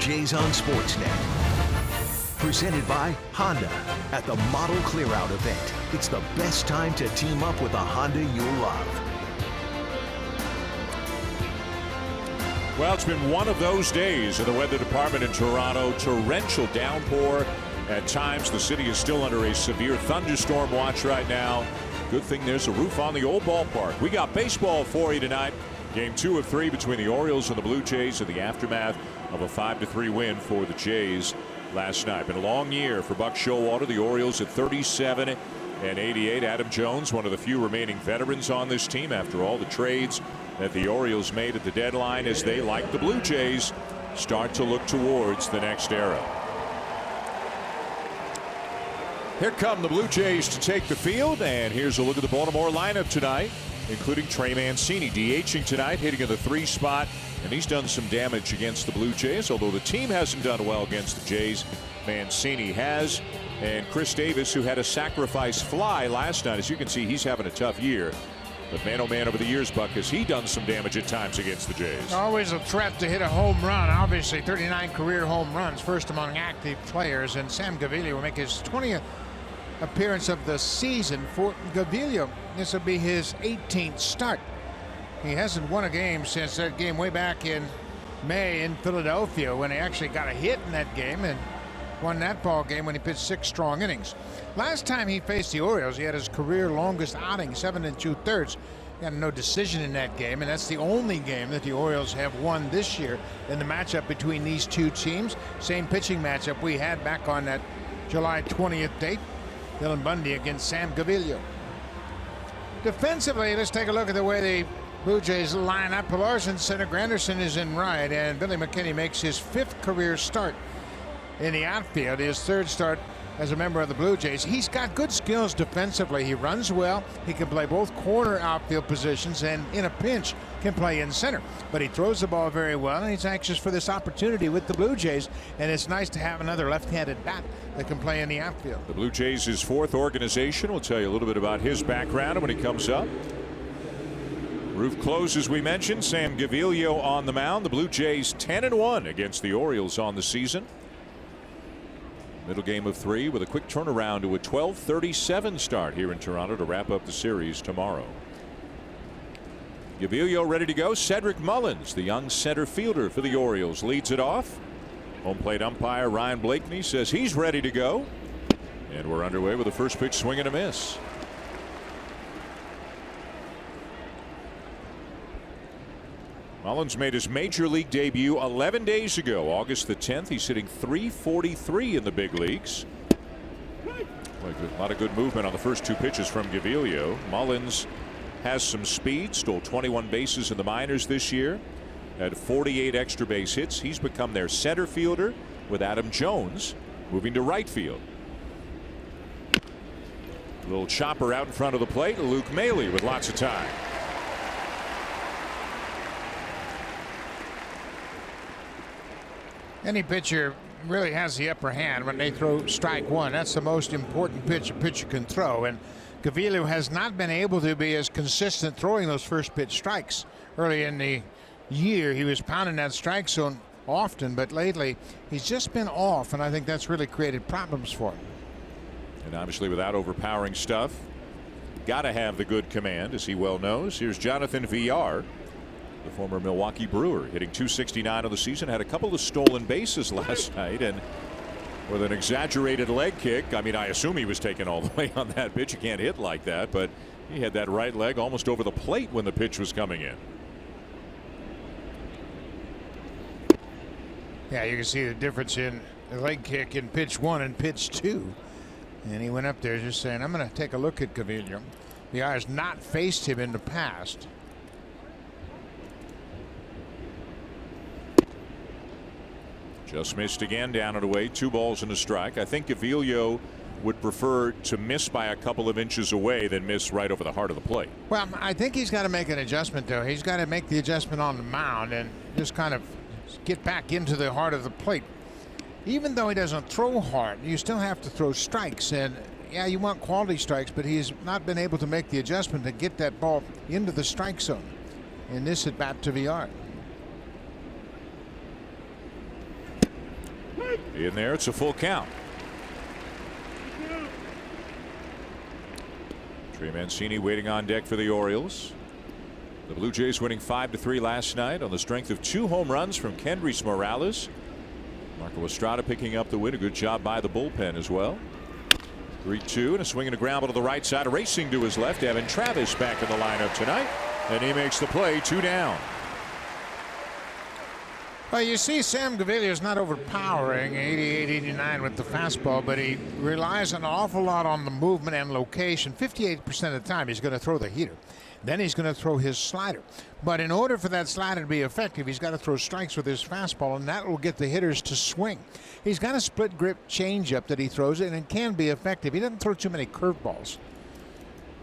Jays on Sportsnet. Presented by Honda at the Model Clearout event. It's the best time to team up with a Honda you'll love. Well, it's been one of those days in the weather department in Toronto. Torrential downpour. At times, the city is still under a severe thunderstorm watch right now. Good thing there's a roof on the old ballpark. We got baseball for you tonight. Game 2 of 3 between the Orioles and the Blue Jays in the aftermath of a 5-3 win for the Jays last night. Been a long year for Buck Showalter. The Orioles at 37 and 88. Adam Jones, one of the few remaining veterans on this team after all the trades that the Orioles made at the deadline, as they, like the Blue Jays, start to look towards the next era. Here come the Blue Jays to take the field, and here's a look at the Baltimore lineup tonight, including Trey Mancini DHing tonight, hitting in the 3 spot, and he's done some damage against the Blue Jays. Although the team hasn't done well against the Jays, Mancini has. And Chris Davis, who had a sacrifice fly last night, as you can see, he's having a tough year. But man, oh man, over the years, Buck, has he done some damage at times against the Jays. Always a threat to hit a home run. Obviously 39 career home runs, first among active players, and Sam Gaviglio will make his 20th appearance of the season for Gaviglio. This will be his 18th start. He hasn't won a game since that game way back in May in Philadelphia, when he actually got a hit in that game and won that ball game when he pitched 6 strong innings. Last time he faced the Orioles, he had his career longest outing, 7 2/3. He had no decision in that game, and that's the only game that the Orioles have won this year in the matchup between these two teams. Same pitching matchup we had back on that July 20th date. Dylan Bundy against Sam Gaviglio. Defensively, let's take a look at the way the Blue Jays line up. Pilar's center, Granderson is in right, and Billy McKinney makes his 5th career start in the outfield, his 3rd start as a member of the Blue Jays. He's got good skills defensively. He runs well. He can play both corner outfield positions, and in a pinch can play in center. But he throws the ball very well, and he's anxious for this opportunity with the Blue Jays, and it's nice to have another left-handed bat that can play in the outfield. The Blue Jays, his 4th organization. We'll tell you a little bit about his background when he comes up. Roof closed, as we mentioned. Sam Gaviglio on the mound. The Blue Jays 10-1 against the Orioles on the season. Middle game of 3 with a quick turnaround to a 12:37 start here in Toronto to wrap up the series tomorrow. Gaviglio ready to go. Cedric Mullins, the young center fielder for the Orioles, leads it off. Home plate umpire Ryan Blakeney says he's ready to go. And we're underway with the first pitch swing and a miss. Mullins made his major league debut 11 days ago, August the 10th. He's hitting .343 in the big leagues. A lot of good movement on the first 2 pitches from Gaviglio. Mullins has some speed, stole 21 bases in the minors this year, had 48 extra base hits. He's become their center fielder, with Adam Jones moving to right field. A little chopper out in front of the plate. Luke Maile with lots of time. Any pitcher really has the upper hand when they throw strike 1. That's the most important pitch a pitcher can throw, and Gaviglio has not been able to be as consistent throwing those first pitch strikes. Early in the year, he was pounding that strike zone often, but lately he's just been off, and I think that's really created problems for him. And obviously, without overpowering stuff, got to have the good command, as he well knows. Here's Jonathan Villar, the former Milwaukee Brewer, hitting .269 of the season. Had a couple of stolen bases last night, and with an exaggerated leg kick. I mean, I assume he was taken all the way on that pitch. You can't hit like that, but he had that right leg almost over the plate when the pitch was coming in. Yeah, you can see the difference in the leg kick in pitch 1 and pitch 2. And he went up there just saying, I'm going to take a look at Gaviglio. Villar has not faced him in the past. Just missed again, down and away. 2 balls and a strike. I think Gaviglio would prefer to miss by a couple of inches away than miss right over the heart of the plate. Well, I think he's got to make an adjustment, though. He's got to make the adjustment on the mound and just kind of get back into the heart of the plate. Even though he doesn't throw hard, you still have to throw strikes. And yeah, you want quality strikes, but he's not been able to make the adjustment to get that ball into the strike zone in this at bat to Villar. In there, it's a full count. Trey Mancini waiting on deck for the Orioles. The Blue Jays winning 5-3 last night on the strength of 2 home runs from Kendrys Morales. Marco Estrada picking up the win. A good job by the bullpen as well. 3-2 and a swing and a ground ball to the right side. Racing to his left. Evan Travis back in the lineup tonight. And he makes the play. 2 down. Well, you see Sam Gavilia is not overpowering 88, 89 with the fastball, but he relies an awful lot on the movement and location. 58% of the time he's going to throw the heater. Then he's going to throw his slider. But in order for that slider to be effective, he's got to throw strikes with his fastball, and that will get the hitters to swing. He's got a split grip changeup that he throws, and it can be effective. He doesn't throw too many curveballs.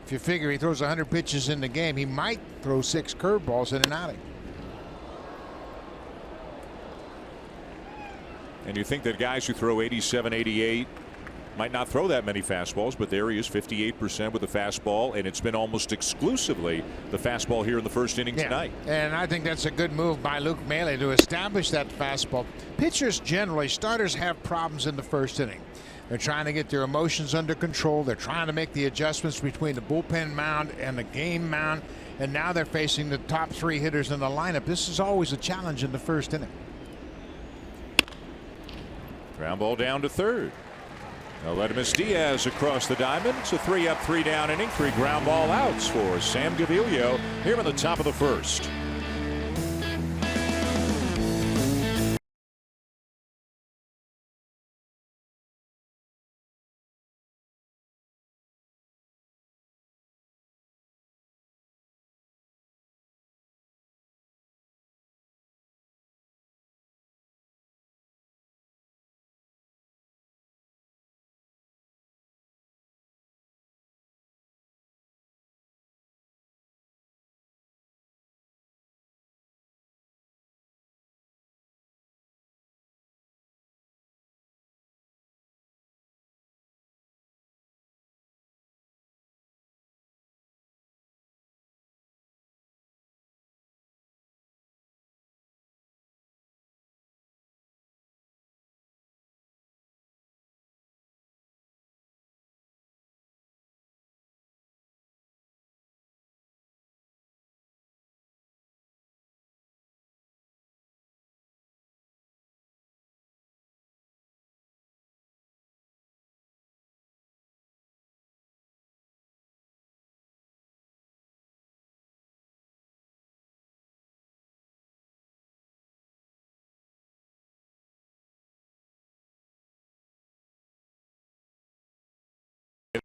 If you figure he throws 100 pitches in the game, he might throw 6 curveballs in an outing. And you think that guys who throw 87, 88 might not throw that many fastballs, but there he is, 58% with the fastball, and it's been almost exclusively the fastball here in the first inning tonight. And I think that's a good move by Luke Maile to establish that fastball. Pitchers generally, starters have problems in the first inning. They're trying to get their emotions under control. They're trying to make the adjustments between the bullpen mound and the game mound, and now they're facing the top 3 hitters in the lineup. This is always a challenge in the first inning. Ground ball down to third. Aledmus Diaz across the diamond. It's a 3-up, 3-down inning. 3 ground ball outs for Sam Gavilia here in the top of the first.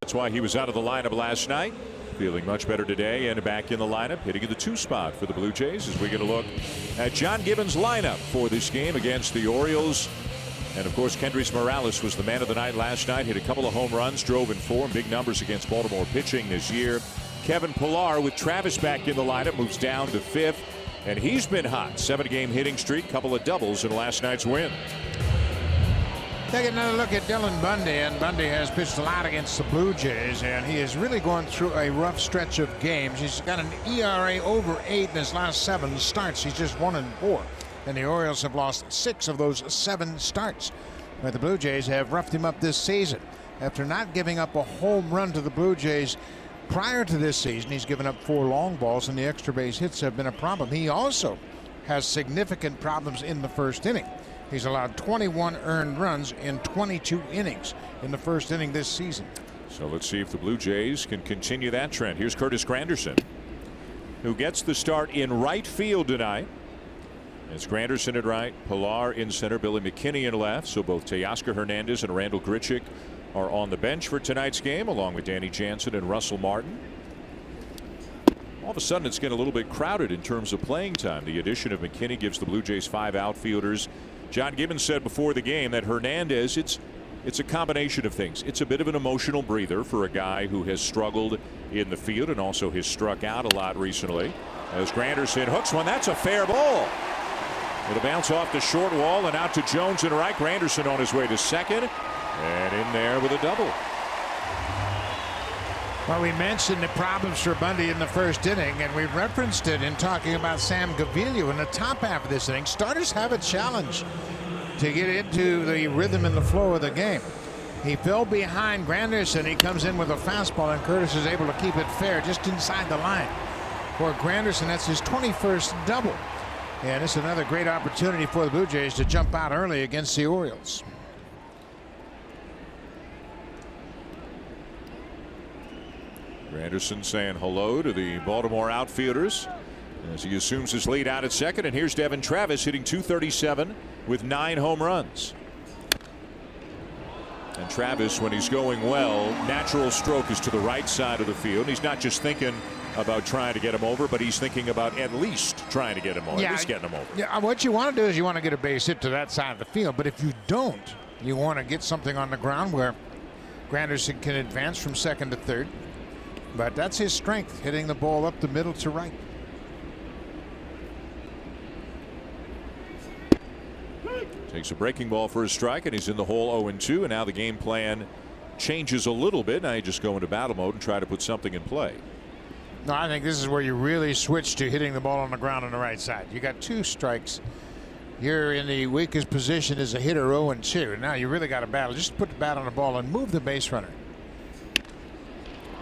That's why he was out of the lineup last night. Feeling much better today and back in the lineup, hitting in the 2 spot for the Blue Jays as we get a look at John Gibbons' lineup for this game against the Orioles. And of course, Kendrys Morales was the man of the night last night. Hit a couple of home runs, drove in 4, big numbers against Baltimore pitching this year. Kevin Pillar with Travis back in the lineup moves down to 5th, and he's been hot. 7-game hitting streak, couple of doubles in last night's win. Take another look at Dylan Bundy, and Bundy has pitched a lot against the Blue Jays, and he is really going through a rough stretch of games. He's got an ERA over 8 in his last 7 starts. He's just 1-4, and the Orioles have lost 6 of those 7 starts. But the Blue Jays have roughed him up this season. After not giving up a home run to the Blue Jays prior to this season, he's given up 4 long balls, and the extra base hits have been a problem. He also has significant problems in the first inning. He's allowed 21 earned runs in 22 innings in the first inning this season. So let's see if the Blue Jays can continue that trend. Here's Curtis Granderson, who gets the start in right field tonight. It's Granderson at right, Pillar in center, Billy McKinney in left. So both Teoscar Hernandez and Randall Grichuk are on the bench for tonight's game, along with Danny Jansen and Russell Martin. All of a sudden, it's getting a little bit crowded in terms of playing time. The addition of McKinney gives the Blue Jays 5 outfielders. John Gibbons said before the game that Hernandez, it's a combination of things. It's a bit of an emotional breather for a guy who has struggled in the field and also has struck out a lot recently. As Granderson hooks one, that's a fair ball. It'll bounce off the short wall and out to Jones and right. Granderson on his way to second, and in there with a double. Well, we mentioned the problems for Bundy in the first inning, and we referenced it in talking about Sam Gavilia in the top half of this inning. Starters have a challenge to get into the rhythm and the flow of the game. He fell behind Granderson. He comes in with a fastball, and Curtis is able to keep it fair just inside the line. For Granderson, that's his 21st double. And it's another great opportunity for the Blue Jays to jump out early against the Orioles. Granderson saying hello to the Baltimore outfielders as he assumes his lead out at second. And here's Devin Travis hitting .237 with 9 home runs. And Travis, when he's going well, natural stroke is to the right side of the field. He's not just thinking about trying to get him over, but he's thinking about at least trying to get him over. Yeah, at least getting him over. Yeah, what you want to do is you want to get a base hit to that side of the field. But if you don't, you want to get something on the ground where Granderson can advance from second to third. But that's his strength, hitting the ball up the middle to right. Takes a breaking ball for a strike, and he's in the hole 0-2. And now the game plan changes a little bit. Now you just go into battle mode and try to put something in play. No, I think this is where you really switch to hitting the ball on the ground on the right side. You got 2 strikes. You're in the weakest position as a hitter, 0-2. Now you really got to battle. Just put the bat on the ball and move the base runner.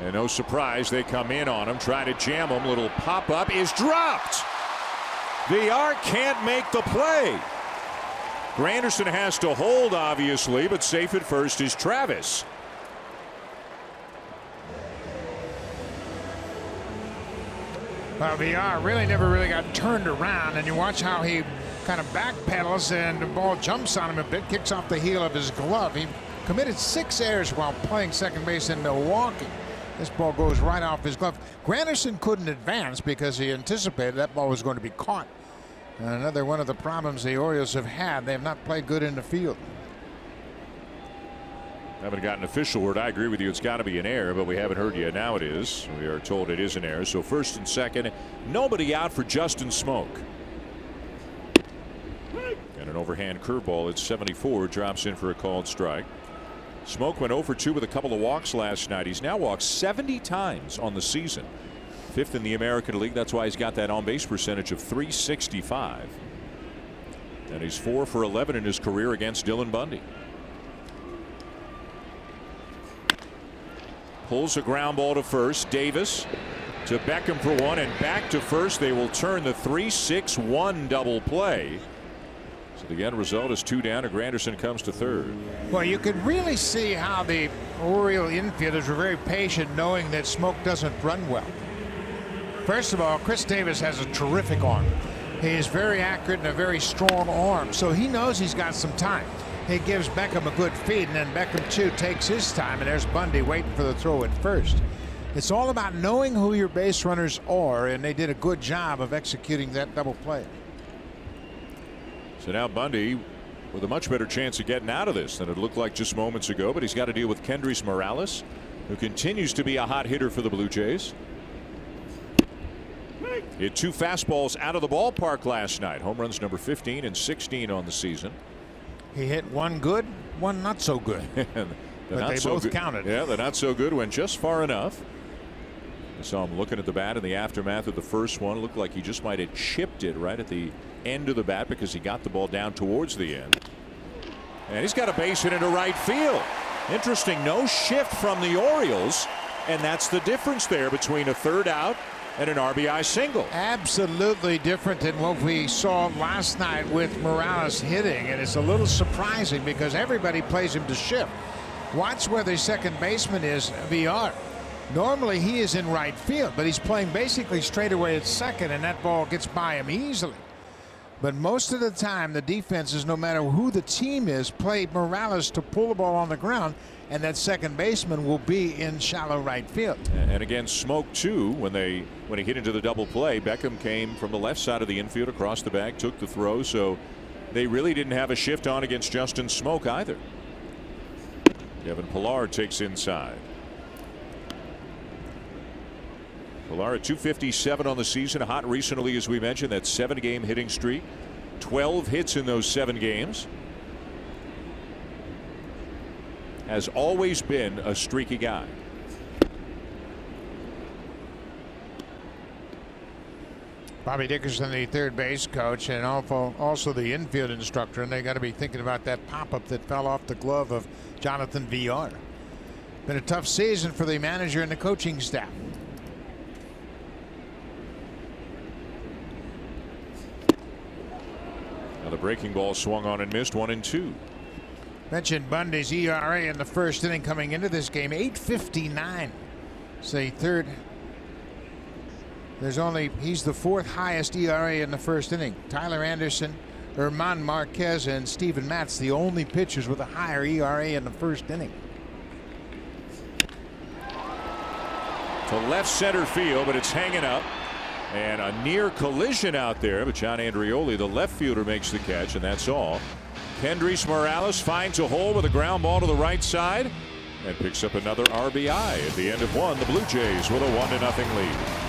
And no surprise, they come in on him, try to jam him. Little pop up is dropped. VR can't make the play. Granderson has to hold, obviously, but safe at first is Travis. Well, VR really never got turned around, and you watch how he kind of backpedals and the ball jumps on him a bit, kicks off the heel of his glove. He committed 6 errors while playing second base in Milwaukee. This ball goes right off his glove. Granderson couldn't advance because he anticipated that ball was going to be caught. And another one of the problems the Orioles have had. They have not played good in the field. Haven't gotten official word. I agree with you. It's got to be an error, but we haven't heard yet. Now it is. We are told it is an error. So first and second, nobody out for Justin Smoak. And an overhand curveball at 74 drops in for a called strike. Smoak went 0 for 2 with a couple of walks last night. He's now walked 70 times on the season. 5th in the American League. That's why he's got that on-base percentage of .365. And he's 4 for 11 in his career against Dylan Bundy. Pulls a ground ball to first. Davis to Beckham for 1 and back to first. They will turn the 3-6-1 double play. So the end result is 2 down, and Granderson comes to third. Well, you could really see how the Oriole infielders were very patient, knowing that Smoak doesn't run well. First of all, Chris Davis has a terrific arm. He is very accurate and a very strong arm, so he knows he's got some time. He gives Beckham a good feed, and then Beckham too takes his time, and there's Bundy waiting for the throw at first. It's all about knowing who your base runners are, and they did a good job of executing that double play. So now Bundy with a much better chance of getting out of this than it looked like just moments ago, but he's got to deal with Kendrys Morales, who continues to be a hot hitter for the Blue Jays. Hit 2 fastballs out of the ballpark last night. Home runs number 15 and 16 on the season. He hit 1 good, 1 not so good. But they both counted. Yeah, the not so good went just far enough. I saw him looking at the bat in the aftermath of the first one. Looked like he just might have chipped it right at the end of the bat because he got the ball down towards the end. And he's got a base hit into right field. Interesting, no shift from the Orioles, and that's the difference there between a third out and an RBI single. Absolutely different than what we saw last night with Morales hitting, and it's a little surprising because everybody plays him to shift. Watch where the second baseman is, VR. Normally he is in right field, but he's playing basically straight away at second, and that ball gets by him easily. But most of the time the defenses, no matter who the team is, play Morales to pull the ball on the ground, and that second baseman will be in shallow right field. And again, Smoak too, when he hit into the double play, Beckham came from the left side of the infield across the bag, took the throw, so they really didn't have a shift on against Justin Smoak either. Kevin Pillar takes inside. Pillar at .257 on the season, hot recently, as we mentioned, that 7-game hitting streak, 12 hits in those 7 games. Has always been a streaky guy. Bobby Dickerson, the third base coach, and also the infield instructor, and they got to be thinking about that pop-up that fell off the glove of Jonathan Villar. Been a tough season for the manager and the coaching staff. Now the breaking ball swung on and missed, 1-2. Mentioned Bundy's ERA in the first inning coming into this game, 8.59. It's the third. He's the fourth highest ERA in the first inning. Tyler Anderson, Herman Marquez, and Steven Matz, the only pitchers with a higher ERA in the first inning. To left center field, but it's hanging up. And a near collision out there, but John Andrioli, the left fielder, makes the catch, and that's all. Kendrys Morales finds a hole with a ground ball to the right side and picks up another RBI. At the end of one, the Blue Jays with a 1-0 lead.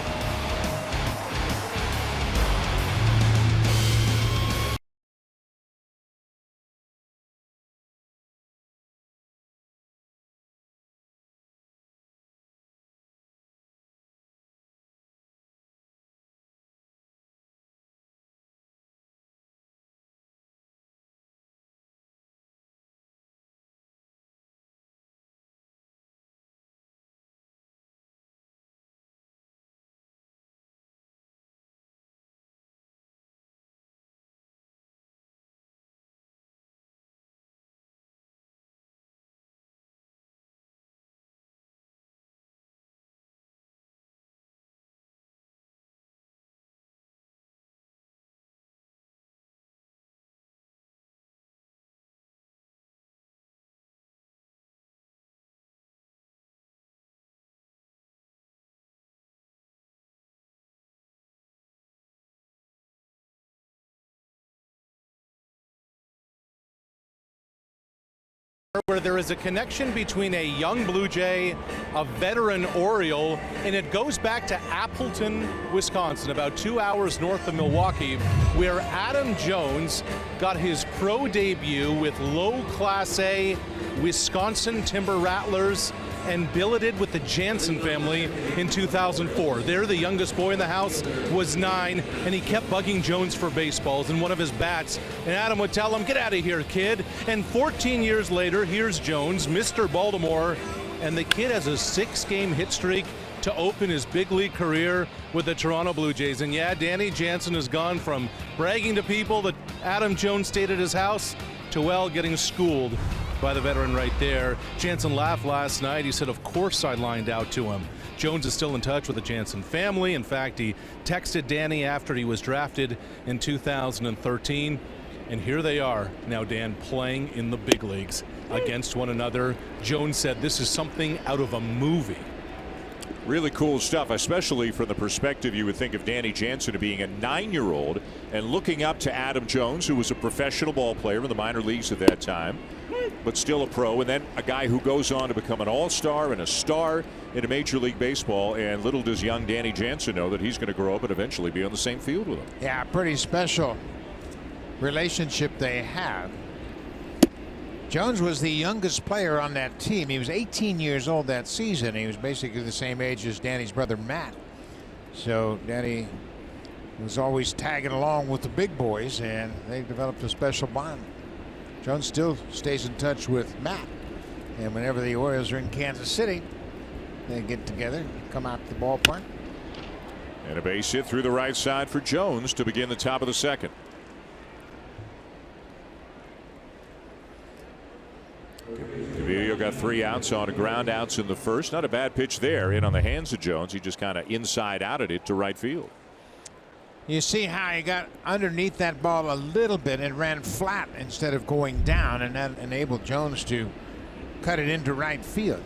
Where there is a connection between a young Blue Jay, a veteran Oriole, and it goes back to Appleton, Wisconsin, about 2 hours north of Milwaukee, where Adam Jones got his pro debut with low Class A Wisconsin Timber Rattlers and billeted with the Jansen family in 2004. There, the youngest boy in the house was 9, and he kept bugging Jones for baseballs and one of his bats. And Adam would tell him, "Get out of here, kid." And 14 years later, here's Jones, Mr. Baltimore, and the kid has a 6-game hit streak to open his big league career with the Toronto Blue Jays. And yeah, Danny Jansen has gone from bragging to people that Adam Jones stayed at his house to, well, getting schooled by the veteran right there. Jansen laughed last night. He said, "Of course I lined out to him." Jones is still in touch with the Jansen family. In fact, he texted Danny after he was drafted in 2013. And here they are now, Dan, playing in the big leagues against one another. Jones said this is something out of a movie. Really cool stuff, especially from the perspective you would think of Danny Jansen being a 9-year-old and looking up to Adam Jones, who was a professional ball player in the minor leagues at that time, but still a pro, and then a guy who goes on to become an all-star and a star in a Major League Baseball. And little does young Danny Jansen know that he's going to grow up and eventually be on the same field with him. Yeah, pretty special relationship they have. Jones was the youngest player on that team. He was 18 years old that season. He was basically the same age as Danny's brother Matt. So Danny was always tagging along with the big boys, and they developed a special bond. Jones still stays in touch with Matt, and whenever the Orioles are in Kansas City, they get together, come out to the ballpark. And a base hit through the right side for Jones to begin the top of the second. Gaviglio got 3 outs on a ground outs in the first. Not a bad pitch there, in on the hands of Jones. He just kind of inside outed it to right field. You see how he got underneath that ball a little bit and ran flat instead of going down, and that enabled Jones to cut it into right field.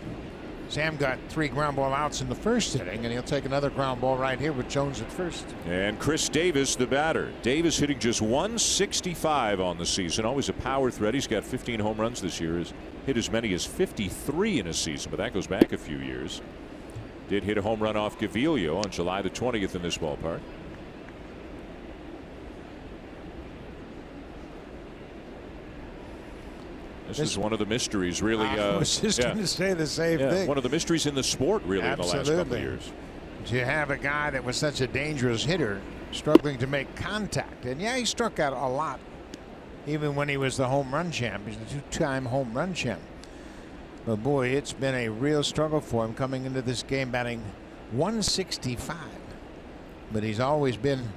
Sam got 3 ground ball outs in the first inning, and he'll take another ground ball right here with Jones at first. And Chris Davis, the batter. Davis hitting just 165 on the season. Always a power threat. He's got 15 home runs this year. He's hit as many as 53 in a season, but that goes back a few years. Did hit a home run off Gaviglio on July the 20th in this ballpark. This is one of the mysteries, really. I was just going to say the same thing. One of the mysteries in the sport, really, in the last couple of years. To have a guy that was such a dangerous hitter struggling to make contact. And yeah, he struck out a lot, even when he was the home run champ. He's a two-time home run champ. But boy, it's been a real struggle for him coming into this game, batting .165. But he's always been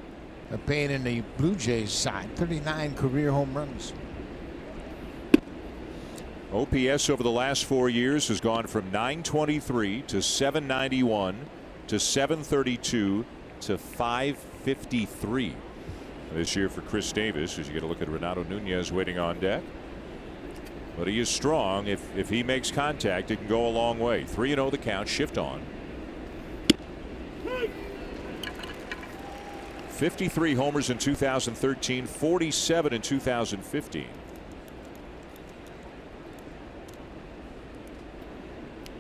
a pain in the Blue Jays side. 39 career home runs. OPS over the last 4 years has gone from 923 to 791 to 732 to 553 this year for Chris Davis, as you get a look at Renato Nunez waiting on deck. But he is strong. If he makes contact, it can go a long way. 3-0 the count. Shift on. 53 homers in 2013, 47 in 2015.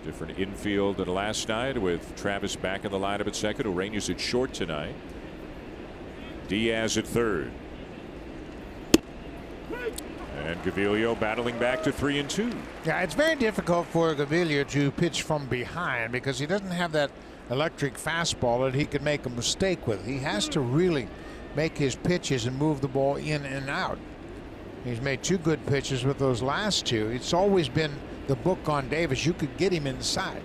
Different infield than last night, with Travis back in the lineup at second. Ureña's at short tonight. Diaz at third. And Gaviglio battling back to 3-2. Yeah, it's very difficult for Gaviglio to pitch from behind because he doesn't have that electric fastball that he could make a mistake with. He has to really make his pitches and move the ball in and out. He's made 2 good pitches with those last 2. It's always been the book on Davis. You could get him inside,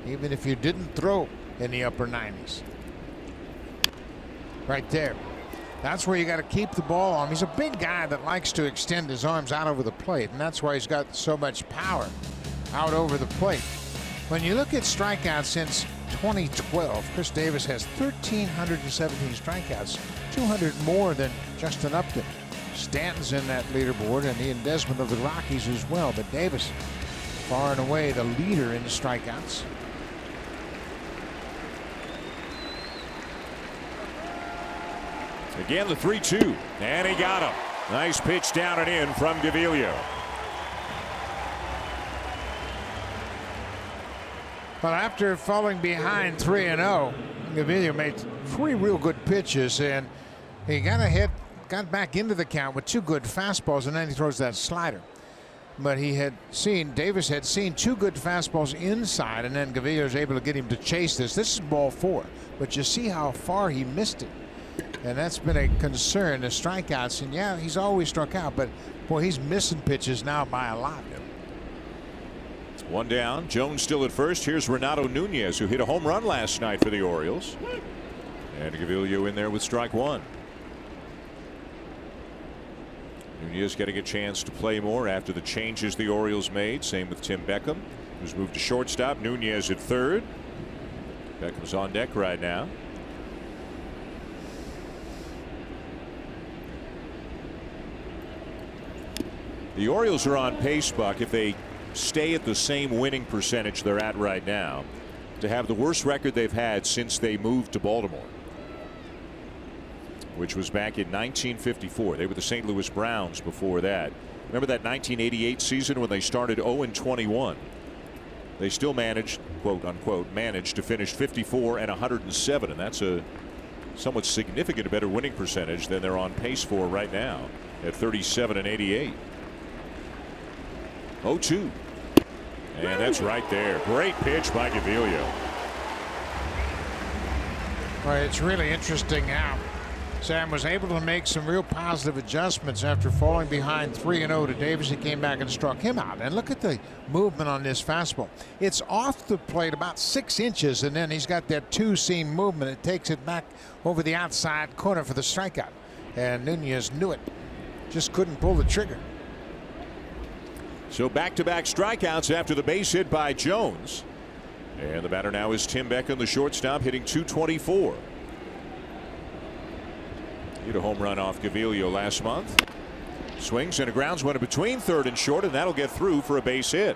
even if you didn't throw in the upper 90s. Right there. That's where you got to keep the ball on. He's a big guy that likes to extend his arms out over the plate, and that's why he's got so much power out over the plate. When you look at strikeouts since 2012, Chris Davis has 1,317 strikeouts, 200 more than Justin Upton. Stanton's in that leaderboard, and Ian Desmond of the Rockies as well. But Davis, far and away the leader in the strikeouts. Again, the 3-2, and he got him. Nice pitch down and in from Gaviglio. But after falling behind 3-0, Gaviglio made 3 real good pitches, and he got ahead, got back into the count with 2 good fastballs, and then he throws that slider. But Davis had seen 2 good fastballs inside, and then Gaviglio was able to get him to chase this. This is ball 4, but you see how far he missed it. And that's been a concern, the strikeouts. And yeah, he's always struck out, but boy, he's missing pitches now by a lot. 1 down. Jones still at first. Here's Renato Nunez, who hit a home run last night for the Orioles. And Gaviglio in there with strike 1. Nunez getting a chance to play more after the changes the Orioles made. Same with Tim Beckham, who's moved to shortstop. Nunez at third. Beckham's on deck right now. The Orioles are on pace, Buck, if they stay at the same winning percentage they're at right now, to have the worst record they've had since they moved to Baltimore, which was back in 1954. They were the St. Louis Browns before that. Remember that 1988 season when they started 0-21? They still managed, quote unquote, to finish 54 and 107, and that's a somewhat significant better winning percentage than they're on pace for right now at 37 and 88. 0-2. And that's right there. Great pitch by Gaviglio. Well, it's really interesting how Sam was able to make some real positive adjustments after falling behind 3-0 to Davis. He came back and struck him out. And look at the movement on this fastball. It's off the plate about 6 inches, and then he's got that 2-seam movement. It takes it back over the outside corner for the strikeout. And Nunez knew it. Just couldn't pull the trigger. So back-to-back strikeouts after the base hit by Jones. And the batter now is Tim Beckham, the shortstop, hitting .224. Hit a home run off Gaviglio last month. Swings and a grounds one between third and short, and that'll get through for a base hit.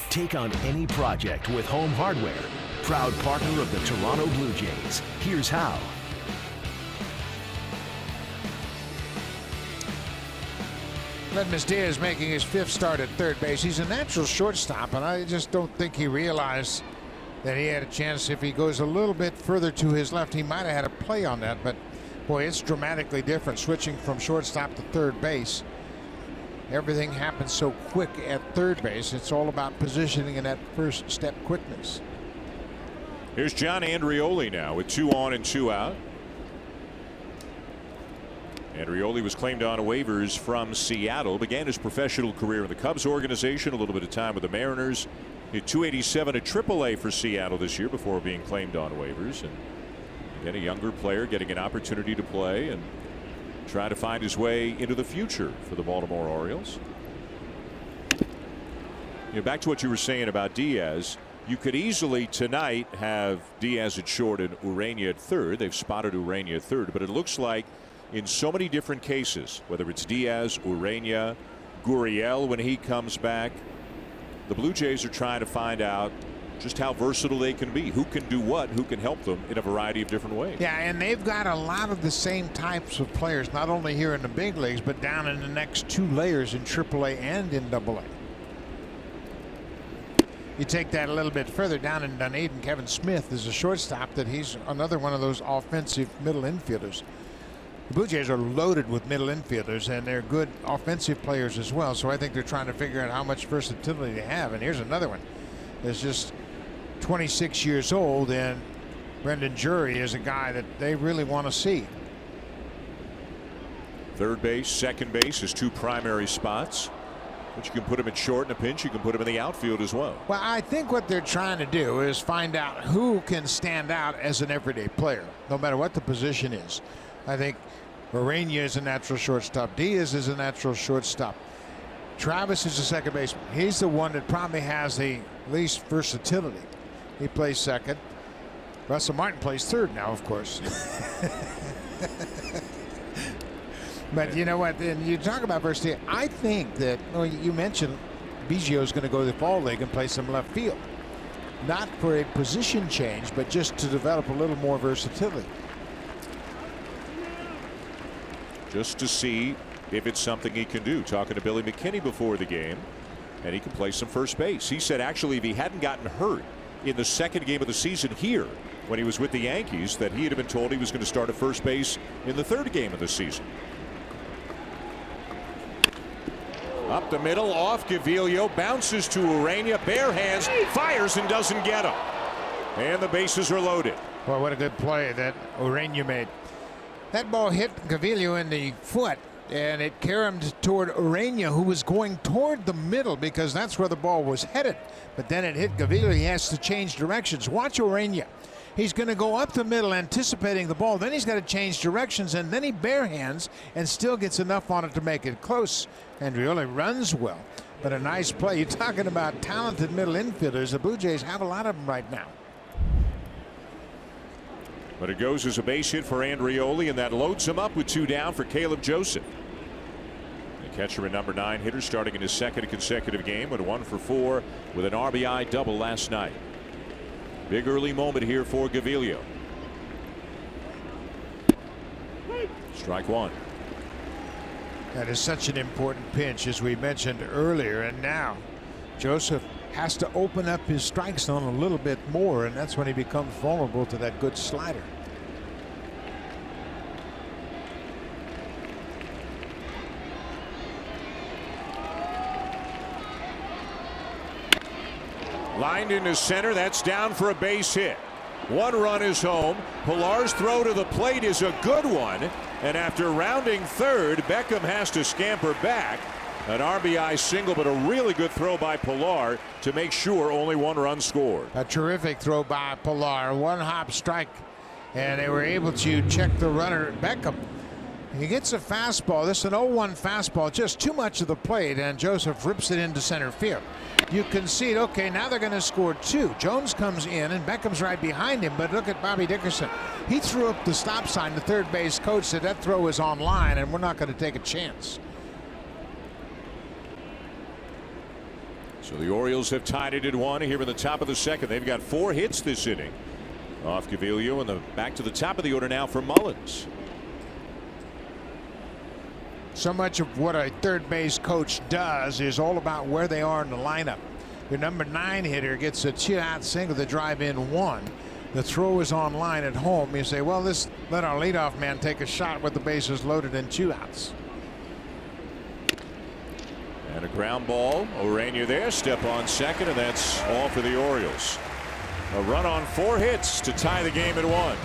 Take on any project with Home Hardware. Proud partner of the Toronto Blue Jays. Here's how. Ledmus Diaz making his 5th start at third base. He's a natural shortstop, and I just don't think he realized that he had a chance. If he goes a little bit further to his left, he might have had a play on that. But boy, it's dramatically different switching from shortstop to third base. everything happens so quick at third base. It's all about positioning and that first step quickness. Here's John Andrioli now with 2 on and 2 out. Andrioli was claimed on waivers from Seattle, began his professional career in the Cubs organization, a little bit of time with the Mariners. Hit 287 at AAA for Seattle this year before being claimed on waivers. And again, a younger player getting an opportunity to play and try to find his way into the future for the Baltimore Orioles. Back to what you were saying about Diaz. You could easily tonight have Diaz at short and Urena at third. They've spotted Urena at third, but it looks like in so many different cases, whether it's Diaz, Urena, Gurriel when he comes back, the Blue Jays are trying to find out just how versatile they can be, who can do what, who can help them in a variety of different ways. Yeah, and they've got a lot of the same types of players, not only here in the big leagues, but down in the next 2 layers in AAA and in AA. You take that a little bit further down in Dunedin, Kevin Smith is a shortstop that he's another one of those offensive middle infielders. The Blue Jays are loaded with middle infielders, and they're good offensive players as well. So I think they're trying to figure out how much versatility they have. And here's another one that's just 26 years old, and Brendan Jury is a guy that they really want to see. Third base, second base is 2 primary spots. But you can put him at short in a pinch. You can put him in the outfield as well. Well, I think what they're trying to do is find out who can stand out as an everyday player, no matter what the position is. I think Urena is a natural shortstop. Diaz is a natural shortstop. Travis is a second baseman. He's the one that probably has the least versatility. He plays second. Russell Martin plays third now, of course. But you know what? And you talk about versatility. I think that, well, you mentioned Biggio is going to go to the fall league and play some left field. Not for a position change, but just to develop a little more versatility. Just to see if it's something he can do. Talking to Billy McKinney before the game, and he can play some first base. He said actually if he hadn't gotten hurt in the second game of the season here when he was with the Yankees, that he had been told he was going to start at first base in the third game of the season. Up the middle, off Gaviglio, bounces to Urena, bare hands, fires and doesn't get him. And the bases are loaded. Boy, what a good play that Urena made. That ball hit Gaviglio in the foot, and it caromed toward Urena, who was going toward the middle because that's where the ball was headed. But then it hit Gaviglio. He has to change directions. Watch Urena. He's going to go up the middle anticipating the ball. Then he's got to change directions, and then he bare hands and still gets enough on it to make it close. Andrioli runs well, but a nice play. You're talking about talented middle infielders. The Blue Jays have a lot of them right now. But it goes as a base hit for Andrioli, and that loads him up with 2 down for Caleb Joseph. The catcher and number 9 hitter starting in his second consecutive game, went 1 for 4 with an RBI double last night. Big early moment here for Gaviglio. Strike 1. That is such an important pinch, as we mentioned earlier, and now Joseph has to open up his strike zone a little bit more, and that's when he becomes vulnerable to that good slider. Lined into center, that's down for a base hit. 1 run is home. Pillar's throw to the plate is a good one, and after rounding third, Beckham has to scamper back. An RBI single, but a really good throw by Pillar to make sure only 1 run scored. A terrific throw by Pillar. 1 hop strike, and they were able to check the runner Beckham. He gets a fastball. This is an 0-1 fastball, just too much of the plate, and Joseph rips it into center field. You concede, okay, now they're going to score 2. Jones comes in, and Beckham's right behind him, but look at Bobby Dickerson. He threw up the stop sign. The third base coach said that throw is on line, and we're not going to take a chance. So the Orioles have tied it at 1 here in the top of the second. They've got 4 hits this inning off Gaviglio, and back to the top of the order now for Mullins. So much of what a third base coach does is all about where they are in the lineup. Your number 9 hitter gets a 2-out single to drive in 1. The throw is on line at home. You say, well, let's let our leadoff man take a shot with the bases loaded and 2 outs. And a ground ball. Orania there, step on second, and that's all for the Orioles. A run on 4 hits to tie the game at 1.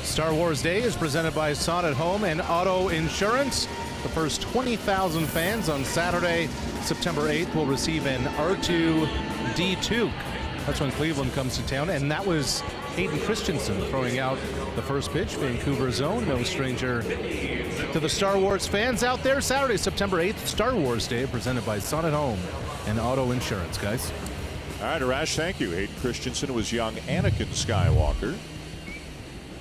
Star Wars Day is presented by Sonnet Home and Auto Insurance. The first 20,000 fans on Saturday, September 8th, will receive an R2-D2. That's when Cleveland comes to town, and that was Hayden Christensen throwing out the first pitch. Vancouver's own, no stranger to the Star Wars fans out there. Saturday, September 8th, Star Wars Day, presented by Sonnet Home and Auto Insurance, guys. All right, Arash, thank you. Hayden Christensen was young Anakin Skywalker.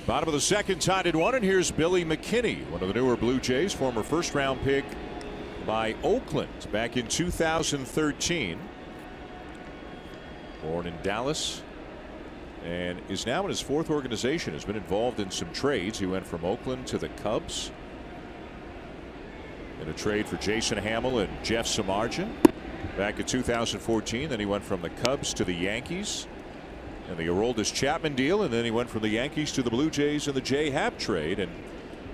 Bottom of the second, tied at 1, and here's Billy McKinney, one of the newer Blue Jays, former first-round pick by Oakland back in 2013. Born in Dallas and is now in his 4th organization. Has been involved in some trades. He went from Oakland to the Cubs in a trade for Jason Hamill and Jeff Samardzija back in 2014. Then he went from the Cubs to the Yankees and the Aroldis Chapman deal, and then he went from the Yankees to the Blue Jays in the J. Happ trade. And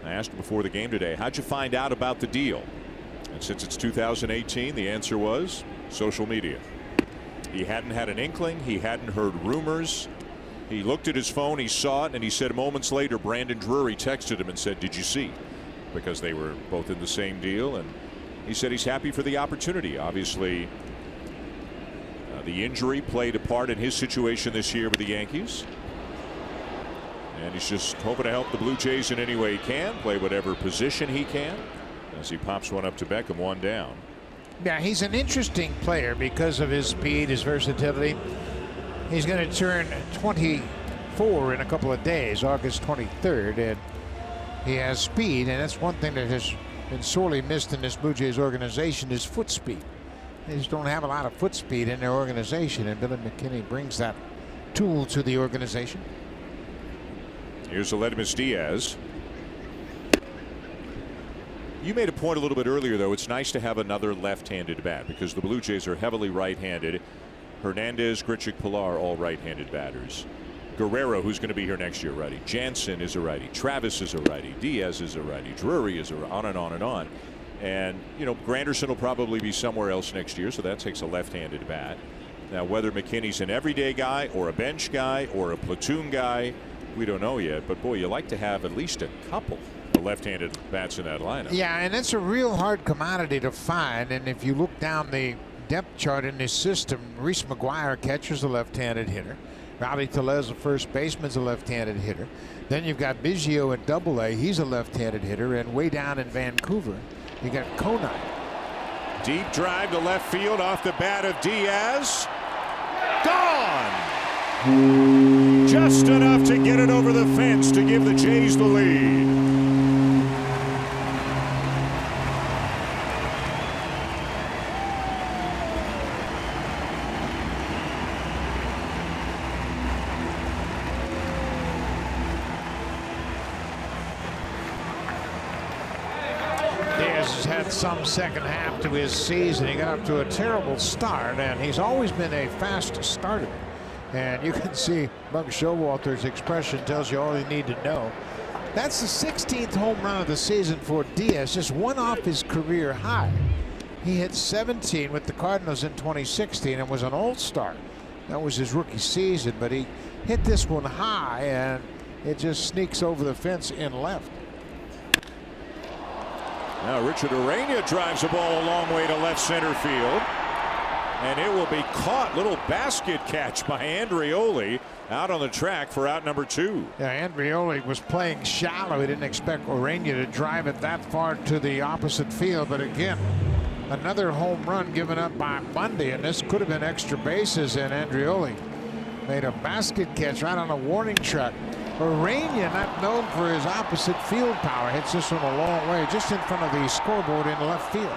I asked him before the game today, how'd you find out about the deal? And since it's 2018, the answer was social media. He hadn't had an inkling. He hadn't heard rumors. He looked at his phone, he saw it, and he said moments later Brandon Drury texted him and said, did you see? Because they were both in the same deal. And he said he's happy for the opportunity. Obviously, the injury played a part in his situation this year with the Yankees. And he's just hoping to help the Blue Jays in any way he can, play whatever position he can, as he pops one up to Beckham, 1 down. Yeah, he's an interesting player because of his speed, his versatility. He's going to turn 24 in a couple of days, August 23rd, and he has speed, and that's one thing that has been sorely missed in this Blue Jays organization is foot speed. They just don't have a lot of foot speed in their organization, and Billy McKinney brings that tool to the organization. Here's Aledmys Diaz. You made a point a little bit earlier, though. It's nice to have another left-handed bat because the Blue Jays are heavily right-handed. Hernandez, Grichuk, Pilar, all right-handed batters. Guerrero, who's going to be here next year, righty. Jansen is a righty. Travis is a righty. Diaz is a righty. Drury is a righty. On and on and on. And, you know, Granderson will probably be somewhere else next year, so that takes a left-handed bat. Now, whether McKinney's an everyday guy or a bench guy or a platoon guy, we don't know yet. But, boy, you like to have at least a couple of left-handed bats in that lineup. Yeah, and it's a real hard commodity to find. And if you look down the depth chart in this system, Reese McGuire, catcher's a left-handed hitter. Rowdy Tellez, the first baseman's a left-handed hitter. Then you've got Biggio at Double-A. He's a left-handed hitter. And way down in Vancouver, you got Conine. Deep drive to left field off the bat of Diaz. Gone! Just enough to get it over the fence to give the Jays the lead. Diaz has had some second half to his season. He got up to a terrible start, and he's always been a fast starter. And you can see Buck Showalter's expression tells you all you need to know. That's the 16th home run of the season for Diaz, just one off his career high. He hit 17 with the Cardinals in 2016 and was an all-star. That was his rookie season, but he hit this one high, and it just sneaks over the fence in left. Now Richard Urania drives the ball a long way to left center field. And it will be caught. Little basket catch by Andreoli out on the track for out number 2. Yeah, Andreoli was playing shallow. He didn't expect Urania to drive it that far to the opposite field. But again, another home run given up by Bundy. And this could have been extra bases. And Andreoli made a basket catch right on a warning track. Urania, not known for his opposite field power, hits this one a long way just in front of the scoreboard in left field.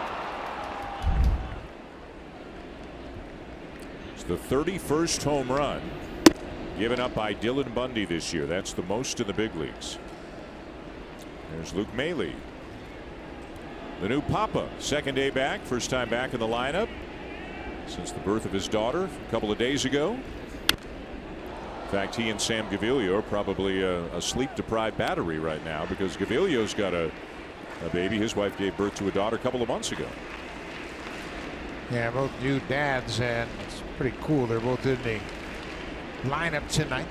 The 31st home run given up by Dylan Bundy this year. That's the most in the big leagues. There's Luke Maile, the new Papa, second day back, first time back in the lineup since the birth of his daughter a couple of days ago. In fact, he and Sam Gaviglio are probably a sleep-deprived battery right now, because Gaviglio's got a baby. His wife gave birth to a daughter a couple of months ago. Yeah, both new dads, and it's pretty cool. They're both in the lineup tonight.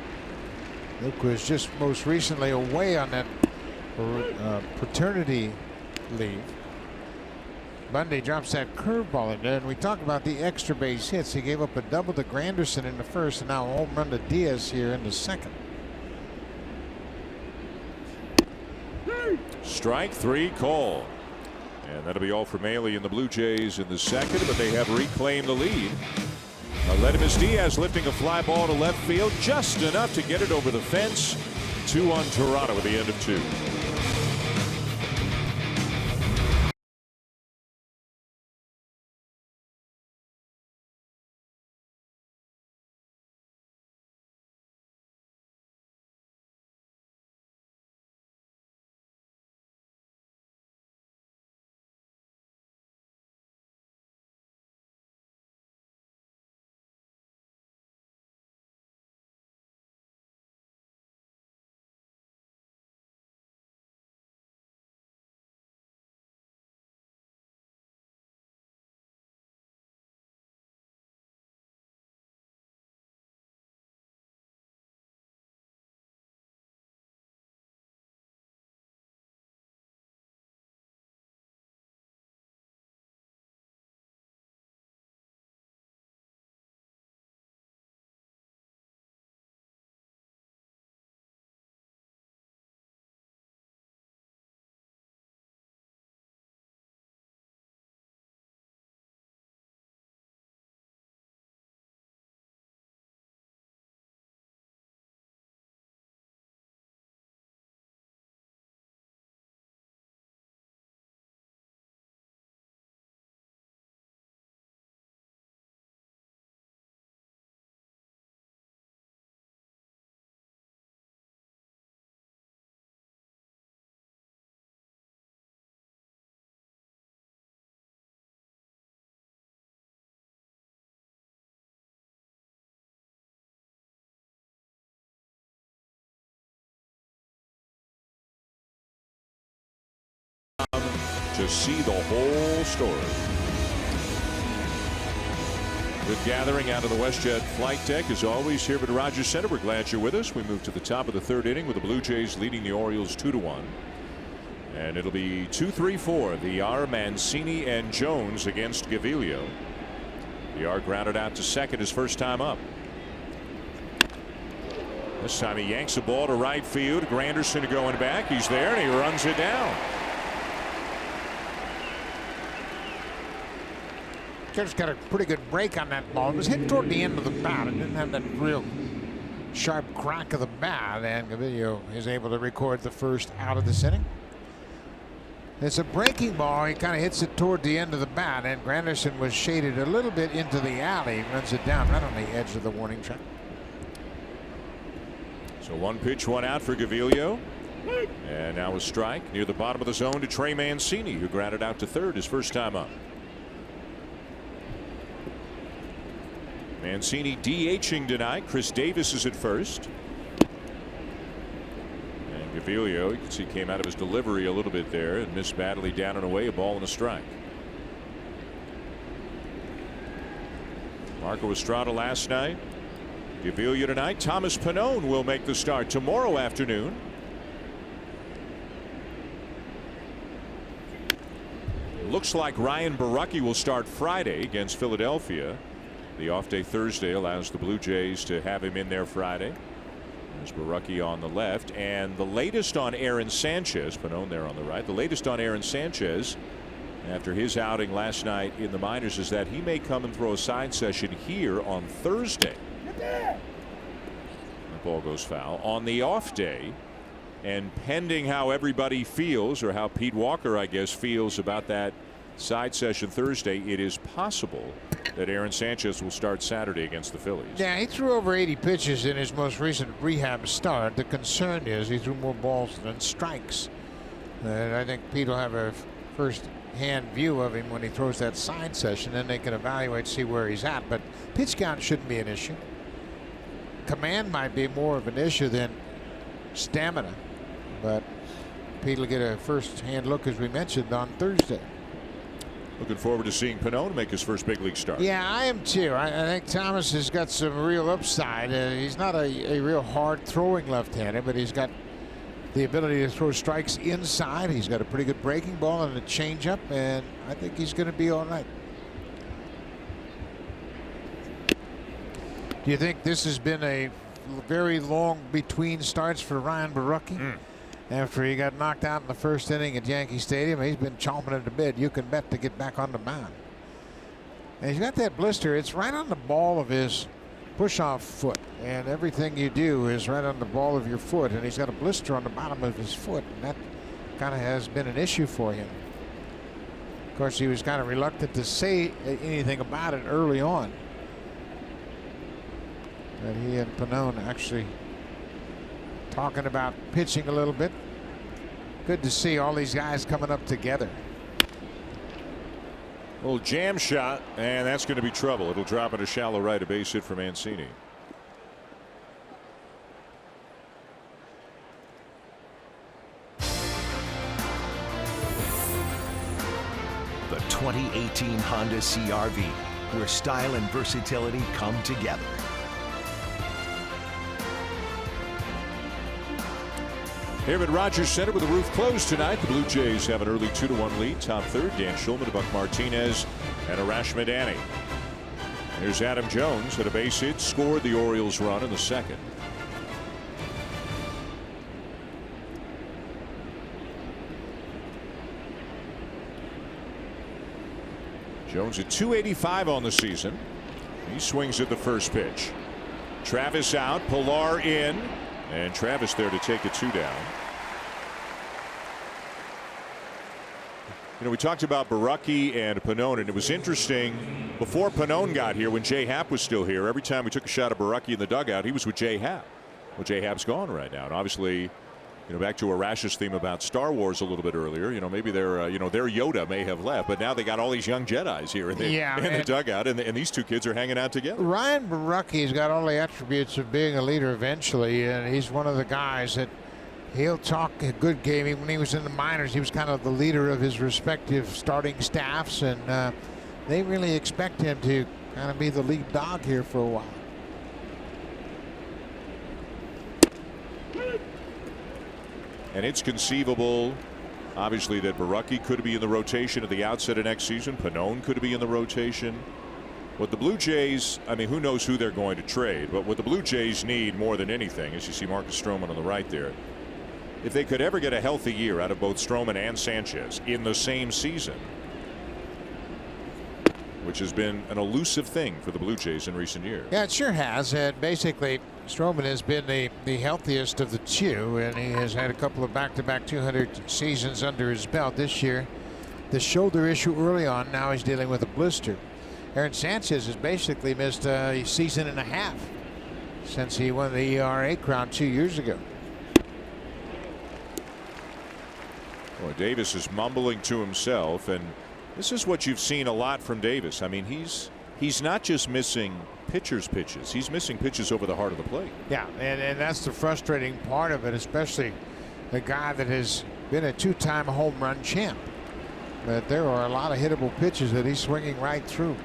Luke was just most recently away on that paternity leave. Bundy drops that curveball in there, and we talk about the extra base hits. He gave up a double to Granderson in the first, and now a home run to Diaz here in the second. Strike 3 call. And that'll be all for Maile and the Blue Jays in the second, but they have reclaimed the lead. Aledmus Diaz lifting a fly ball to left field, just enough to get it over the fence. 2 on Toronto at the end of 2. To see the whole story. Good gathering out of the WestJet flight deck as always here at Rogers Center. We're glad you're with us. We move to the top of the third inning with the Blue Jays leading the Orioles 2-1. And it'll be 2-3-4. VR, Mancini, and Jones against Gaviglio. VR grounded out to second his first time up. This time he yanks the ball to right field. Granderson going back. He's there and he runs it down. Just got a pretty good break on that ball. It was hit toward the end of the bat. It didn't have that real sharp crack of the bat, and Gaviglio is able to record the first out of this inning. It's a breaking ball. He kind of hits it toward the end of the bat, and Granderson was shaded a little bit into the alley. Runs it down right on the edge of the warning track. So 1 pitch, 1 out for Gaviglio. And now a strike near the bottom of the zone to Trey Mancini, who grounded out to third his first time up. Mancini DHing tonight. Chris Davis is at first. And Gaviglio, you can see, came out of his delivery a little bit there and missed badly down and away. A ball and a strike. Marco Estrada last night. Gaviglio tonight. Thomas Pannone will make the start tomorrow afternoon. Looks like Ryan Borucki will start Friday against Philadelphia. The off day Thursday allows the Blue Jays to have him in there Friday. There's Borucki on the left, and the latest on Aaron Sanchez, Pannone there on the right. The latest on Aaron Sanchez after his outing last night in the minors is that he may come and throw a side session here on Thursday. The ball goes foul on the off day, and pending how everybody feels, or how Pete Walker, I guess, feels about that side session Thursday, it is possible that Aaron Sanchez will start Saturday against the Phillies. Yeah, he threw over 80 pitches in his most recent rehab start. The concern is he threw more balls than strikes. And I think Pete will have a first-hand view of him when he throws that side session, then they can evaluate, see where he's at. But pitch count shouldn't be an issue. Command might be more of an issue than stamina. But Pete will get a first-hand look, as we mentioned, on Thursday. Looking forward to seeing Pannone make his first big league start. Yeah, I am too. I think Thomas has got some real upside. He's not a real hard throwing left-hander, but he's got the ability to throw strikes inside. He's got a pretty good breaking ball and a changeup, and I think he's going to be all right. Do you think this has been a very long between starts for Ryan Borucki? After he got knocked out in the first inning at Yankee Stadium, he's been chomping at the bit. You can bet to get back on the mound. And he's got that blister. It's right on the ball of his push-off foot, and everything you do is right on the ball of your foot. And he's got a blister on the bottom of his foot, and that kind of has been an issue for him. Of course, he was kind of reluctant to say anything about it early on. But he and Pannone actually talking about pitching a little bit. Good to see all these guys coming up together. Little jam shot, and that's going to be trouble. It'll drop into shallow right, a base hit for Mancini. The 2018 Honda CR-V, where style and versatility come together. Here at Rogers Center with the roof closed tonight, the Blue Jays have an early 2-1 lead. Top third, Dan Shulman, Buck Martinez, and Arash Madani. Here's Adam Jones at a base hit, scored the Orioles run in the second. Jones at .285 on the season. He swings at the first pitch. Travis out, Pilar in, and Travis there to take a 2 down. You know, we talked about Borucki and Pannone, and it was interesting before Pannone got here, when Jay Happ was still here. Every time we took a shot at Borucki in the dugout, he was with Jay Happ. Well, Jay Happ's gone right now, and obviously, you know, back to Arash's theme about Star Wars a little bit earlier. You know, maybe their Yoda may have left, but now they got all these young Jedis here in the dugout, and these two kids are hanging out together. Ryan Borucki's got all the attributes of being a leader eventually, and he's one of the guys that he'll talk a good game. When he was in the minors, he was kind of the leader of his respective starting staffs, and they really expect him to kind of be the lead dog here for a while. And it's conceivable, obviously, that Borucki could be in the rotation at the outset of next season. Pannone could be in the rotation. What the Blue Jays, I mean, who knows who they're going to trade, but what the Blue Jays need more than anything, as you see Marcus Stroman on the right there, if they could ever get a healthy year out of both Stroman and Sanchez in the same season, which has been an elusive thing for the Blue Jays in recent years. Yeah, it sure has. And basically, Stroman has been the healthiest of the two, and he has had a couple of back-to-back 200 seasons under his belt. This year, the shoulder issue early on, now he's dealing with a blister. Aaron Sanchez has basically missed a season and a half since he won the ERA crown 2 years ago. Well, Davis is mumbling to himself, and this is what you've seen a lot from Davis. I mean, he's not just missing pitchers' pitches. He's missing pitches over the heart of the plate. Yeah, and that's the frustrating part of it, especially the guy that has been a two-time home run champ. But there are a lot of hittable pitches that he's swinging right through.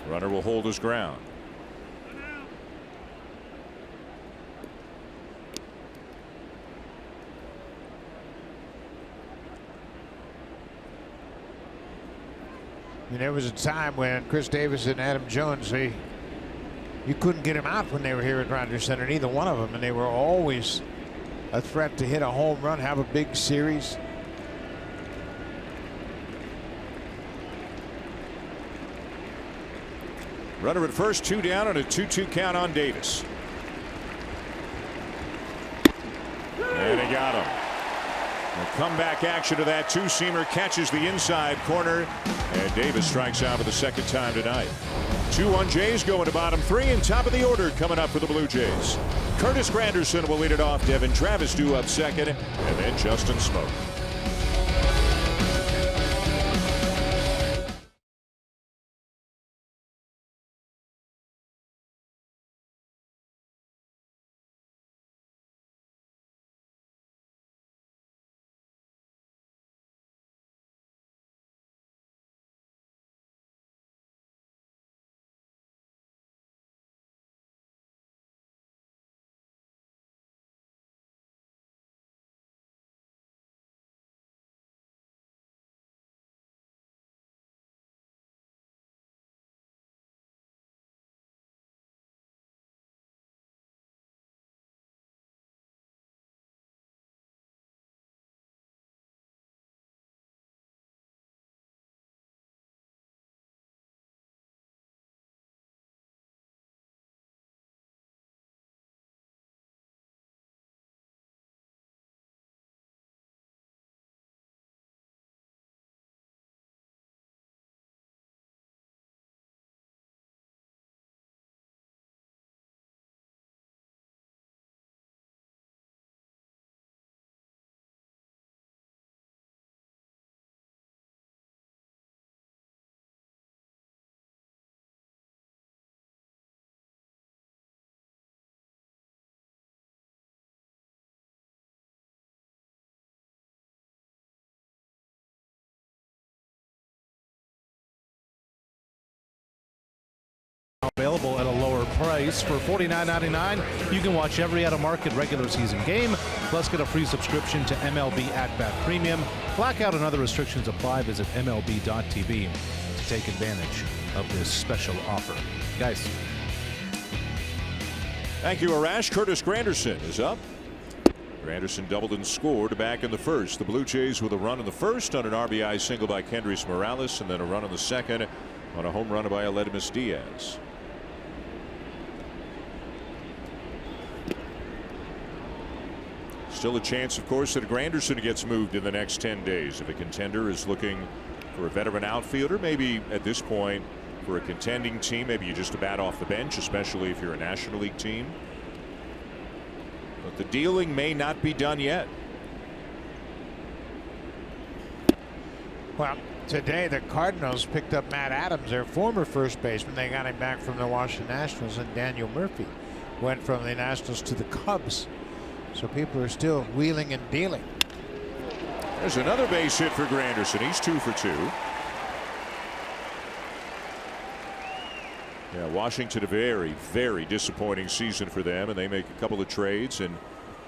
Runner will hold his ground. And there was a time when Chris Davis and Adam Jones, you couldn't get them out when they were here at Rogers Center, neither one of them, and they were always a threat to hit a home run, have a big series. Runner at first, 2 down, and a 2-2 count on Davis. And he got him. The comeback action to that two-seamer catches the inside corner, and Davis strikes out for the second time tonight. 2-1 Jays going to bottom 3, and top of the order coming up for the Blue Jays. Curtis Granderson will lead it off. Devin Travis due up second, and then Justin Smoke. Available at a lower price. For $49.99, you can watch every out-of-market regular season game, plus get a free subscription to MLB At Bat Premium. Blackout and other restrictions apply. Visit MLB.tv to take advantage of this special offer. Guys. Thank you, Arash. Curtis Granderson is up. Granderson doubled and scored back in the first. The Blue Jays with a run in the first on an RBI single by Kendrys Morales, and then a run in the second on a home run by Aledmus Diaz. Still a chance, of course, that Granderson gets moved in the next 10 days. If a contender is looking for a veteran outfielder, maybe at this point for a contending team, maybe you just a bat off the bench, especially if you're a National League team. But the dealing may not be done yet. Well, today the Cardinals picked up Matt Adams, their former first baseman. They got him back from the Washington Nationals, and Daniel Murphy went from the Nationals to the Cubs. So people are still wheeling and dealing. There's another base hit for Granderson. He's 2 for 2. Yeah, Washington, a very, very disappointing season for them, and they make a couple of trades, and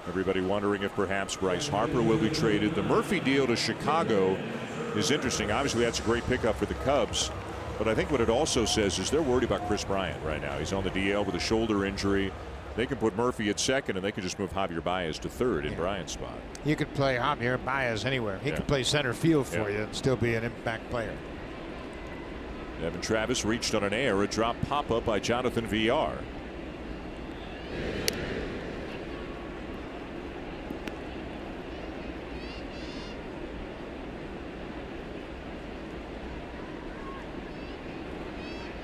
everybody wondering if perhaps Bryce Harper will be traded. The Murphy deal to Chicago is interesting. Obviously, that's a great pickup for the Cubs, but I think what it also says is they're worried about Chris Bryant right now. He's on the DL with a shoulder injury. They can put Murphy at second, and they can just move Javier Baez to third in Bryant's spot. You could play Javier Baez anywhere. He could play center field for you and still be an impact player. Devin Travis reached on an air, a drop pop-up by Jonathan VR.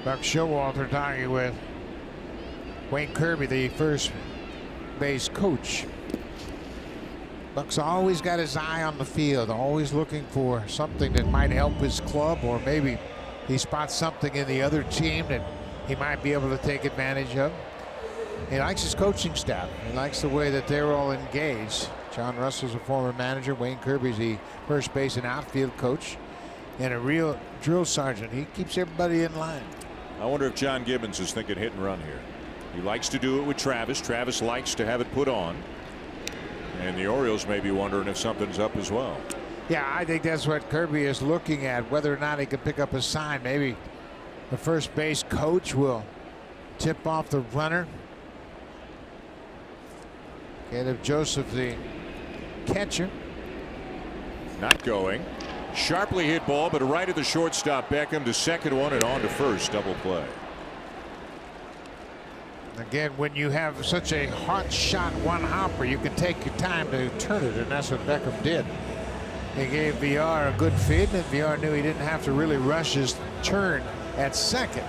Buck Showalter talking with Wayne Kirby, the first base coach. Buck's always got his eye on the field, always looking for something that might help his club, or maybe he spots something in the other team that he might be able to take advantage of. He likes his coaching staff. He likes the way that they're all engaged. John Russell's a former manager. Wayne Kirby's the first base and outfield coach, and a real drill sergeant. He keeps everybody in line. I wonder if John Gibbons is thinking hit and run here. He likes to do it with Travis. Travis likes to have it put on. And the Orioles may be wondering if something's up as well. Yeah, I think that's what Kirby is looking at, whether or not he can pick up a sign. Maybe the first base coach will tip off the runner. Caleb Joseph, the catcher. Not going. Sharply hit ball, but right at the shortstop. Beckham to second one and on to first. Double play. Again, when you have such a hot shot one hopper, you can take your time to turn it, and that's what Beckham did. He gave VR a good feed, and VR knew he didn't have to really rush his turn at second.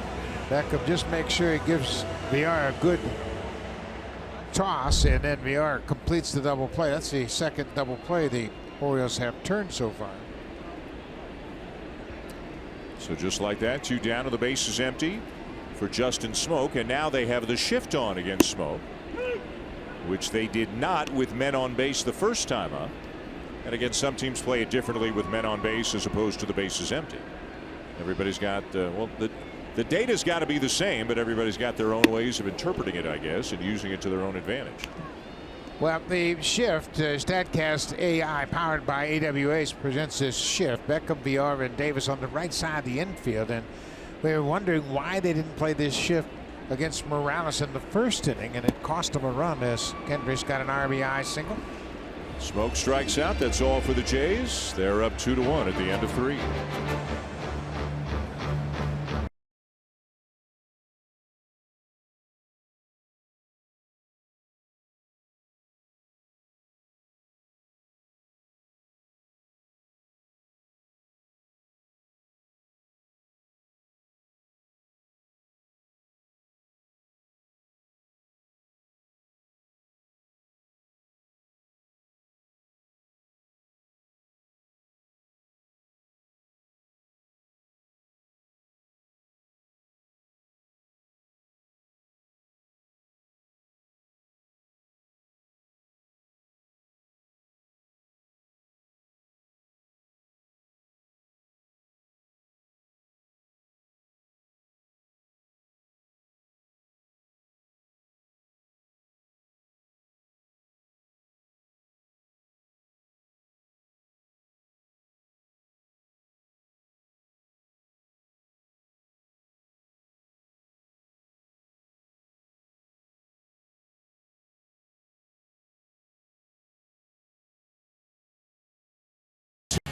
Beckham just makes sure he gives VR a good toss, and then VR completes the double play. That's the second double play the Orioles have turned so far. So just like that, 2 down and the base is empty for Justin Smoak, and now they have the shift on against Smoak, which they did not with men on base the first time up. And again, some teams play it differently with men on base as opposed to the bases empty. Everybody's got well, the data's got to be the same, but everybody's got their own ways of interpreting it, I guess, and using it to their own advantage. Well, the shift, StatCast AI powered by AWAs presents this shift. Beckham, VR, and Davis on the right side of the infield, and we were wondering why they didn't play this shift against Morales in the first inning, and it cost them a run as Kendrick's got an RBI single. Smoak strikes out. That's all for the Jays. They're up 2-1 at the end of 3.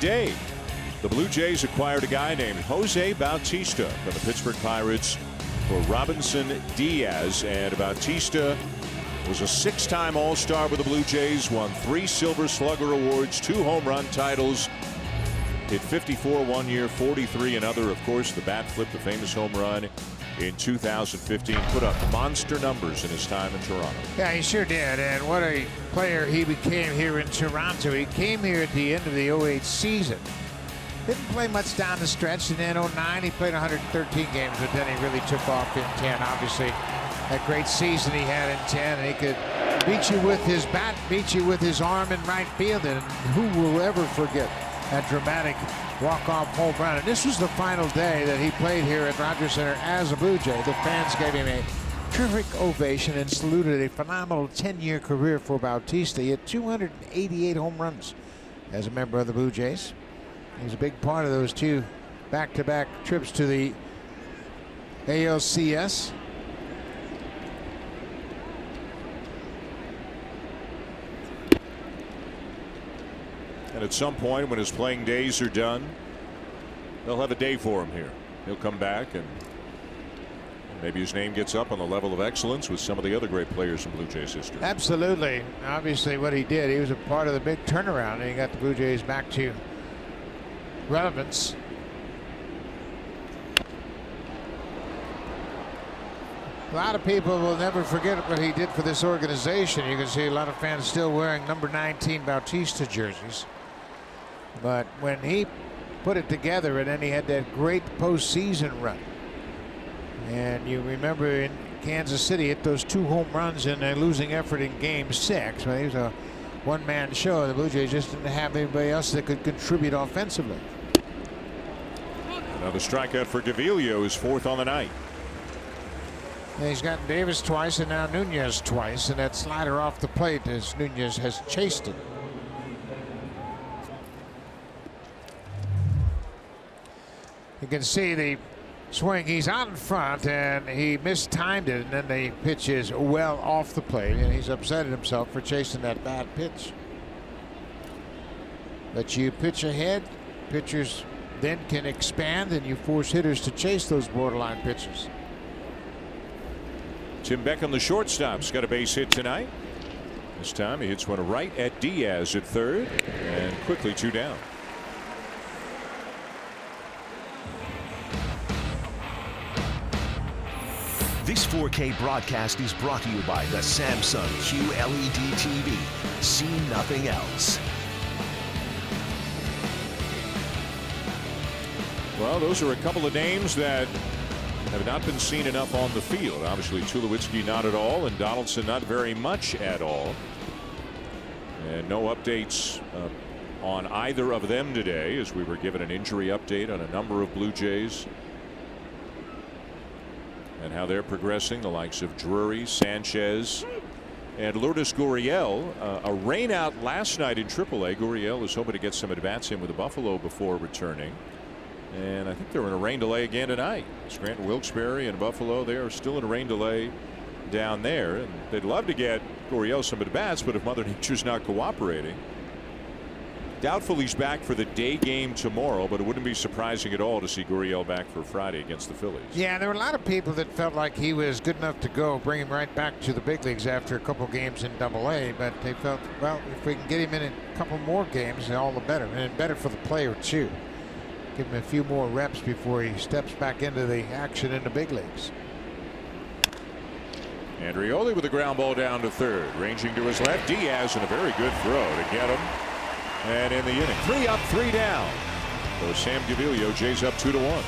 Today, the Blue Jays acquired a guy named Jose Bautista from the Pittsburgh Pirates for Robinson Diaz, and Bautista was a 6-time All-Star with the Blue Jays, won 3 Silver Slugger awards, 2 home run titles, hit 54 one year, 43 another. Of course, the bat flip, the famous home run in 2015, put up monster numbers in his time in Toronto. Yeah, he sure did, and what a player he became here in Toronto. He came here at the end of the 08 season. Didn't play much down the stretch, and in 09 he played 113 games, but then he really took off in 10. Obviously, that great season he had in 10, and he could beat you with his bat, beat you with his arm in right field, and who will ever forget that dramatic walk-off home run. And this was the final day that he played here at Rogers Center as a Blue Jay. The fans gave him a terrific ovation and saluted a phenomenal 10-year career for Bautista. He had 288 home runs as a member of the Blue Jays. He's a big part of those 2 back-to-back trips to the ALCS. And at some point, when his playing days are done, they'll have a day for him here. He'll come back, and maybe his name gets up on the level of excellence with some of the other great players in Blue Jays history. Absolutely. Obviously, what he did, he was a part of the big turnaround, and he got the Blue Jays back to relevance. A lot of people will never forget what he did for this organization. You can see a lot of fans still wearing number 19 Bautista jerseys. But when he put it together, and then he had that great postseason run. And you remember in Kansas City, hit those 2 home runs in a losing effort in Game 6. Well, he was a one-man show. The Blue Jays just didn't have anybody else that could contribute offensively. Another strikeout for Gaviglio, his 4th on the night. And he's gotten Davis twice and now Nunez twice, and that slider off the plate as Nunez has chased it. You can see the swing. He's out in front and he mistimed it, and then the pitch is well off the plate, and he's upset at himself for chasing that bad pitch. But you pitch ahead, pitchers then can expand, and you force hitters to chase those borderline pitches. Tim Beck on the shortstop's got a base hit tonight. This time he hits one right at Diaz at 3rd, and quickly 2 down. This 4K broadcast is brought to you by the Samsung QLED TV. See nothing else. Well, those are a couple of names that have not been seen enough on the field. Obviously, Tulowitzki not at all, and Donaldson not very much at all. And no updates on either of them today, as we were given an injury update on a number of Blue Jays and how they're progressing. The likes of Drury, Sanchez, and Lourdes Gurriel. A rain out last night in AAA. Gurriel is hoping to get some at-bats in with the Buffalo before returning. And I think they're in a rain delay again tonight. Scranton, Wilkes-Barre, and Buffalo, they are still in a rain delay down there. And they'd love to get Gurriel some at-bats, but if Mother Nature's not cooperating. Doubtful he's back for the day game tomorrow, but it wouldn't be surprising at all to see Gurriel back for Friday against the Phillies. Yeah, there were a lot of people that felt like he was good enough to go, bring him right back to the big leagues after a couple games in AA, but they felt, well, if we can get him in a couple more games, all the better, and better for the player too. Give him a few more reps before he steps back into the action in the big leagues. Andreoli with a ground ball down to 3rd, ranging to his left. Diaz in a very good throw to get him. And in the inning, 3 up, 3 down. So Sam Gaviglio, Jays up 2-1.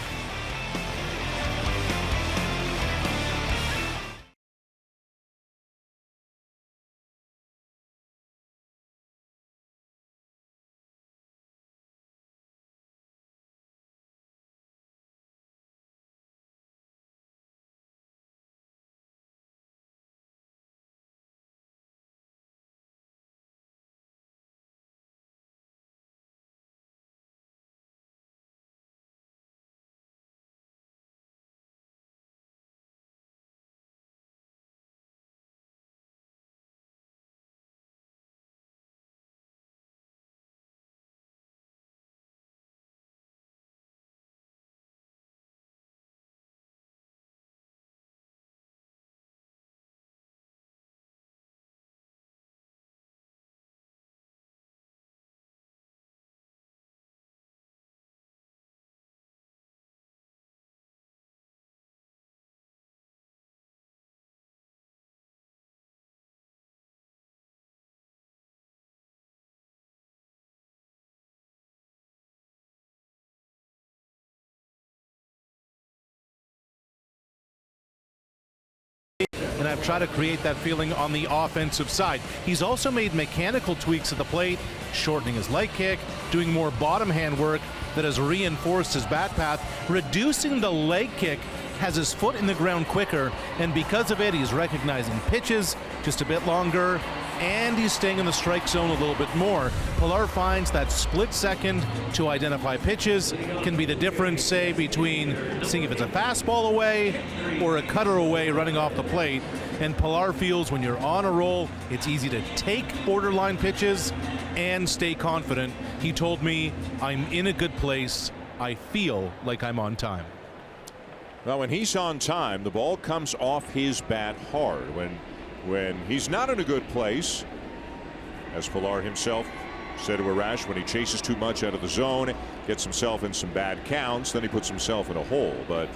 And I've tried to create that feeling on the offensive side. He's also made mechanical tweaks at the plate, shortening his leg kick, doing more bottom hand work that has reinforced his bat path, reducing the leg kick, has his foot in the ground quicker, and because of it, he's recognizing pitches just a bit longer, and he's staying in the strike zone a little bit more. Pilar finds that split second to identify pitches can be the difference, say, between seeing if it's a fastball away or a cutter away running off the plate. And Pilar feels when you're on a roll, it's easy to take borderline pitches and stay confident. He told me, I'm in a good place. I feel like I'm on time. Well, when he's on time, the ball comes off his bat hard. When he's not in a good place, as Pilar himself said to Arash, when he chases too much out of the zone, gets himself in some bad counts, then he puts himself in a hole. But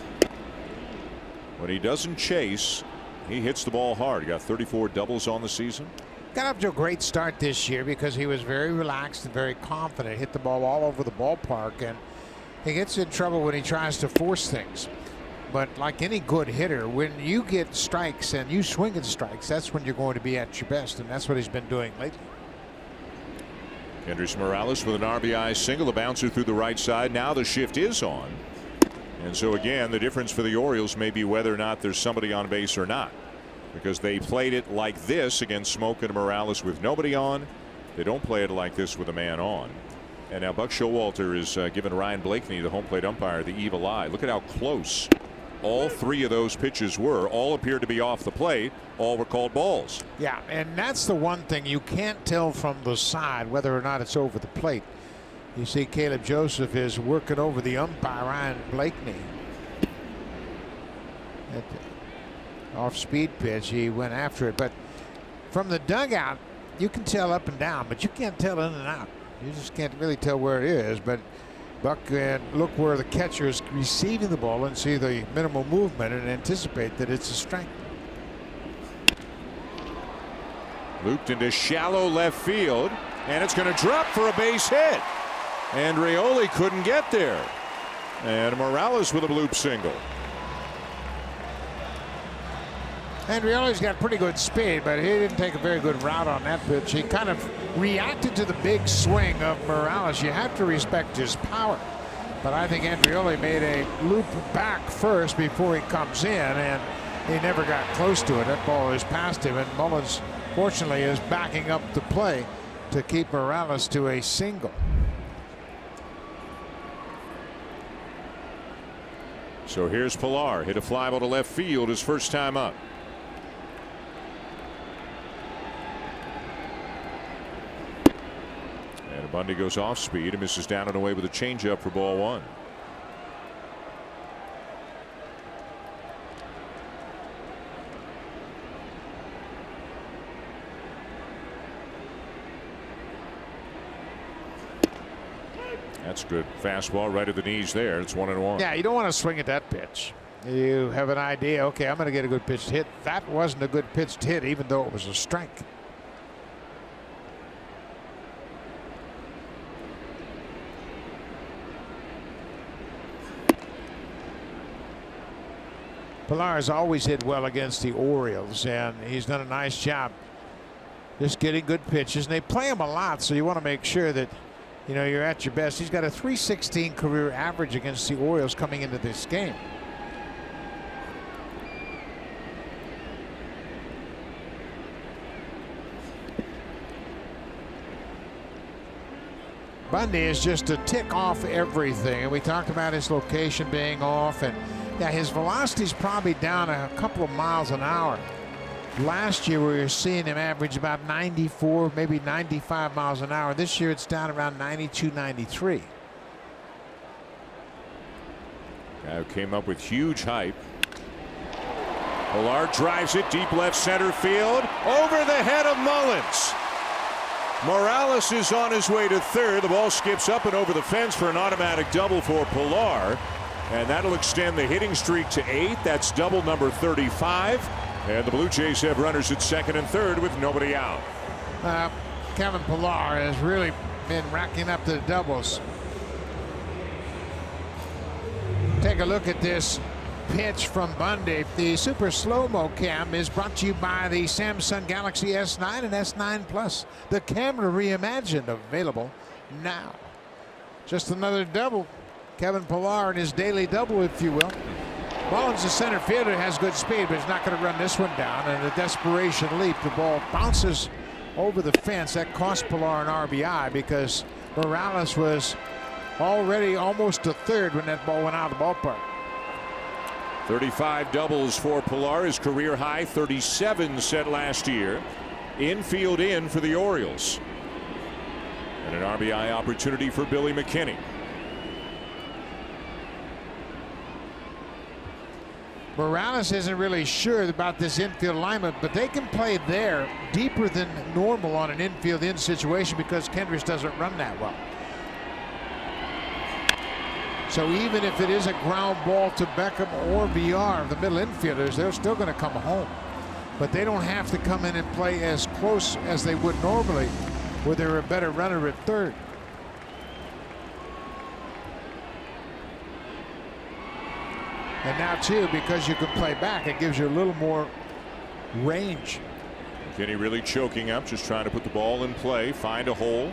when he doesn't chase, He hits the ball hard. He got 34 doubles on the season. Got up to a great start this year because he was very relaxed and very confident. Hit the ball all over the ballpark, and he gets in trouble when he tries to force things. But like any good hitter, when you get strikes and you swing at strikes, that's when you're going to be at your best, and that's what he's been doing lately. Kendrys Morales with an RBI single. The bouncer through the right side. Now the shift is on. And so again, the difference for the Orioles may be whether or not there's somebody on base or not, because they played it like this against Smoke and Morales with nobody on. They don't play it like this with a man on. And now Buck Showalter is giving Ryan Blakeney, the home plate umpire, the evil eye. Look at how close all three of those pitches were. All appeared to be off the plate. All were called balls. Yeah, and that's the one thing you can't tell from the side whether or not it's over the plate. You see Caleb Joseph is working over the umpire, Ryan Blakeney. Off-speed pitch, he went after it, but from the dugout you can tell up and down, but you can't tell in and out. You just can't really tell where it is. But Buck can look where the catcher is receiving the ball and see the minimal movement and anticipate that it's a strike. Looped into shallow left field, and it's going to drop for a base hit. And Rioli couldn't get there. And Morales with a bloop single. And Rioli's got pretty good speed, but he didn't take a very good route on that pitch. He kind of reacted to the big swing of Morales. You have to respect his power. But I think Andrioli made a loop back first before he comes in, and he never got close to it. That ball is past him, and Mullins, fortunately, is backing up the play to keep Morales to a single. So here's Pilar. Hit a fly ball to left field his first time up. And Bundy goes off speed and misses down and away with a changeup for ball one. That's good. Fastball right at the knees there. It's 1-1. Yeah, you don't want to swing at that pitch. You have an idea, okay, I'm going to get a good pitch hit. That wasn't a good pitch hit, even though it was a strike. Pilar has always hit well against the Orioles, and he's done a nice job just getting good pitches. And they play him a lot, so you want to make sure that, you know, you're at your best. He's got a .316 career average against the Orioles coming into this game. Bundy is just to tick off everything, and we talked about his location being off, and yeah, his velocity is probably down a couple of miles an hour. Last year we were seeing him average about 94, maybe 95 miles an hour. This year it's down around 92, 93. Guy who came up with huge hype. Pilar drives it deep left center field, over the head of Mullins. Morales is on his way to third. The ball skips up and over the fence for an automatic double for Pilar, and that'll extend the hitting streak to 8. That's double number 35. And the Blue Jays have runners at second and third with nobody out. Kevin Pilar has really been racking up the doubles. Take a look at this pitch from Bundy. The super slow-mo cam is brought to you by the Samsung Galaxy S9 and S9 Plus. The camera reimagined, available now. Just another double. Kevin Pilar in his daily double, if you will. Mullins, the center fielder, has good speed, but he's not going to run this one down. And a desperation leap. The ball bounces over the fence. That cost Pilar an RBI because Morales was already almost to third when that ball went out of the ballpark. 35 doubles for Pilar, his career high. 37 set last year. Infield in for the Orioles. And an RBI opportunity for Billy McKinney. Morales isn't really sure about this infield alignment, but they can play there deeper than normal on an infield in situation because Kendrys doesn't run that well. So even if it is a ground ball to Beckham or VR, the middle infielders, they're still going to come home. but they don't have to come in and play as close as they would normally, where they're a better runner at third. And now, too, because you can play back, it gives you a little more range. McKinney really choking up, just trying to put the ball in play, find a hole,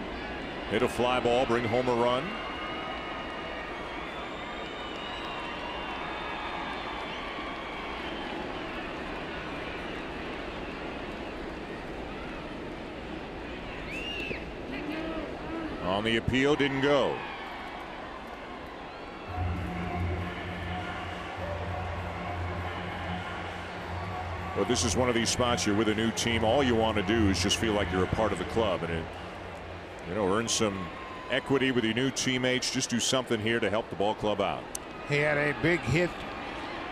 hit a fly ball, bring home a run. On the appeal, didn't go. Well, this is one of these spots you're with a new team. All you want to do is just feel like you're a part of the club, and it, earn some equity with your new teammates. Just do something here to help the ball club out. He had a big hit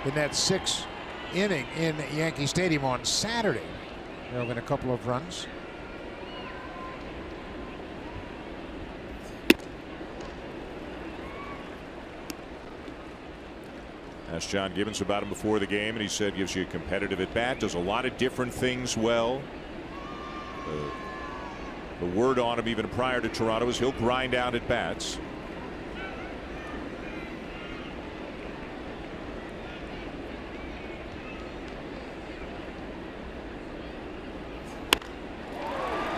in that 6th inning in Yankee Stadium on Saturday. There have been a couple of runs. Asked John Gibbons about him before the game, and he said gives you a competitive at bat, does a lot of different things well. The word on him even prior to Toronto is he'll grind out at bats.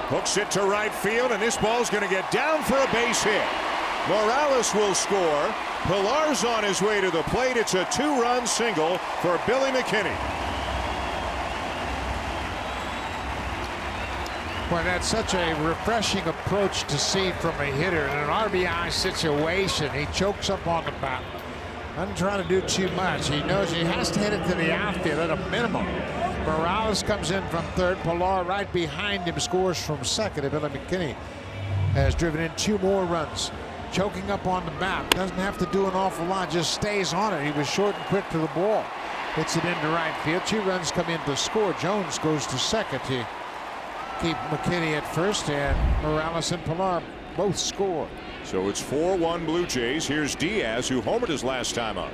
Hooks it to right field, and this ball's going to get down for a base hit. Morales will score. Pilar's on his way to the plate. It's a 2-run single for Billy McKinney. Well, that's such a refreshing approach to see from a hitter in an RBI situation. He chokes up on the bat. Doesn't try to do too much. He knows he has to hit it to the outfield at a minimum. Morales comes in from third. Pilar right behind him scores from second. And Billy McKinney has driven in 2 more runs. Choking up on the bat. Doesn't have to do an awful lot. Just stays on it. He was short and quick to the ball. Hits it into right field. 2 runs come in to score. Jones goes to second to keep McKinney at first. And Morales and Pilar both score. So it's 4-1 Blue Jays. Here's Diaz, who homered his last time up.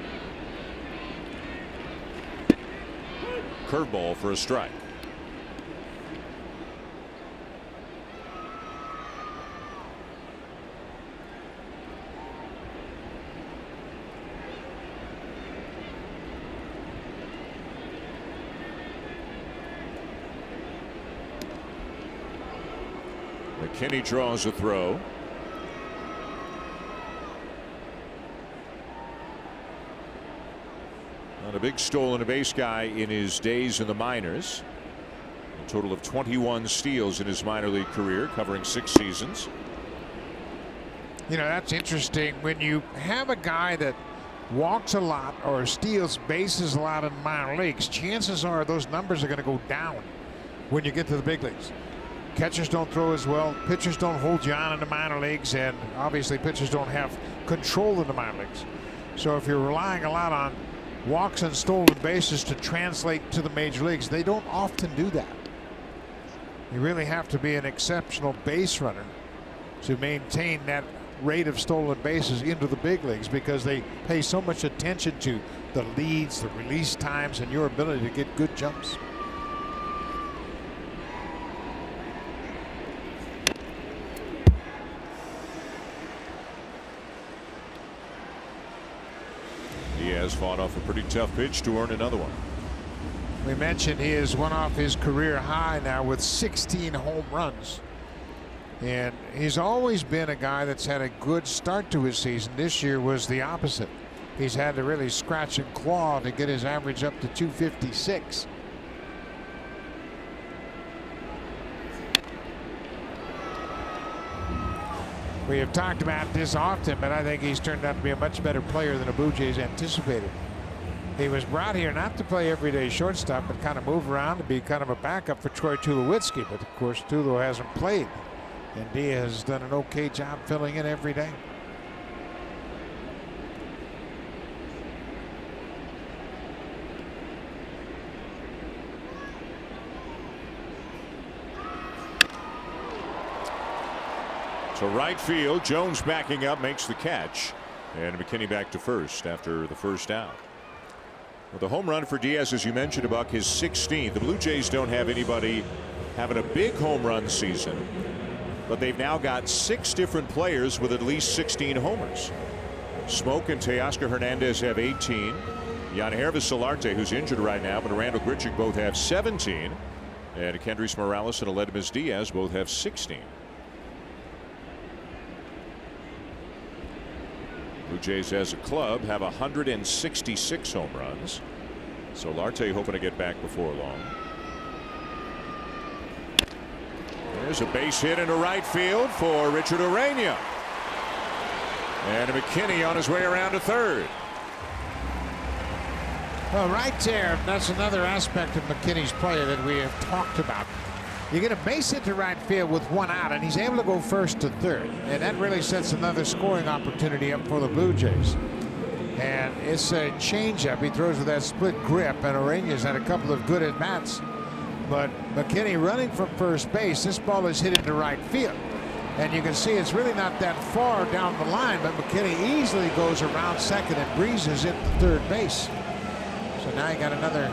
Curveball for a strike. McKinney draws a throw. Not a big stolen base guy in his days in the minors. A total of 21 steals in his minor league career, covering 6 seasons. That's interesting. When you have a guy that walks a lot or steals bases a lot in minor leagues, chances are those numbers are going to go down when you get to the big leagues. Catchers don't throw as well. Pitchers don't hold you on in the minor leagues, and obviously pitchers don't have control in the minor leagues. So if you're relying a lot on walks and stolen bases to translate to the major leagues, they don't often do that. You really have to be an exceptional base runner to maintain that rate of stolen bases into the big leagues, because they pay so much attention to the leads, the release times, and your ability to get good jumps. Diaz fought off a pretty tough pitch to earn another one. We mentioned he is one off his career high now with 16 home runs. And he's always been a guy that's had a good start to his season. This year was the opposite. He's had to really scratch and claw to get his average up to 256. We have talked about this often, but I think he's turned out to be a much better player than the Blue Jays anticipated. He was brought here not to play everyday shortstop, but kind of move around to be kind of a backup for Troy Tulowitzki. But of course, Tulo hasn't played, and Diaz has done an okay job filling in every day. To right field, Jones backing up, makes the catch, and McKinney back to first after the first out. Well, the home run for Diaz, as you mentioned, Buck, his 16th. The Blue Jays don't have anybody having a big home run season, but they've now got 6 different players with at least 16 homers. Smoke and Teoscar Hernandez have 18. Yangervis Solarte, who's injured right now, but Randall Grichuk both have 17. And Kendrys Morales and Aledmys Diaz both have 16. Blue Jays as a club have 166 home runs. Solarte hoping to get back before long. There's a base hit into right field for Richard Urania. And McKinney on his way around to third. Well, right there, that's another aspect of McKinney's play that we have talked about. You get a base hit to right field with 1 out, and he's able to go first to third. And that really sets another scoring opportunity up for the Blue Jays. And it's a changeup. He throws with that split grip, and Urania's had a couple of good at-bats. But McKinney running from first base, this ball is hit into right field. And you can see it's really not that far down the line, but McKinney easily goes around second and breezes it to third base. So now you got another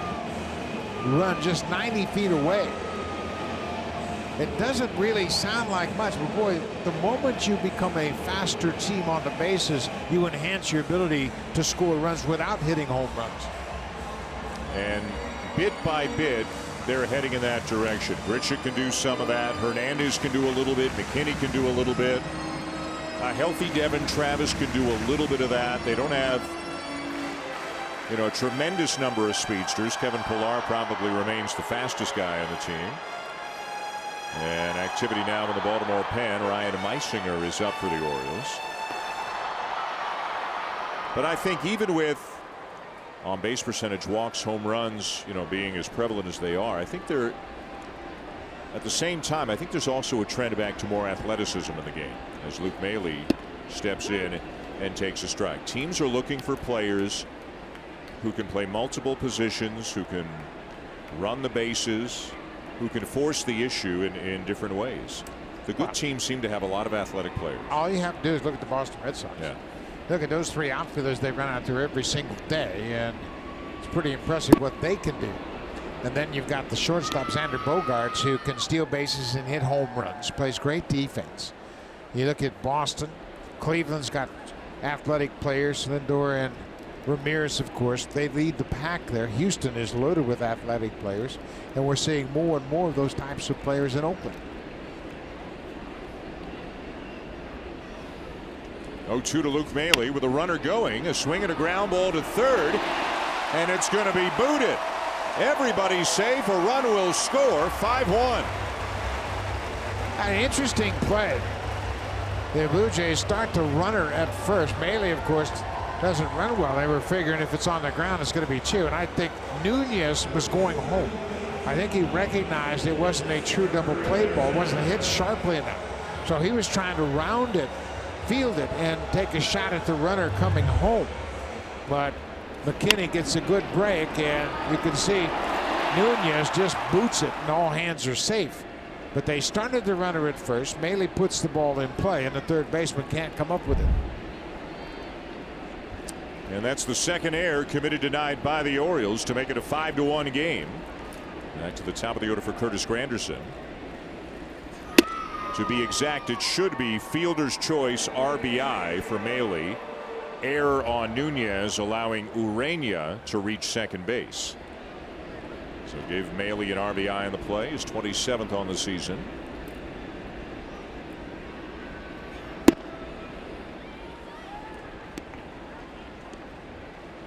run just 90 feet away. It doesn't really sound like much, but boy, the moment you become a faster team on the bases, you enhance your ability to score runs without hitting home runs. And bit by bit, they're heading in that direction. Grichuk can do some of that. Hernandez can do a little bit. McKinney can do a little bit. A healthy Devin Travis can do a little bit of that. They don't have, a tremendous number of speedsters. Kevin Pillar probably remains the fastest guy on the team. And activity now in the Baltimore pen. Ryan Meisinger is up for the Orioles. But I think even with on base percentage, walks, home runs, being as prevalent as they are, I think they're at the same time, I think there's also a trend back to more athleticism in the game as Luke Maile steps in and takes a strike. Teams are looking for players who can play multiple positions, who can run the bases, who can force the issue in different ways. The good teams seem to have a lot of athletic players. All you have to do is look at the Boston Red Sox. Yeah. Look at those 3 outfielders they run out there every single day, and it's pretty impressive what they can do. And then you've got the shortstop Xander Bogaerts, who can steal bases and hit home runs, plays great defense. You look at Boston, Cleveland's got athletic players, Lindor and Ramirez, of course. They lead the pack there. Houston is loaded with athletic players, and we're seeing more and more of those types of players in Oakland. 0-2 to Luke Maile with a runner going, a swing and a ground ball to third, and it's going to be booted. Everybody's safe. A run will score. 5-1. An interesting play. The Blue Jays start the runner at first. Maile, of course, doesn't run well. They were figuring if it's on the ground, it's going to be 2. And I think Nunez was going home. I think he recognized it wasn't a true double play ball. It wasn't hit sharply enough. So he was trying to round it, field it, and take a shot at the runner coming home. But McKinney gets a good break, and you can see Nunez just boots it, and all hands are safe. But they started the runner at first. Maile puts the ball in play, and the third baseman can't come up with it. And that's the second error committed denied by the Orioles to make it a 5-1 game. Back to the top of the order for Curtis Granderson. To be exact, it should be fielder's choice RBI for Maile. Error on Nunez, allowing Urania to reach second base. So give Maile an RBI in the play, his 27th on the season.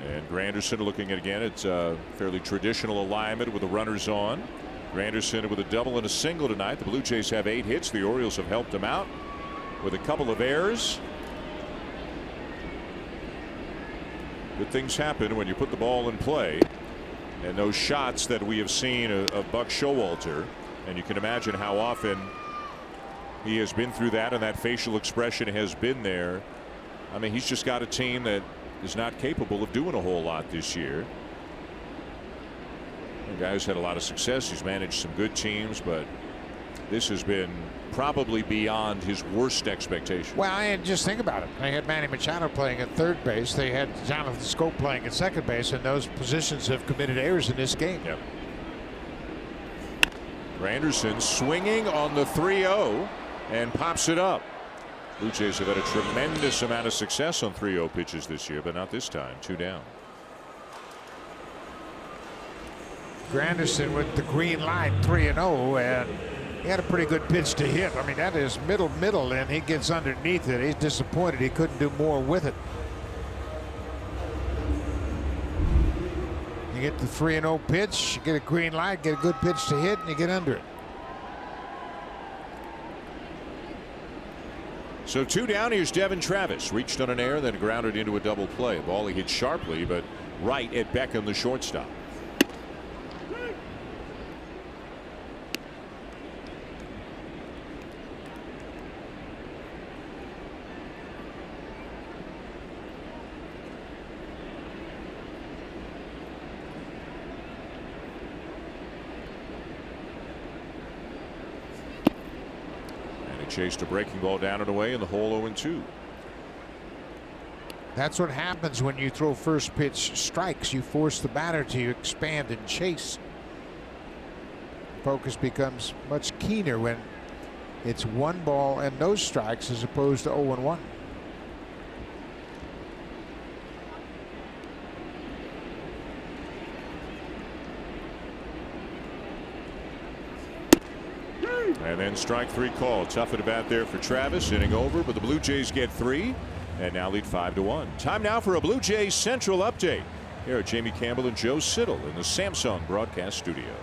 And Granderson looking at again, it's a fairly traditional alignment with the runners on. Granderson with a double and a single tonight. The Blue Jays have 8 hits. The Orioles have helped them out with a couple of errors. Good things happen when you put the ball in play. And those shots that we have seen of Buck Showalter, and you can imagine how often he has been through that, and that facial expression has been there. I mean, he's just got a team that is not capable of doing a whole lot this year. The guy's had a lot of success. He's managed some good teams, but this has been probably beyond his worst expectation. Well, and just think about it. They had Manny Machado playing at third base. They had Jonathan Scope playing at second base, and those positions have committed errors in this game. Yep. Granderson swinging on the 3-0 and pops it up. Blue Jays have had a tremendous amount of success on 3-0 pitches this year, but not this time. 2 down. Granderson with the green light, 3-0, and he had a pretty good pitch to hit. I mean, that is middle, and he gets underneath it. He's disappointed he couldn't do more with it. You get the 3-0 pitch, you get a green light, get a good pitch to hit, and you get under it. So 2 down. Here's Devin Travis. Reached on an error, then grounded into a double play. A ball he hit sharply, but right at Beckham, the shortstop. Chased a breaking ball down and away in the hole 0-2. That's what happens when you throw first pitch strikes. You force the batter to expand and chase. Focus becomes much keener when it's 1 ball and no strikes as opposed to 0-1. And then strike 3 call. Tough at bat there for Travis. Inning over, but the Blue Jays get 3 and now lead 5-1. Time now for a Blue Jays Central update. Here are Jamie Campbell and Joe Siddle in the Samsung broadcast studio.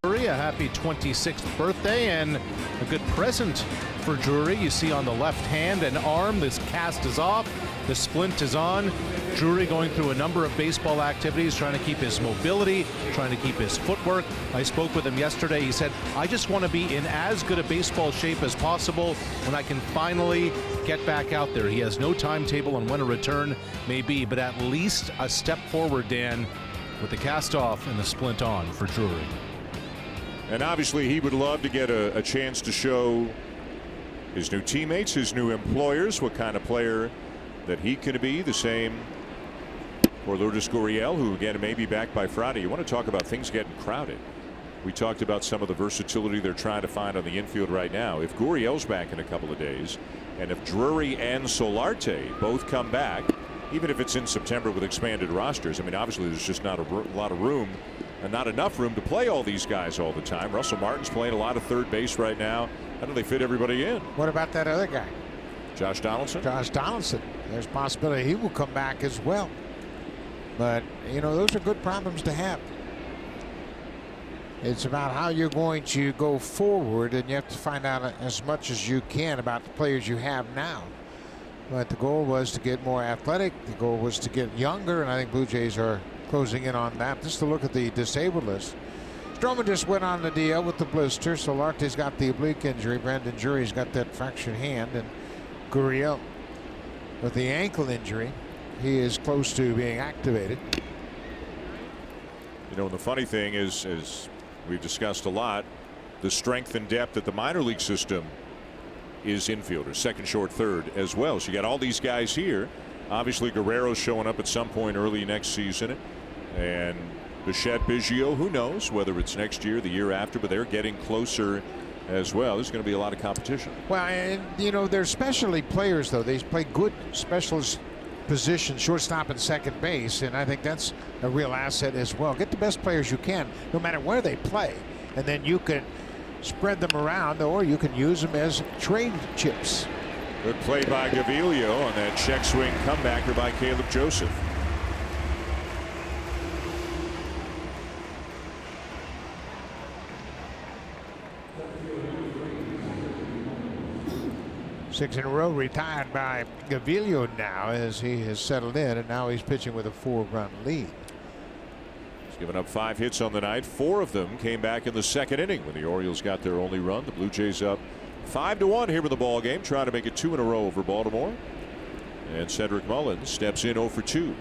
A happy 26th birthday and a good present for Drury. You see on the left hand and arm, this cast is off, the splint is on. Drury going through a number of baseball activities, trying to keep his mobility, trying to keep his footwork. I spoke with him yesterday. He said, I just want to be in as good a baseball shape as possible when I can finally get back out there. He has no timetable on when a return may be, but at least a step forward, Dan, with the cast off and the splint on for Drury. And obviously he would love to get a chance to show his new teammates, his new employers, what kind of player that he can be. The same for Lourdes Gurriel, who again may be back by Friday. You want to talk about things getting crowded. We talked about some of the versatility they're trying to find on the infield right now. If Gurriel's back in a couple of days, and if Drury and Solarte both come back, even if it's in September with expanded rosters, I mean, obviously there's just not a lot of room and not enough room to play all these guys all the time. Russell Martin's playing a lot of third base right now. How do they fit everybody in? What about that other guy? Josh Donaldson? Josh Donaldson. There's a possibility he will come back as well. But, you know, those are good problems to have. It's about how you're going to go forward, and you have to find out as much as you can about the players you have now. But the goal was to get more athletic. The goal was to get younger, and I think Blue Jays are closing in on that. Just to look at the disabled list. Stroman just went on the DL with the blister. Solarte's got the oblique injury. Brandon Jury's got that fractured hand. And Gurriel with the ankle injury. He is close to being activated. You know, and the funny thing is, as we've discussed a lot, the strength and depth at the minor league system is infielders, second, short, third as well. So you got all these guys here. Obviously, Guerrero's showing up at some point early next season. And Bichette, Biggio, who knows whether it's next year, the year after, but they're getting closer as well. There's going to be a lot of competition. Well, and you know, they're specialty players, though. They play good specialist positions, shortstop and second base, and I think that's a real asset as well. Get the best players you can, no matter where they play, and then you can spread them around, or you can use them as trade chips. Good play by Gaviglio on that check swing comebacker by Caleb Joseph. Six in a row retired by Gaviglio now as he has settled in, and now he's pitching with a 4-run lead. He's given up 5 hits on the night. 4 of them came back in the second inning when the Orioles got their only run. The Blue Jays up 5-1 here in the ball game, trying to make it 2 in a row over Baltimore. And Cedric Mullins steps in 0 for 2.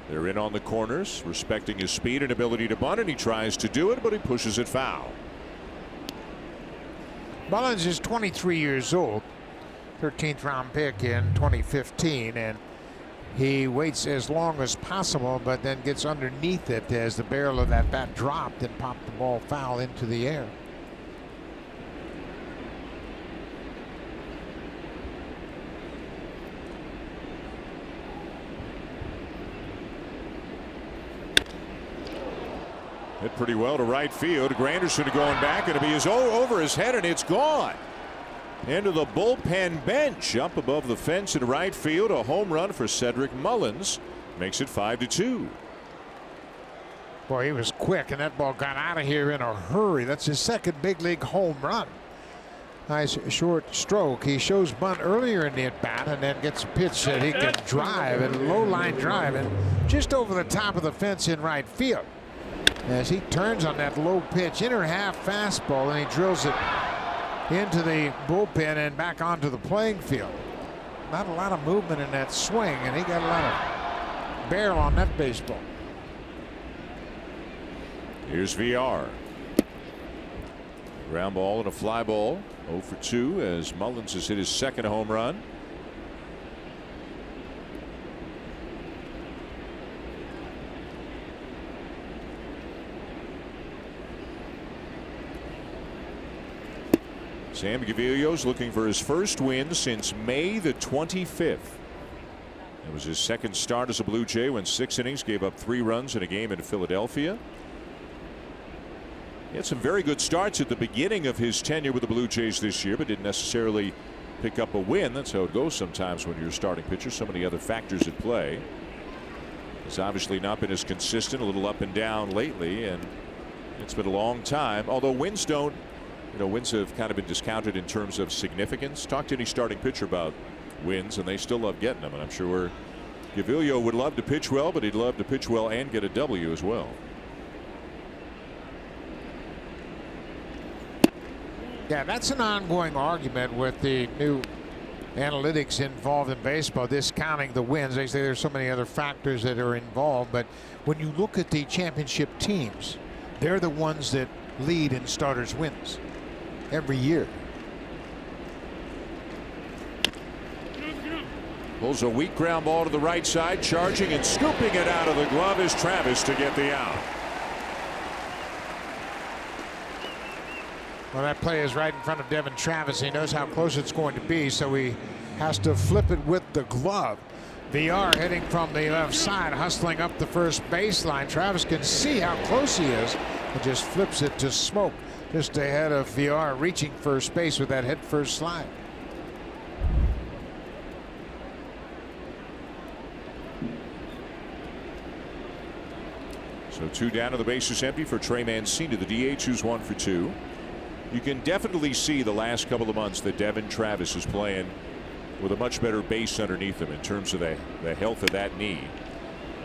They're in on the corners, respecting his speed and ability to bunt, and he tries to do it, but he pushes it foul. Mullins is 23 years old, 13th round pick in 2015, and he waits as long as possible, but then gets underneath it as the barrel of that bat dropped and popped the ball foul into the air. Hit pretty well to right field. Granderson going back, and it'll be over his head, and it's gone. Into the bullpen bench, up above the fence in right field. A home run for Cedric Mullins makes it 5-2. Boy, he was quick, and that ball got out of here in a hurry. That's his second big league home run. Nice short stroke. He shows bunt earlier in the at bat, and then gets a pitch that he can drive, and low line drive, and just over the top of the fence in right field. As he turns on that low pitch, inner half fastball, and he drills it into the bullpen and back onto the playing field. Not a lot of movement in that swing, and he got a lot of barrel on that baseball. Here's VR. Ground ball and a fly ball. 0 for 2 as Mullins has hit his second home run. Sam Gaviglio's looking for his first win since May the 25th. It was his second start as a Blue Jay, when 6 innings, gave up 3 runs in a game in Philadelphia. He had some very good starts at the beginning of his tenure with the Blue Jays this year, but didn't necessarily pick up a win. That's how it goes sometimes when you're a starting pitcher. So many other factors at play. He's obviously not been as consistent, a little up and down lately, and it's been a long time. Although wins don't, wins have kind of been discounted in terms of significance. Talk to any starting pitcher about wins, and they still love getting them. And I'm sure Gaviglio would love to pitch well, but he'd love to pitch well and get a W as well. Yeah, that's an ongoing argument with the new analytics involved in baseball, discounting the wins. They say there's so many other factors that are involved, but when you look at the championship teams, they're the ones that lead in starters wins every year. Pulls a weak ground ball to the right side, charging and scooping it out of the glove is Travis to get the out. Well, that play is right in front of Devin Travis. He knows how close it's going to be, so he has to flip it with the glove. VR hitting from the left side, hustling up the first baseline. Travis can see how close he is and just flips it to Smoke, just ahead of VR, reaching first base with that head first slide. So 2 down and the base is empty for Trey Mancini, the DH, who's 1 for 2. You can definitely see the last couple of months that Devin Travis is playing with a much better base underneath him in terms of the health of that knee.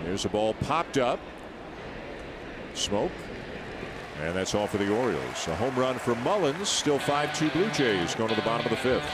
There's a ball popped up. Smoke. And that's all for the Orioles. A home run for Mullins. Still 5-2 Blue Jays going to the bottom of the 5th.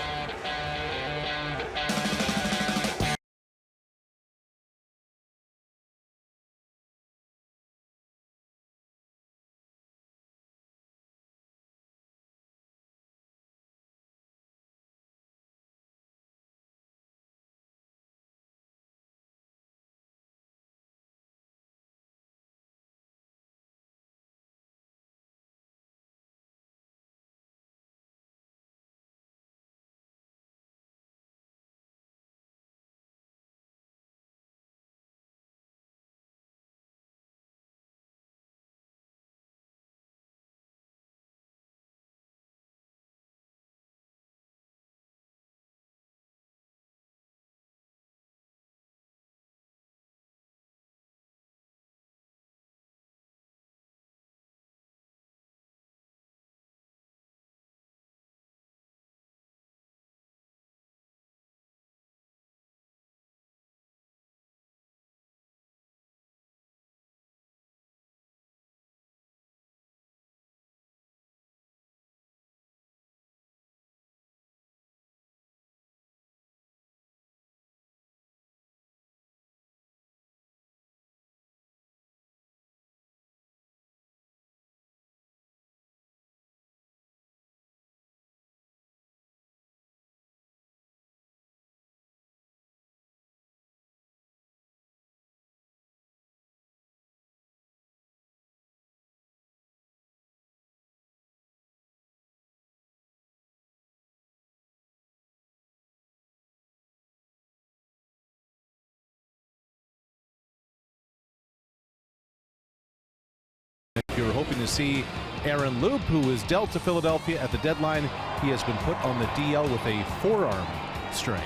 If you're hoping to see Aaron Loop, who was dealt to Philadelphia at the deadline, he has been put on the DL with a forearm strain.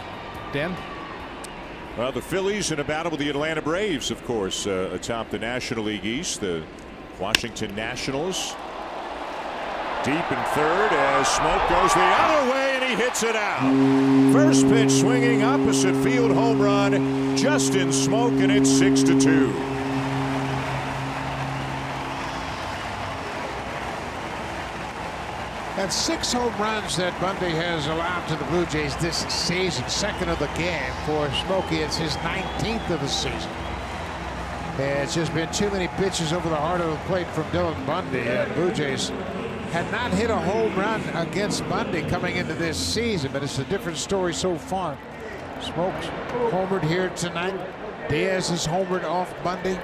Dan? Well, the Phillies in a battle with the Atlanta Braves, of course, atop the National League East. The Washington Nationals deep in third as Smoke goes the other way and he hits it out. First pitch swinging opposite field home run. Justin Smoke, and it's 6-2. That's 6 home runs that Bundy has allowed to the Blue Jays this season. Second of the game for Smokey. It's his 19th of the season. And it's just been too many pitches over the heart of the plate from Dylan Bundy. And the Blue Jays had not hit a home run against Bundy coming into this season, but it's a different story so far. Smoke's homered here tonight. Diaz is homered off Bundy.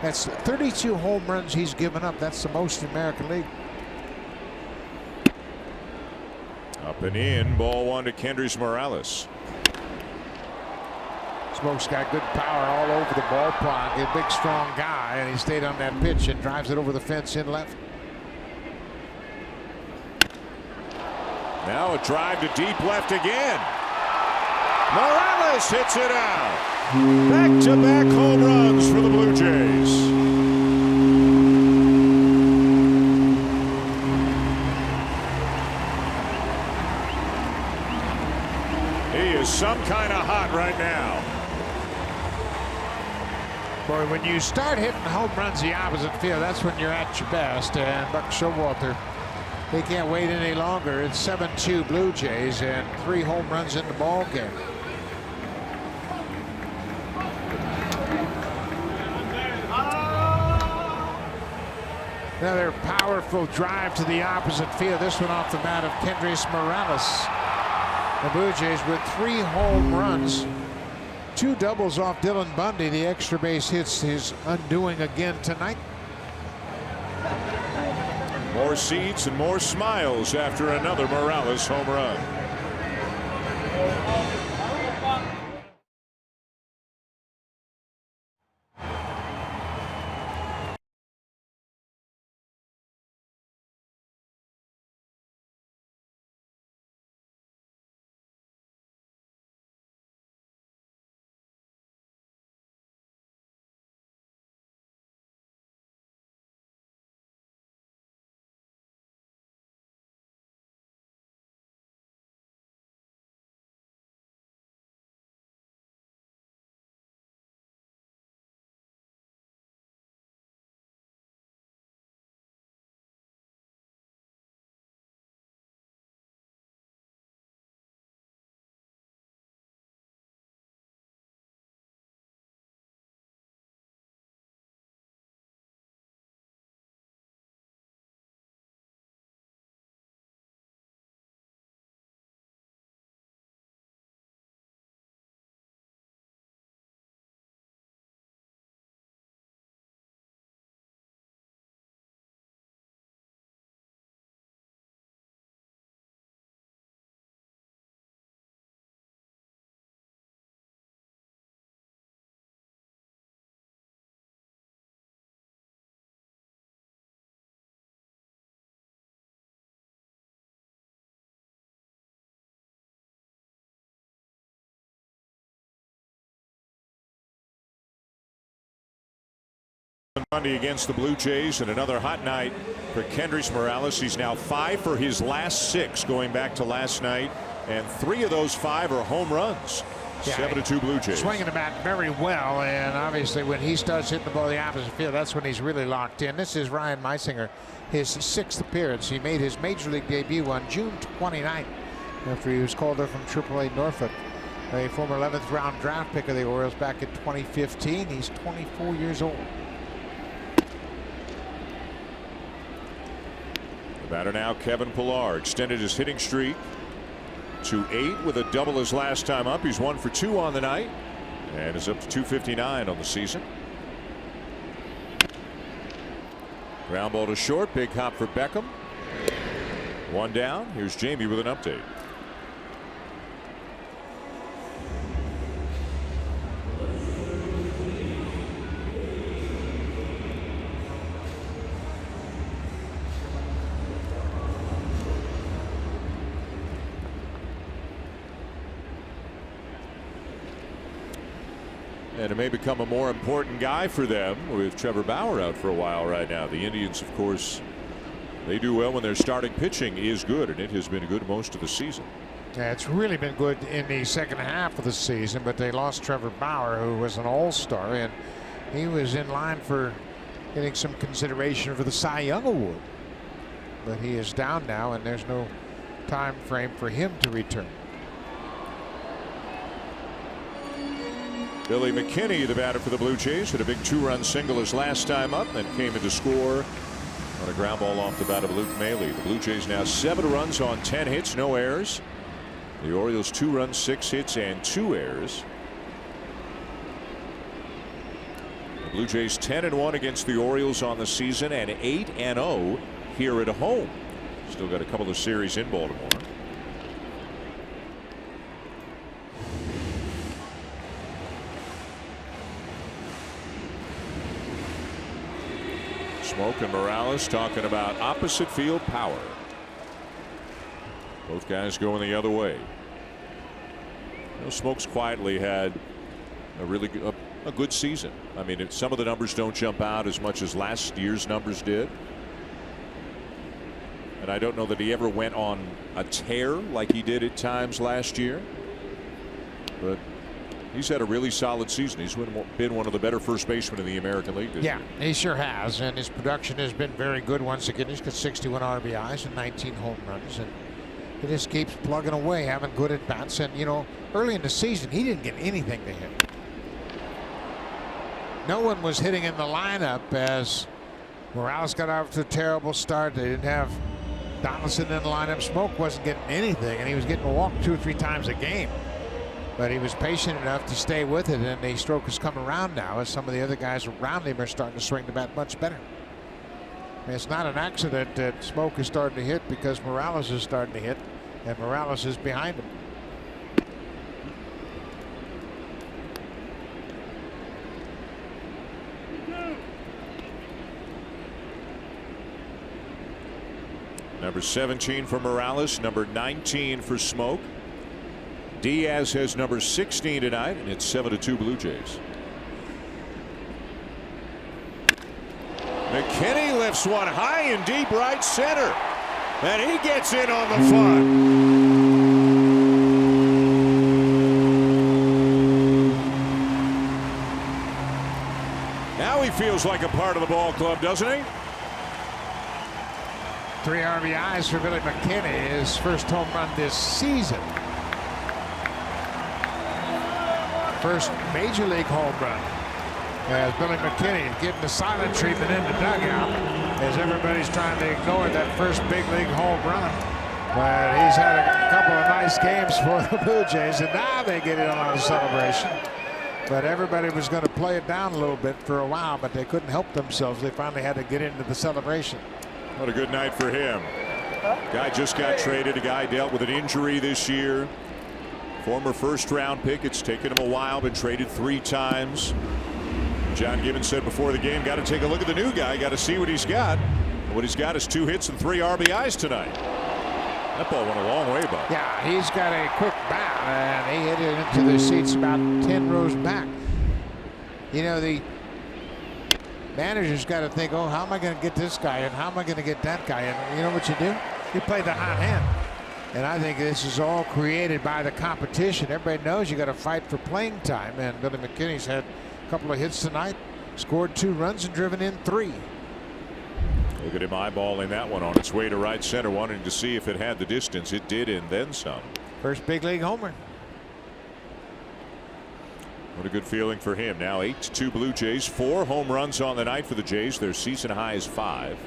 That's 32 home runs he's given up. That's the most in the American League. Up and in, ball 1 to Kendrys Morales. Smoke's got good power all over the ballpark. A big, strong guy, and he stayed on that pitch and drives it over the fence in left. Now a drive to deep left again. Morales hits it out. Back-to-back home runs for the Blue Jays. He is some kind of hot right now. Boy, when you start hitting home runs the opposite field, that's when you're at your best. And Buck Showalter, they can't wait any longer. It's 7-2 Blue Jays and 3 home runs in the ball game. Another powerful drive to the opposite field. This one off the bat of Kendrys Morales. The Blue Jays with 3 home runs, 2 doubles off Dylan Bundy. The extra base hits his undoing again tonight. More seats and more smiles after another Morales home run. Monday against the Blue Jays, and another hot night for Kendrys Morales. He's now 5 for his last 6 going back to last night, and 3 of those 5 are home runs. Yeah, 7-2 Blue Jays. Swinging the bat very well, and obviously when he starts hitting the ball the opposite field, that's when he's really locked in. This is Ryan Meisinger, his 6th appearance. He made his major league debut on June 29th after he was called up from AAA Norfolk, a former 11th round draft pick of the Orioles back in 2015. He's 24 years old. The batter now, Kevin Pillar, extended his hitting streak to 8 with a double his last time up. He's 1 for 2 on the night and is up to 259 on the season. Ground ball to short. Big hop for Beckham. 1 down. Here's Jamie with an update. And it may become a more important guy for them with Trevor Bauer out for a while right now. The Indians, of course, they do well when their starting pitching is good, and it has been good most of the season. Yeah, it's really been good in the second half of the season, but they lost Trevor Bauer, who was an all-star, and he was in line for getting some consideration for the Cy Young Award. But he is down now, and there's no time frame for him to return. Billy McKinney, the batter for the Blue Jays, hit a big 2-run single his last time up, then came in to score on a ground ball off the bat of Luke Maile. The Blue Jays now 7 runs on 10 hits, no errors. The Orioles 2 runs, 6 hits, and 2 errors. The Blue Jays 10-1 against the Orioles on the season and 8-0 here at home. Still got a couple of series in Baltimore. Smoke and Morales talking about opposite field power. Both guys going the other way. You know, Smoke's quietly had a really good season. I mean, some of the numbers don't jump out as much as last year's numbers did. And I don't know that he ever went on a tear like he did at times last year. But he's had a really solid season. He's been one of the better first basemen in the American League this year. He sure has, and his production has been very good once again. He's got 61 RBIs and 19 home runs, and he just keeps plugging away, having good at bats. And you know, early in the season, he didn't get anything to hit. No one was hitting in the lineup as Morales got off to a terrible start. They didn't have Donaldson in the lineup. Smoke wasn't getting anything, and he was getting walked 2 or 3 times a game. But he was patient enough to stay with it, and the stroke has come around now as some of the other guys around him are starting to swing the bat much better. And it's not an accident that Smoke is starting to hit because Morales is starting to hit, and Morales is behind him. Number 17 for Morales, number 19 for Smoke. Diaz has number 16 tonight, and it's 7-2 Blue Jays. McKinney lifts one high and deep right center, and he gets in on the fun. Now he feels like a part of the ball club, doesn't he? 3 RBIs for Billy McKinney, his first home run this season. First major league home run as Billy McKinney getting the silent treatment in the dugout as everybody's trying to ignore that first big league home run. But he's had a couple of nice games for the Blue Jays, and now they get in on the celebration. But everybody was going to play it down a little bit for a while, but they couldn't help themselves. They finally had to get into the celebration. What a good night for him. Guy just got traded. A guy dealt with an injury this year. Former first-round pick. It's taken him a while. Been traded 3 times. John Gibbons said before the game, got to take a look at the new guy. Got to see what he's got. And what he's got is 2 hits and 3 RBIs tonight. That ball went a long way, Bob. Yeah, he's got a quick bat, and he hit it into the seats about 10 rows back. You know, the Manager's got to think, oh, how am I going to get this guy and how am I going to get that guy? And you know what you do? You play the hot hand. And I think this is all created by the competition. Everybody knows you got to fight for playing time. And Billy McKinney's had a couple of hits tonight, scored 2 runs and driven in 3. Look at him eyeballing that one on its way to right center, wanting to see if it had the distance. It did, and then some. First big league homer. What a good feeling for him. Now 8-2 Blue Jays. 4 home runs on the night for the Jays. Their season high is 5.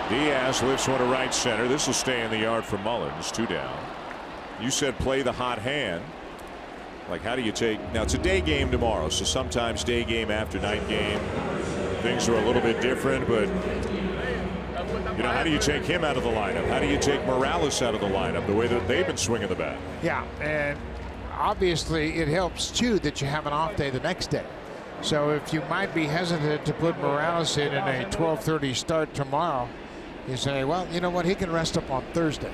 Diaz lifts one to right center. This will stay in the yard for Mullins. 2 down. You said play the hot hand. Like, how do you take, now it's a day game tomorrow, so sometimes day game after night game things are a little bit different, but you know, how do you take him out of the lineup? How do you take Morales out of the lineup the way that they've been swinging the bat? Yeah, and obviously it helps too that you have an off day the next day. So if you might be hesitant to put Morales in a 12:30 start tomorrow, you say, well, you know what, he can rest up on Thursday.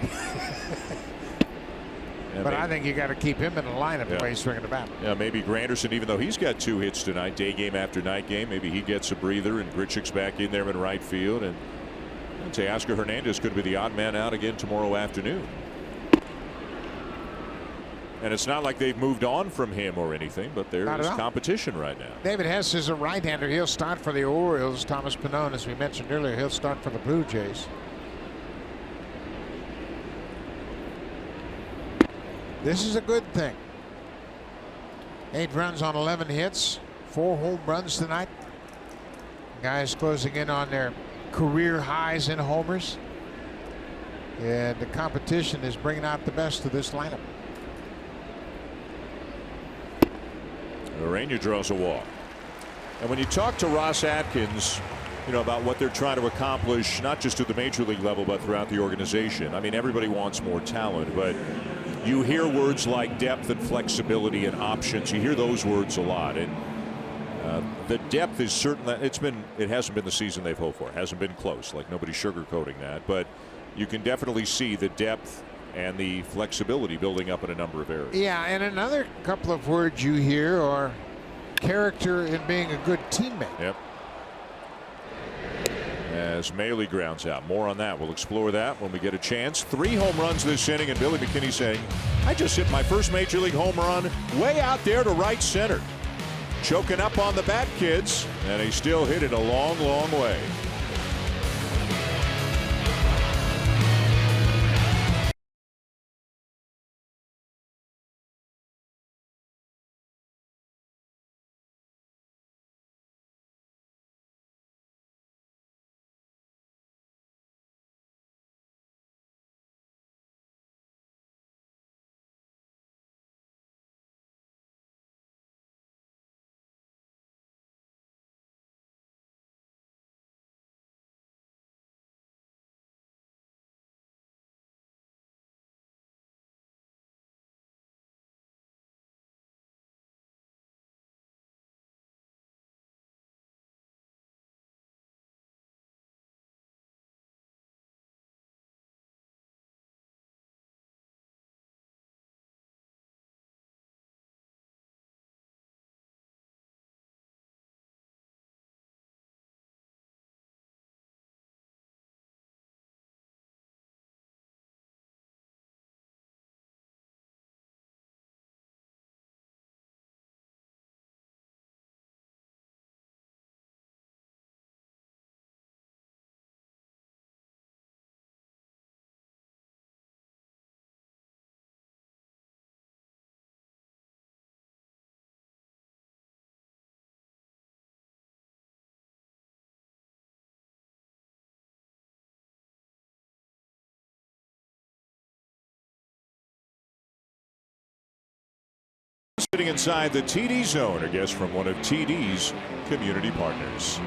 But I think you got to keep him in the lineup the way he's swinging the bat. Yeah, maybe Granderson, even though he's got 2 hits tonight, day game after night game, maybe he gets a breather and Grichuk's back in there in right field. And I'd say Oscar Hernandez could be the odd man out again tomorrow afternoon. And it's not like they've moved on from him or anything, but there is competition right now. David Hess is a right-hander. He'll start for the Orioles. Thomas Pannone, as we mentioned earlier, he'll start for the Blue Jays. This is a good thing. 8 runs on 11 hits, 4 home runs tonight. Guys closing in on their career highs in homers. And the competition is bringing out the best of this lineup. Urania draws a walk. And when you talk to Ross Atkins, you know, about what they're trying to accomplish, not just at the major league level, but throughout the organization. I mean, everybody wants more talent, but you hear words like depth and flexibility and options. You hear those words a lot, and the depth is certainly, it hasn't been the season they've hoped for. It hasn't been close, like nobody's sugarcoating that, but you can definitely see the depth and the flexibility building up in a number of areas. Yeah, and another couple of words you hear are character and being a good teammate. Yep. As Maile grounds out. More on that. We'll explore that when we get a chance. 3 home runs this inning, and Billy McKinney saying, I just hit my first major league home run way out there to right center. Choking up on the bat, kids, and he still hit it a long, long way. Sitting inside the TD zone, a guest from one of TD's community partners.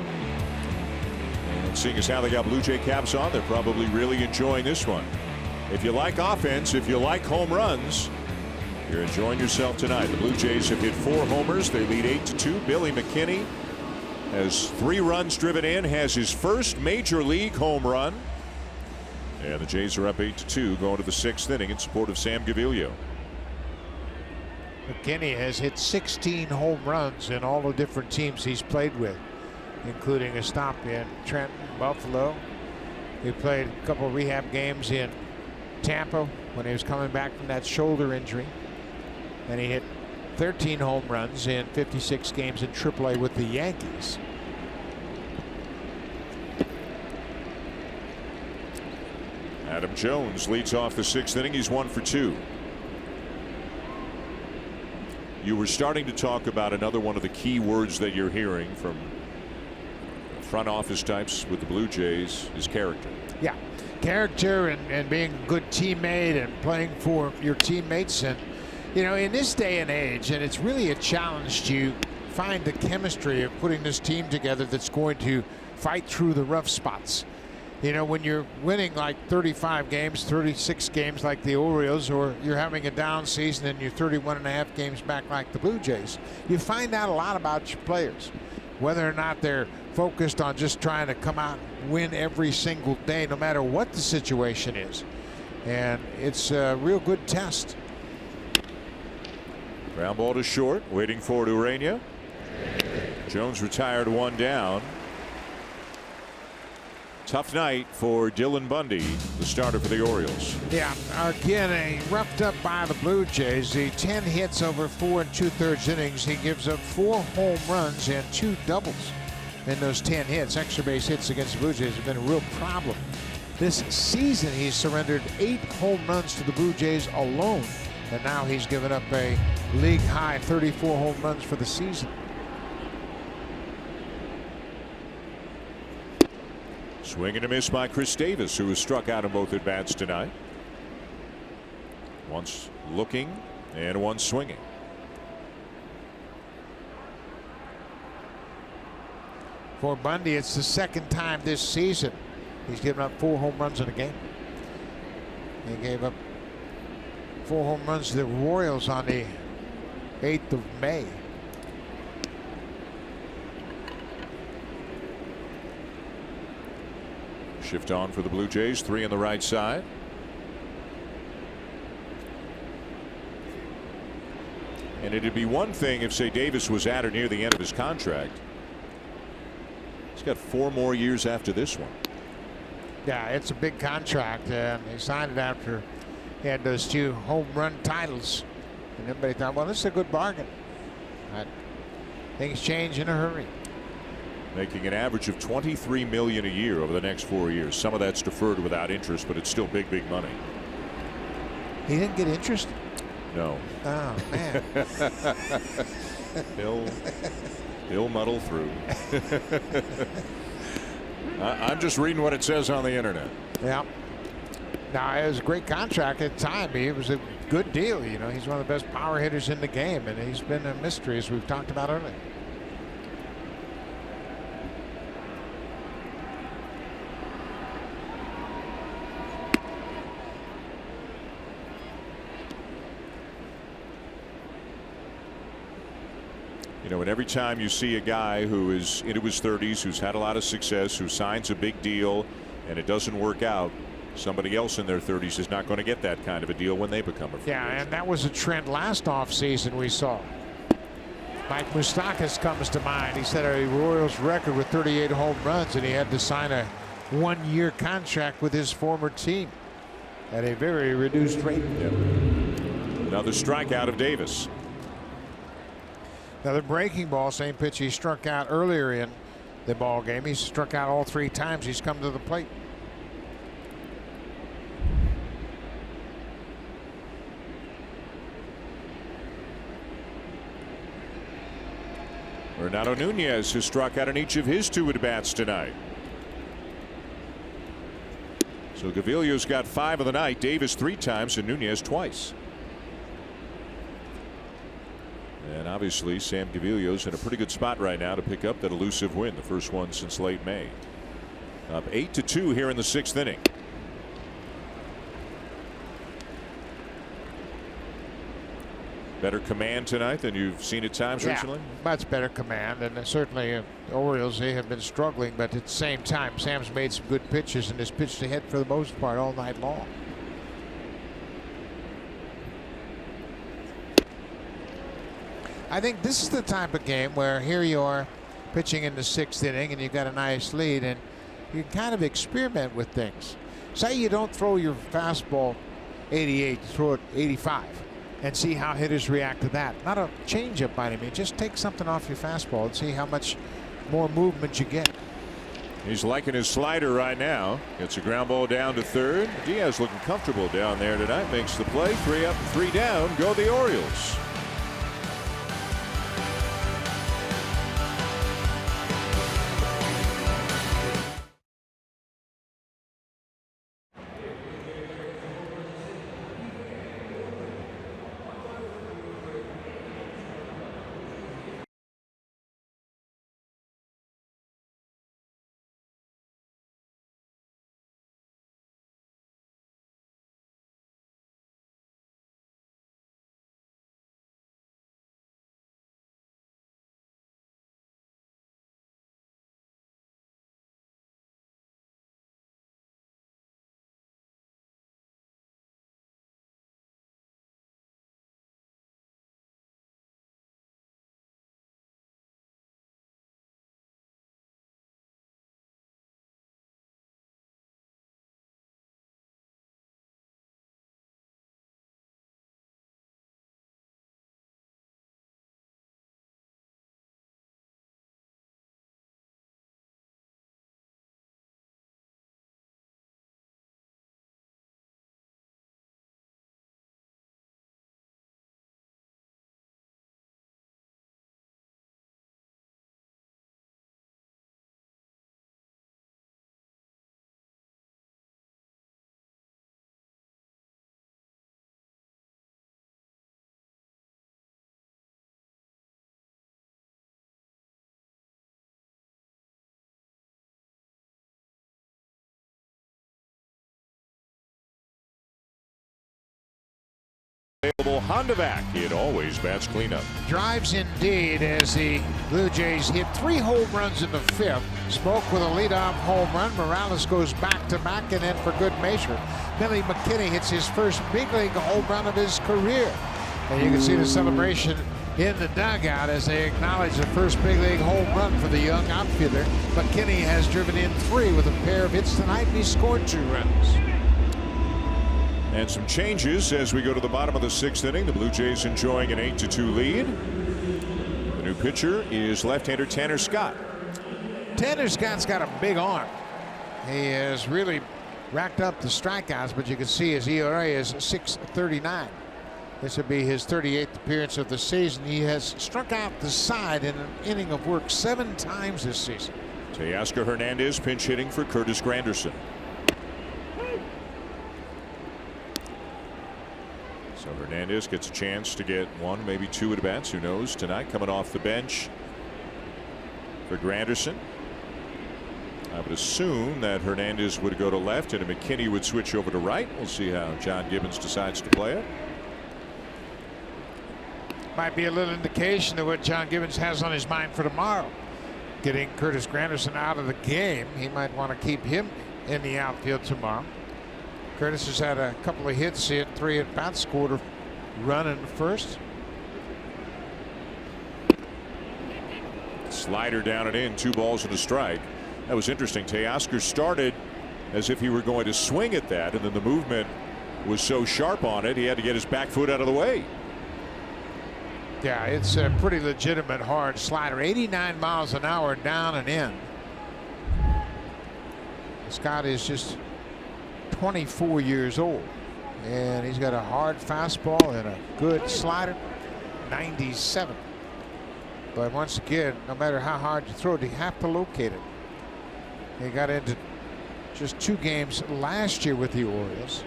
And seeing as how they got Blue Jay caps on, they're probably really enjoying this one. If you like offense, if you like home runs, you're enjoying yourself tonight. The Blue Jays have hit 4 homers. They lead 8-2. Billy McKinney has 3 runs driven in, has his first major league home run. And the Jays are up 8-2 going to the 6th inning in support of Sam Gaviglio. McKinney has hit 16 home runs in all the different teams he's played with, including a stop in Trenton, Buffalo. He played a couple of rehab games in Tampa when he was coming back from that shoulder injury. And he hit 13 home runs in 56 games in AAA with the Yankees. Adam Jones leads off the 6th inning. He's 1 for 2. You were starting to talk about another one of the key words that you're hearing from front office types with the Blue Jays is character. Yeah, character and being a good teammate and playing for your teammates. And you know, in this day and age, and it's really a challenge to find the chemistry of putting this team together that's going to fight through the rough spots. You know, when you're winning like 35 games, 36 games like the Orioles, or you're having a down season and you're 31.5 games back like the Blue Jays, you find out a lot about your players, whether or not they're focused on just trying to come out and win every single day, no matter what the situation is. And it's a real good test. Ground ball to short, waiting for Urania. Jones retired 1 down. Tough night for Dylan Bundy, the starter for the Orioles. Yeah, again, roughed up by the Blue Jays. The 10 hits over 4 2/3 innings. He gives up 4 home runs and 2 doubles in those 10 hits. Extra base hits against the Blue Jays have been a real problem. This season, he's surrendered 8 home runs to the Blue Jays alone, and now he's given up a league high 34 home runs for the season. Swing and a miss by Chris Davis, who was struck out in both at bats tonight. Once looking and one swinging. For Bundy, it's the 2nd time this season he's given up 4 home runs in a game. He gave up 4 home runs to the Royals on the 8th of May. Shift on for the Blue Jays, 3 on the right side. And it'd be one thing if, say, Davis was at or near the end of his contract. He's got 4 more years after this one. Yeah, it's a big contract, and he signed it after he had those 2 home run titles. And everybody thought, well, this is a good bargain. But things change in a hurry. Making an average of $23 million a year over the next 4 years. Some of that's deferred without interest, but it's still big money. He didn't get interest? No. Oh, man. He'll muddle through. I'm just reading what it says on the internet. Yeah. Now, it was a great contract at the time. It was a good deal. You know, he's one of the best power hitters in the game, and he's been a mystery, as we've talked about earlier. You know, and every time you see a guy who is into his 30s, who's had a lot of success, who signs a big deal, and it doesn't work out, somebody else in their 30s is not going to get that kind of a deal when they become a free agent. And that was a trend last offseason we saw. Mike Moustakas comes to mind. He set a Royals record with 38 home runs, and he had to sign a 1-year contract with his former team at a very reduced rate. Yep. Another strikeout of Davis. Another breaking ball, same pitch he struck out earlier in the ball game. He's struck out all 3 times he's come to the plate. Renato Nunez has struck out in each of his 2 at-bats tonight. So Gaviglio's got 5 of the night. Davis 3 times and Nunez twice. And obviously Sam Gaviglio's in a pretty good spot right now to pick up that elusive win, the first one since late May. Up 8-2 here in the 6th inning. Better command tonight than you've seen at times recently? Much better command, and certainly the Orioles, they have been struggling, but at the same time Sam's made some good pitches and has pitched ahead for the most part all night long. I think this is the type of game where here you are pitching in the 6th inning and you've got a nice lead and you can kind of experiment with things. Say you don't throw your fastball 88, you throw it 85 and see how hitters react to that. Not a changeup by any means, just take something off your fastball and see how much more movement you get. He's liking his slider right now. Gets a ground ball down to third. Diaz looking comfortable down there tonight. Makes the play. 3 up and 3 down. Go the Orioles. Available Honda vac. It always bats cleanup. Drives indeed as the Blue Jays hit 3 home runs in the 5th. Smoke with a leadoff home run. Morales goes back-to-back and then for good measure, Billy McKinney hits his first big league home run of his career. And you can see the celebration in the dugout as they acknowledge the first big league home run for the young outfielder. McKinney has driven in 3 with a pair of hits tonight and he scored 2 runs. And some changes as we go to the bottom of the 6th inning. The Blue Jays enjoying an 8-2 lead. The new pitcher is left-hander Tanner Scott. Tanner Scott's got a big arm. He has really racked up the strikeouts, but you can see his ERA is 6.39. This would be his 38th appearance of the season. He has struck out the side in an inning of work 7 times this season. Teoscar Hernandez pinch hitting for Curtis Granderson. So Hernandez gets a chance to get 1, maybe 2 at bats. Who knows tonight? Coming off the bench for Granderson. I would assume that Hernandez would go to left and McKinney would switch over to right. We'll see how John Gibbons decides to play it. Might be a little indication of what John Gibbons has on his mind for tomorrow. Getting Curtis Granderson out of the game. He might want to keep him in the outfield tomorrow. Curtis has had a couple of hits in 3 at bats, scored a run in the first. Slider down and in, 2 balls and a strike. That was interesting. Teoscar started as if he were going to swing at that, and then the movement was so sharp on it he had to get his back foot out of the way. Yeah, it's a pretty legitimate hard slider. 89 miles an hour down and in. Scott is just 24 years old, and he's got a hard fastball and a good slider. 97. But once again, no matter how hard you throw it, you have to locate it. He got into just 2 games last year with the Orioles,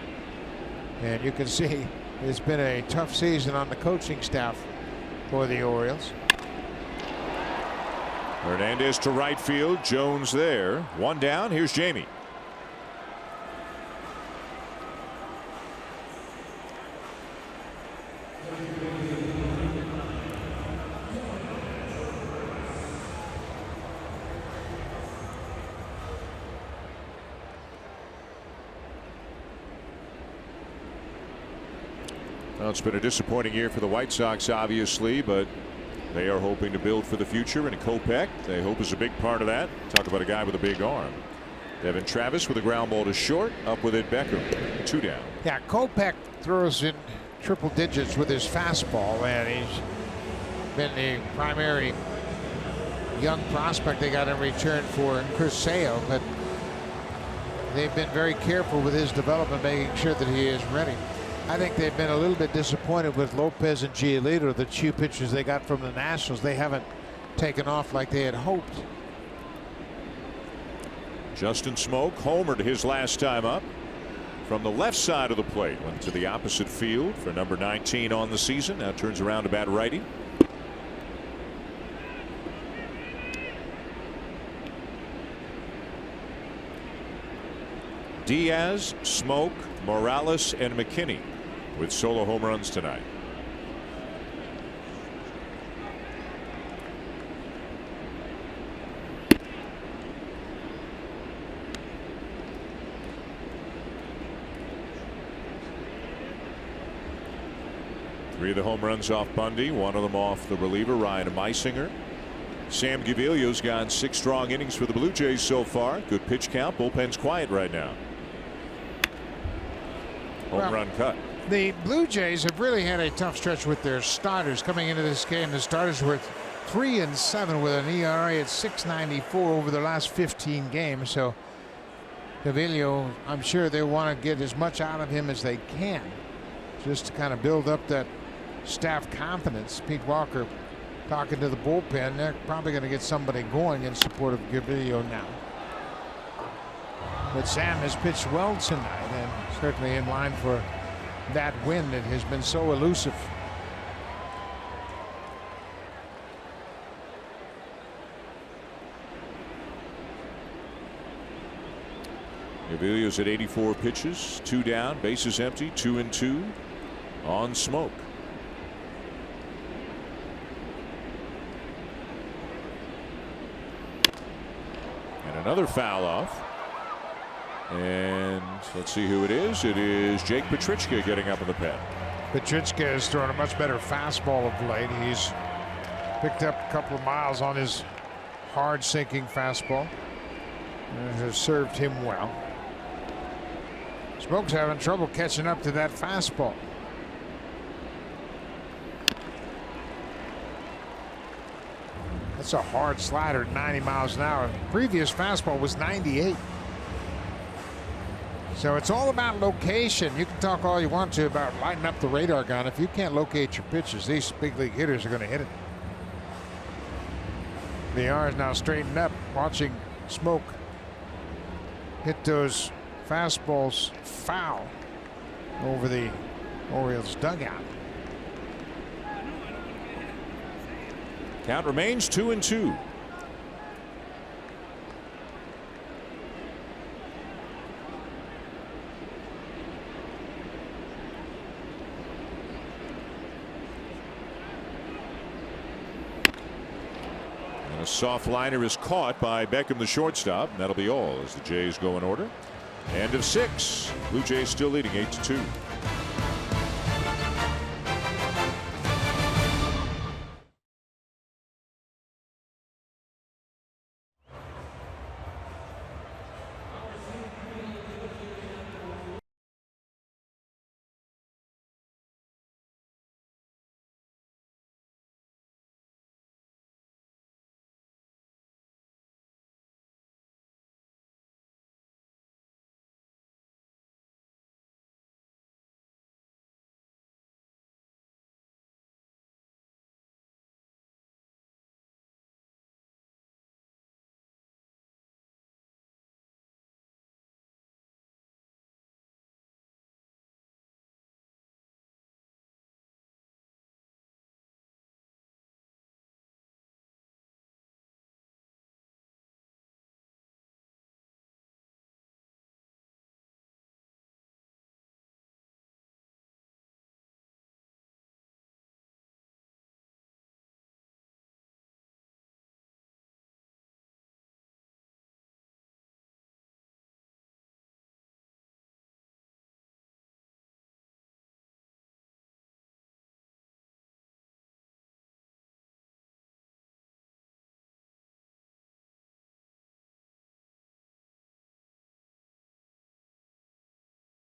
and you can see it's been a tough season on the coaching staff for the Orioles. Hernandez to right field. Jones there. 1 down. Here's Jamie. Well, it's been a disappointing year for the White Sox, obviously, but They are hoping to build for the future, and Kopech, they hope, is a big part of that. Talk about a guy with a big arm. Devin Travis with a ground ball to short. Up with it, Beckham. 2 down. Yeah, Kopech throws in triple digits with his fastball, and he's been the primary young prospect they got in return for Chris Sale, but they've been very careful with his development, making sure that he is ready. I think they've been a little bit disappointed with Lopez and Giolito, the 2 pitchers they got from the Nationals. They haven't taken off like they had hoped. Justin Smoke homered his last time up from the left side of the plate. Went to the opposite field for number 19 on the season. Now turns around to bat righty. Diaz, Smoke, Morales, and McKinney with solo home runs tonight. Three of the home runs off Bundy, one of them off the reliever Ryan Meisinger. Sam Gaviglio's gone 6 strong innings for the Blue Jays so far. Good pitch count. Bullpen's quiet right now. Home run cut. The Blue Jays have really had a tough stretch with their starters coming into this game. The starters were 3-7 with an ERA at 6.94 over the last 15 games. So Gaviglio, I'm sure they want to get as much out of him as they can, just to kind of build up that staff confidence. Pete Walker talking to the bullpen. They're probably going to get somebody going in support of Gaviglio now. But Sam has pitched well tonight, and certainly in line for that win that has been so elusive. Gaviglio's at 84 pitches, 2 down, bases empty, 2-2 on Smoke. And another foul off. And let's see who it is. It is Jake Petrichka getting up in the pen. Petrichka has thrown a much better fastball of late. He's picked up a couple of miles on his hard sinking fastball, and it has served him well. Smoke's having trouble catching up to that fastball. That's a hard slider at 90 miles an hour. Previous fastball was 98. So it's all about location. You can talk all you want to about lighting up the radar gun. If you can't locate your pitches, these big league hitters are going to hit it. VR is now straightened up, watching Smoke hit those fastballs foul over the Orioles dugout. Count remains 2-2. And a soft liner is caught by Beckham, the shortstop. And that'll be all as the Jays go in order. End of 6. Blue Jays still leading 8-2.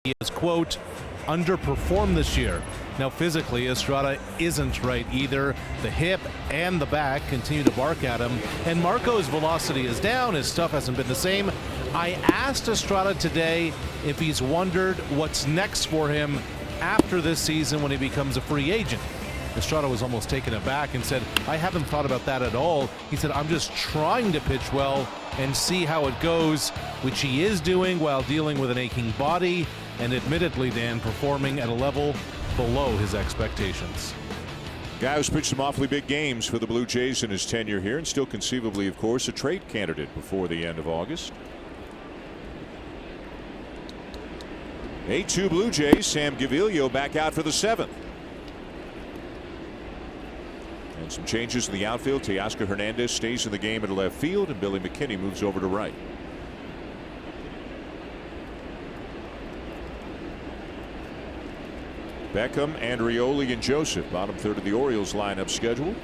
he has, quote, underperformed this year. Now physically, Estrada isn't right either. The hip and the back continue to bark at him, and Marco's velocity is down. His stuff hasn't been the same. I asked Estrada today if he's wondered what's next for him after this season when he becomes a free agent. Estrada was almost taken aback and said, I haven't thought about that at all. He said, I'm just trying to pitch well and see how it goes, which he is doing while dealing with an aching body and admittedly, Dan, performing at a level below his expectations. Guy who's pitched some awfully big games for the Blue Jays in his tenure here, and still conceivably, of course, a trade candidate before the end of August. 8-2 Blue Jays. Sam Gaviglio back out for the 7th. And some changes in the outfield. Teoscar Hernandez stays in the game at left field, and Billy McKinney moves over to right. Beckham, Andreoli, and Joseph, bottom third of the Orioles lineup schedule.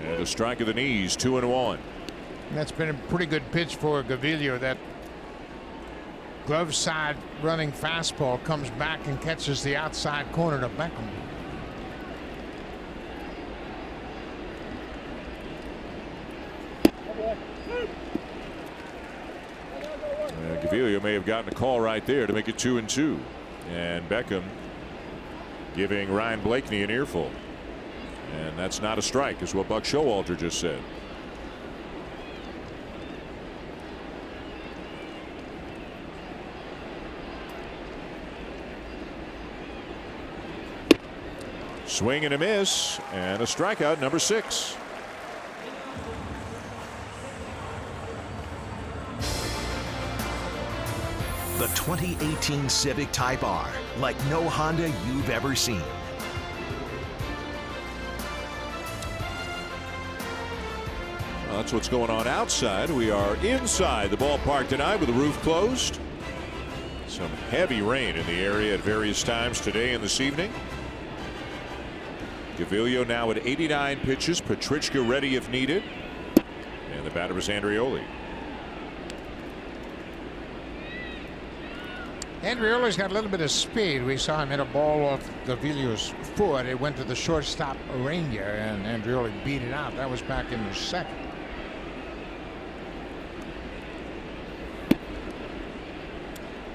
And a strike of the knees, 2-1. That's been a pretty good pitch for Gaviglio. That glove side running fastball comes back and catches the outside corner to Beckham. Gaviglio may have gotten a call right there to make it 2-2. And Beckham giving Ryan Blakeney an earful. And that's not a strike, is what Buck Showalter just said. Swing and a miss, and a strikeout, number 6. The 2018 Civic Type R, like no Honda you've ever seen. Well, that's what's going on outside. We are inside the ballpark tonight with the roof closed. Some heavy rain in the area at various times today and this evening. Gaviglio now at 89 pitches. Petrichka ready if needed. And the batter is Andreoli. Andreoli's got a little bit of speed. We saw him hit a ball off Gaviglio's foot. It went to the shortstop Arena, and Andreoli beat it out. That was back in the 2nd.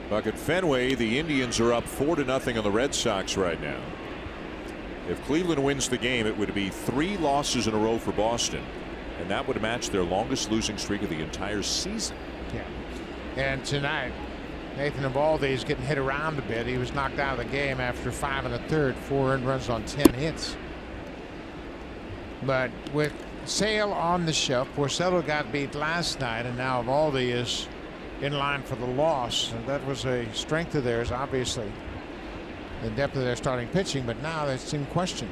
Buck at Fenway, the Indians are up 4-0 on the Red Sox right now. If Cleveland wins the game, it would be 3 losses in a row for Boston, and that would match their longest losing streak of the entire season. Yeah. And tonight, Nathan Eovaldi is getting hit around a bit. He was knocked out of the game after 5 1/3, 4 earned runs on 10 hits. But with Sale on the shelf, Porcello got beat last night, and now Eovaldi is in line for the loss. And that was a strength of theirs, obviously, the depth of their starting pitching, but now it's in question.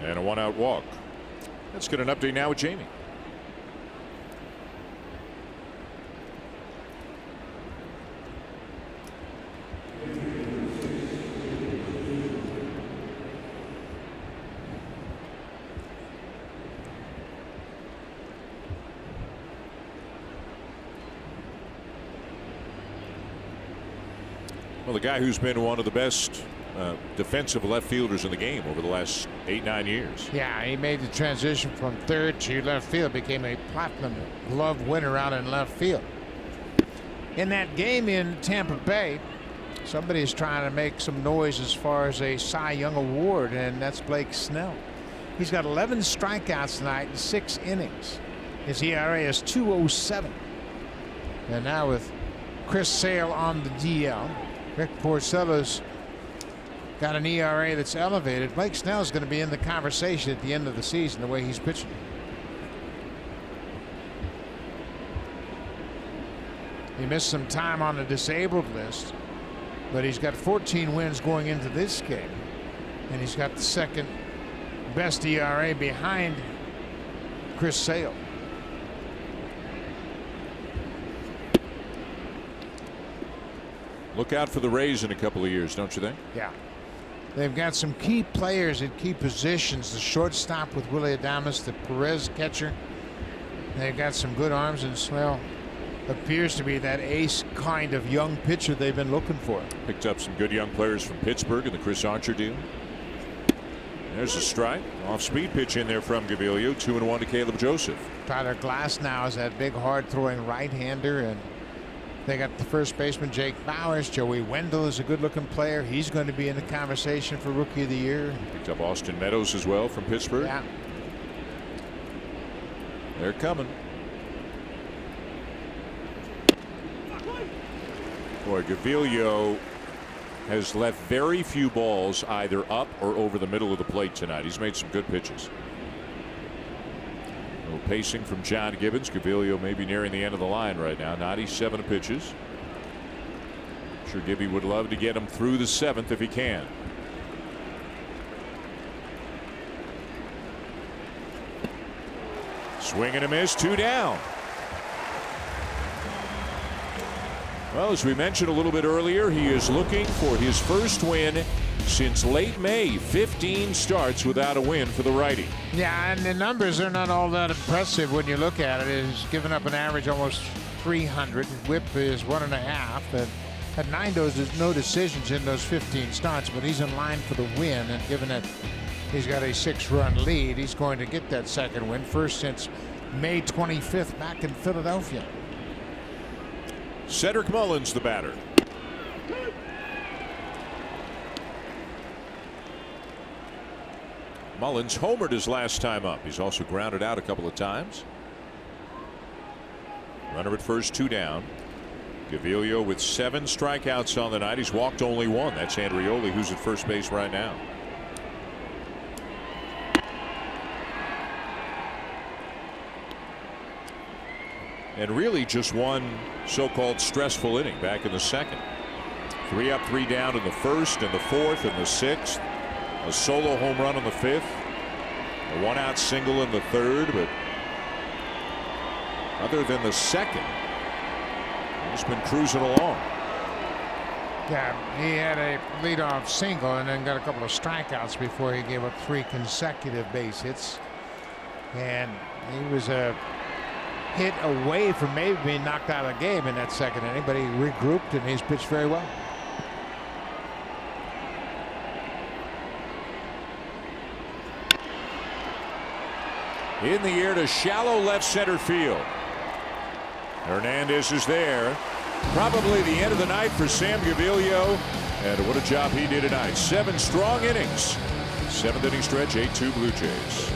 And a 1-out walk. Let's get an update now with Jamie. Well, the guy who's been one of the best defensive left fielders in the game over the last 8-9 years. Yeah, he made the transition from third to left field, became a platinum glove winner out in left field. In that game in Tampa Bay, somebody's trying to make some noise as far as a Cy Young award, and that's Blake Snell. He's got 11 strikeouts tonight in 6 innings. His ERA is 2.07. And now with Chris Sale on the DL, Rick Porcello's got an ERA that's elevated. Blake Snell's going to be in the conversation at the end of the season, the way he's pitching. He missed some time on the disabled list, but he's got 14 wins going into this game, and he's got the 2nd Best ERA behind Chris Sale. Look out for the Rays in a couple of years, don't you think? Yeah. They've got some key players in key positions. The shortstop with Willie Adames, the Perez catcher. They've got some good arms, and Swell appears to be that ace kind of young pitcher they've been looking for. Picked up some good young players from Pittsburgh in the Chris Archer deal. There's a strike. Off-speed pitch in there from Gaviglio. 2-1 to Caleb Joseph. Tyler Glass now is that big, hard-throwing right-hander, and they got the first baseman Jake Bowers. Joey Wendell is a good-looking player. He's going to be in the conversation for Rookie of the Year. Picked up Austin Meadows as well from Pittsburgh. Yeah. They're coming. Boy, Gaviglio has left very few balls either up or over the middle of the plate tonight. He's made some good pitches. A little pacing from John Gibbons. Gaviglio may be nearing the end of the line right now. 97 pitches. I'm sure Gibby would love to get him through the 7th if he can. Swing and a miss, 2 down. Well, as we mentioned a little bit earlier, he is looking for his first win since late May. 15 starts without a win for the righty. Yeah, and the numbers are not all that impressive when you look at it. He's given up an average almost 300. Whip is 1.5. And had 9 no decisions in those 15 starts, but he's in line for the win. And given that he's got a 6-run lead, he's going to get that second win, first since May 25th back in Philadelphia. Cedric Mullins, the batter. Mullins homered his last time up. He's also grounded out a couple of times. Runner at first, 2 down. Gaviglio with 7 strikeouts on the night. He's walked only 1. That's Andrioli, who's at first base right now. And really just one so-called stressful inning back in the second. 3 up, 3 down in the first and the fourth and the sixth. A solo home run in the 5th. A 1-out single in the 3rd, but other than the second, he's been cruising along. Yeah, he had a leadoff single and then got a couple of strikeouts before he gave up 3 consecutive base hits. And he was a hit away from maybe being knocked out of the game in that second inning, but he regrouped and he's pitched very well. In the air to shallow left center field. Hernandez is there. Probably the end of the night for Sam Gaviglio. And what a job he did tonight. 7 strong innings. 7th inning stretch, 8-2 Blue Jays.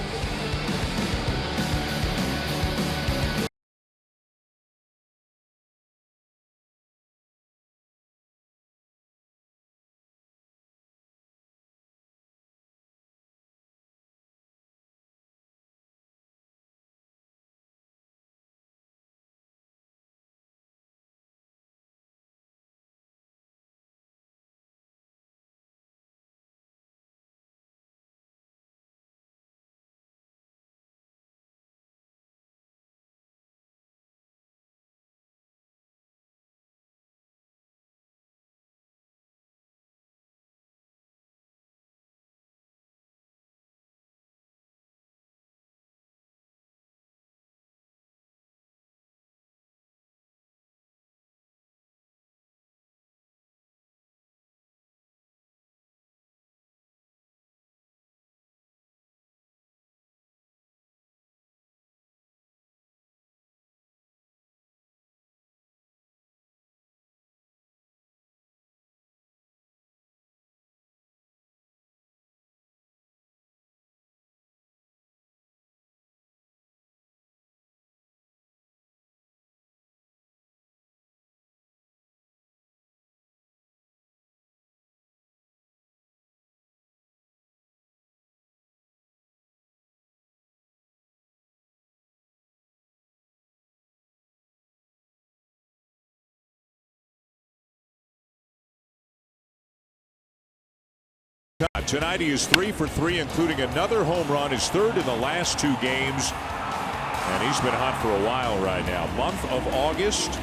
Tonight he is 3 for 3, including another home run, his third in the last 2 games. And he's been hot for a while right now. Month of August.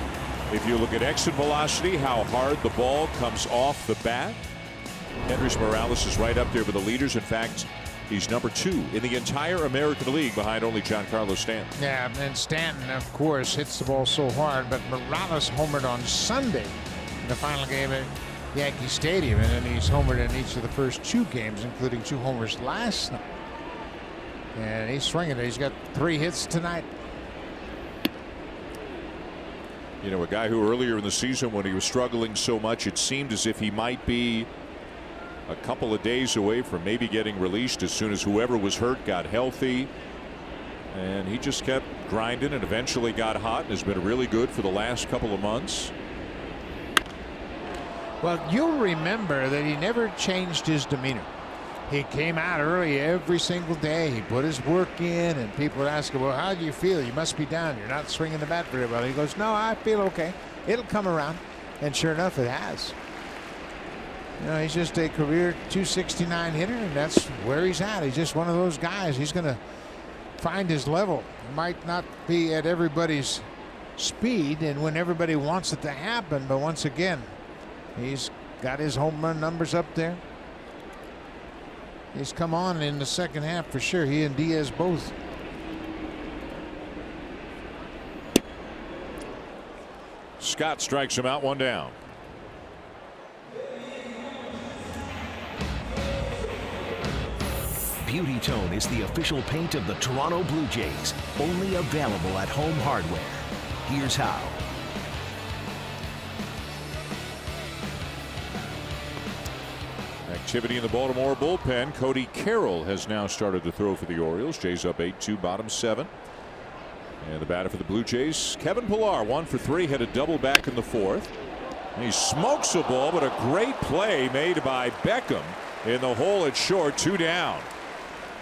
If you look at exit velocity, how hard the ball comes off the bat, Hendrys Morales is right up there with the leaders. In fact, he's number 2 in the entire American League, behind only Giancarlo Stanton. Yeah, and Stanton, of course, hits the ball so hard, but Morales homered on Sunday in the final game at Yankee Stadium, and then he's homered in each of the first 2 games, including 2 homers last night. And he's swinging it. He's got 3 hits tonight. You know, a guy who earlier in the season, when he was struggling so much, it seemed as if he might be a couple of days away from maybe getting released as soon as whoever was hurt got healthy. And he just kept grinding and eventually got hot and has been really good for the last couple of months. Well, you'll remember that he never changed his demeanor. He came out early every single day. He put his work in, and people would ask him, well, how do you feel? You must be down. You're not swinging the bat very well. He goes, no, I feel okay. It'll come around. And sure enough, it has. You know, he's just a career .269 hitter, and that's where he's at. He's just one of those guys. He's going to find his level. He might not be at everybody's speed and when everybody wants it to happen, but once again, he's got his home run numbers up there. He's come on in the second half for sure. He and Diaz both. Scott strikes him out, 1 down. Beauty Tone is the official paint of the Toronto Blue Jays. Only available at Home Hardware. Here's how. Activity in the Baltimore bullpen. Cody Carroll has now started to throw for the Orioles. Jays up 8-2, bottom 7. And the batter for the Blue Jays, Kevin Pillar, 1 for 3, had a double back in the 4th. And he smokes the ball, but a great play made by Beckham in the hole at short, 2 down.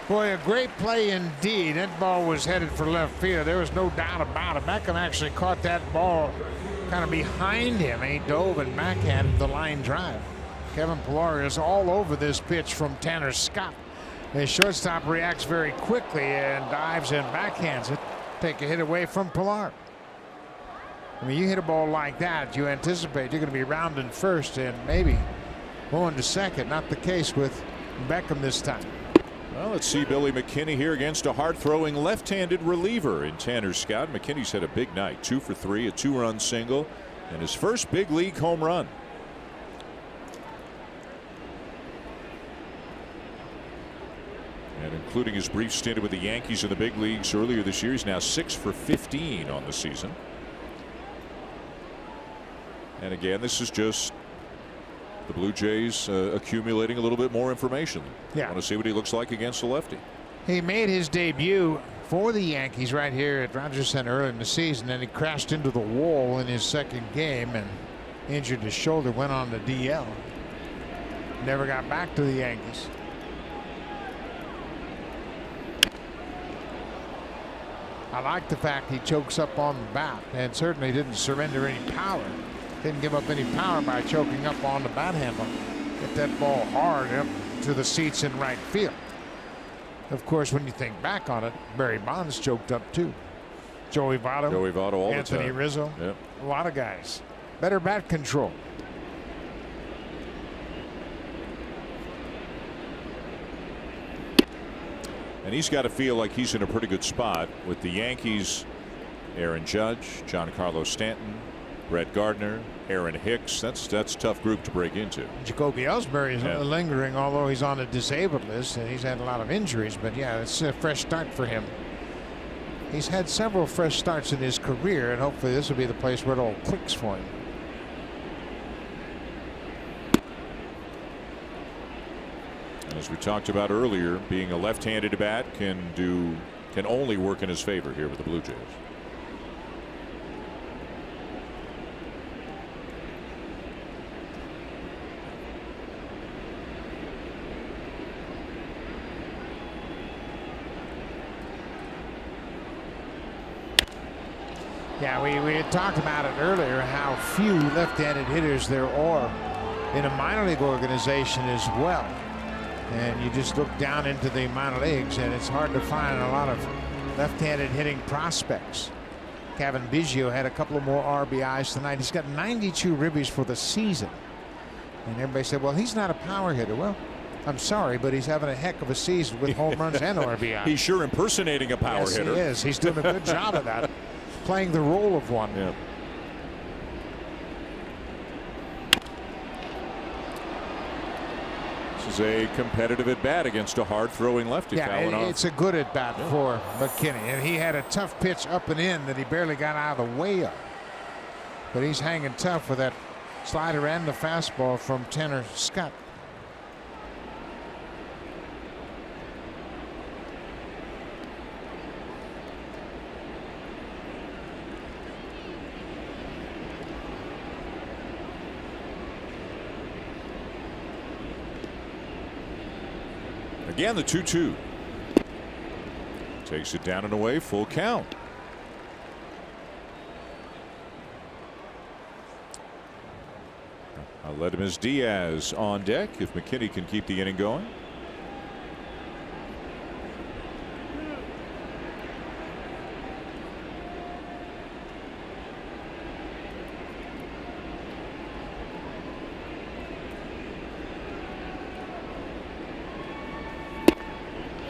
Boy, a great play indeed. That ball was headed for left field. There was no doubt about it. Beckham actually caught that ball kind of behind him. He dove and backhanded the line drive. Kevin Pillar is all over this pitch from Tanner Scott. The shortstop reacts very quickly and dives and backhands it. Take a hit away from Pillar. I mean, you hit a ball like that, you anticipate you're going to be rounding first and maybe going to second. Not the case with Beckham this time. Well, let's see Billy McKinney here against a hard-throwing left-handed reliever in Tanner Scott. McKinney's had a big night, 2 for 3, a 2-run single, and his first big league home run. And including his brief stint with the Yankees in the big leagues earlier this year, he's now 6 for 15 on the season. And again, this is just the Blue Jays accumulating a little bit more information. Yeah. Want to see what he looks like against the lefty. He made his debut for the Yankees right here at Rogers Center early in the season, and he crashed into the wall in his second game and injured his shoulder, went on the DL. Never got back to the Yankees. I like the fact he chokes up on the bat and certainly didn't surrender any power. Didn't give up any power by choking up on the bat handle. Hit that ball hard up to the seats in right field. Of course, when you think back on it, Barry Bonds choked up too. Joey Votto, all the time. Anthony Rizzo, yep. A lot of guys. Better bat control. And he's got to feel like he's in a pretty good spot with the Yankees. Aaron Judge, Giancarlo Stanton, Brett Gardner, Aaron Hicks. That's a tough group to break into. Jacoby Ellsbury is lingering, although he's on a disabled list and he's had a lot of injuries. But yeah, it's a fresh start for him. He's had several fresh starts in his career, and hopefully this will be the place where it all clicks for him. As we talked about earlier, being a left-handed bat can only work in his favor here with the Blue Jays. Yeah, we had talked about it earlier, how few left-handed hitters there are in a minor league organization as well. And you just look down into the minor leagues, and it's hard to find a lot of left-handed hitting prospects. Kevin Biggio had a couple of more RBIs tonight. He's got 92 ribbies for the season. And everybody said, well, he's not a power hitter. Well, I'm sorry, but he's having a heck of a season with home runs and RBI. He's sure impersonating a power hitter. He is. He's doing a good job of that, playing the role of one. Yeah. This is a competitive at bat against a hard throwing lefty. Yeah, it's a good at bat for McKinney, and he had a tough pitch up and in that he barely got out of the way of. But he's hanging tough with that slider and the fastball from Tanner Scott. Again, the 2-2. Takes it down and away, full count. I'll let him as Diaz on deck if McKinney can keep the inning going.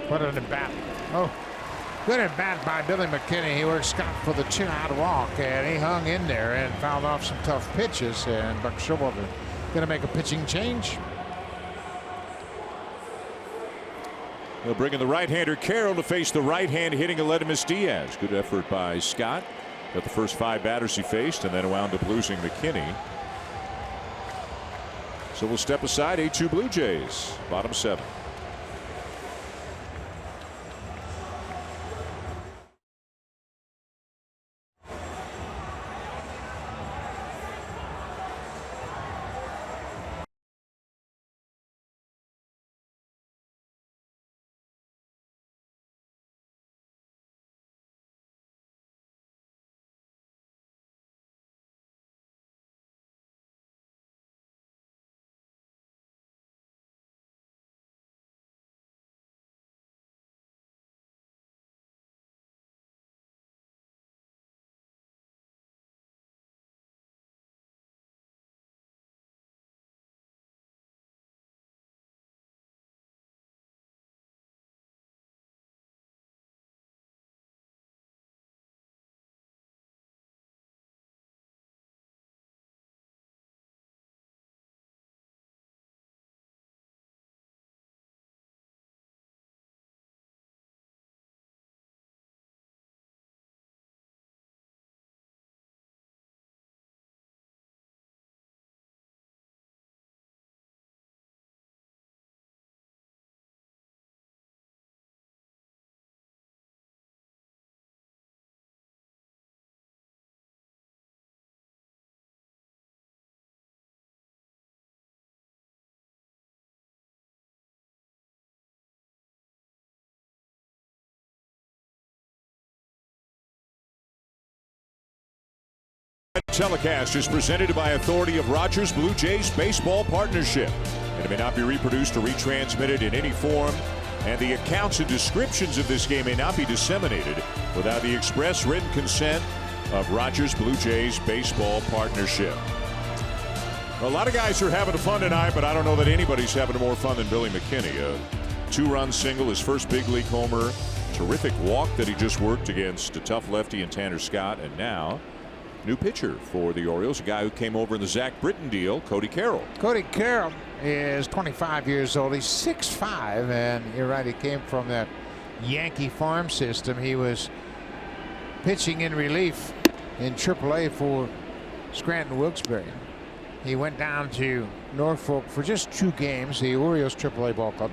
What an at bat. Oh, good at bat by Billy McKinney. He worked Scott for the chin out walk, and he hung in there and fouled off some tough pitches. And Buck Showalter going to make a pitching change. They'll bring in the right-hander Carroll to face the right-hand hitting Aledmus Diaz. Good effort by Scott. Got the first 5 batters he faced and then wound up losing McKinney. So we'll step aside. 8-2 Blue Jays. Bottom 7. Telecast is presented by authority of Rogers Blue Jays Baseball Partnership. And it may not be reproduced or retransmitted in any form, and the accounts and descriptions of this game may not be disseminated without the express written consent of Rogers Blue Jays Baseball Partnership. A lot of guys are having fun tonight, but I don't know that anybody's having more fun than Billy McKinney. A 2-run single, his first big league homer. Terrific walk that he just worked against a tough lefty in Tanner Scott, and now new pitcher for the Orioles, a guy who came over in the Zach Britton deal, Cody Carroll. Cody Carroll is 25 years old. He's 6'5", and you're right, he came from that Yankee farm system. He was pitching in relief in AAA for Scranton Wilkes-Barre. He went down to Norfolk for just 2 games, the Orioles AAA ball club.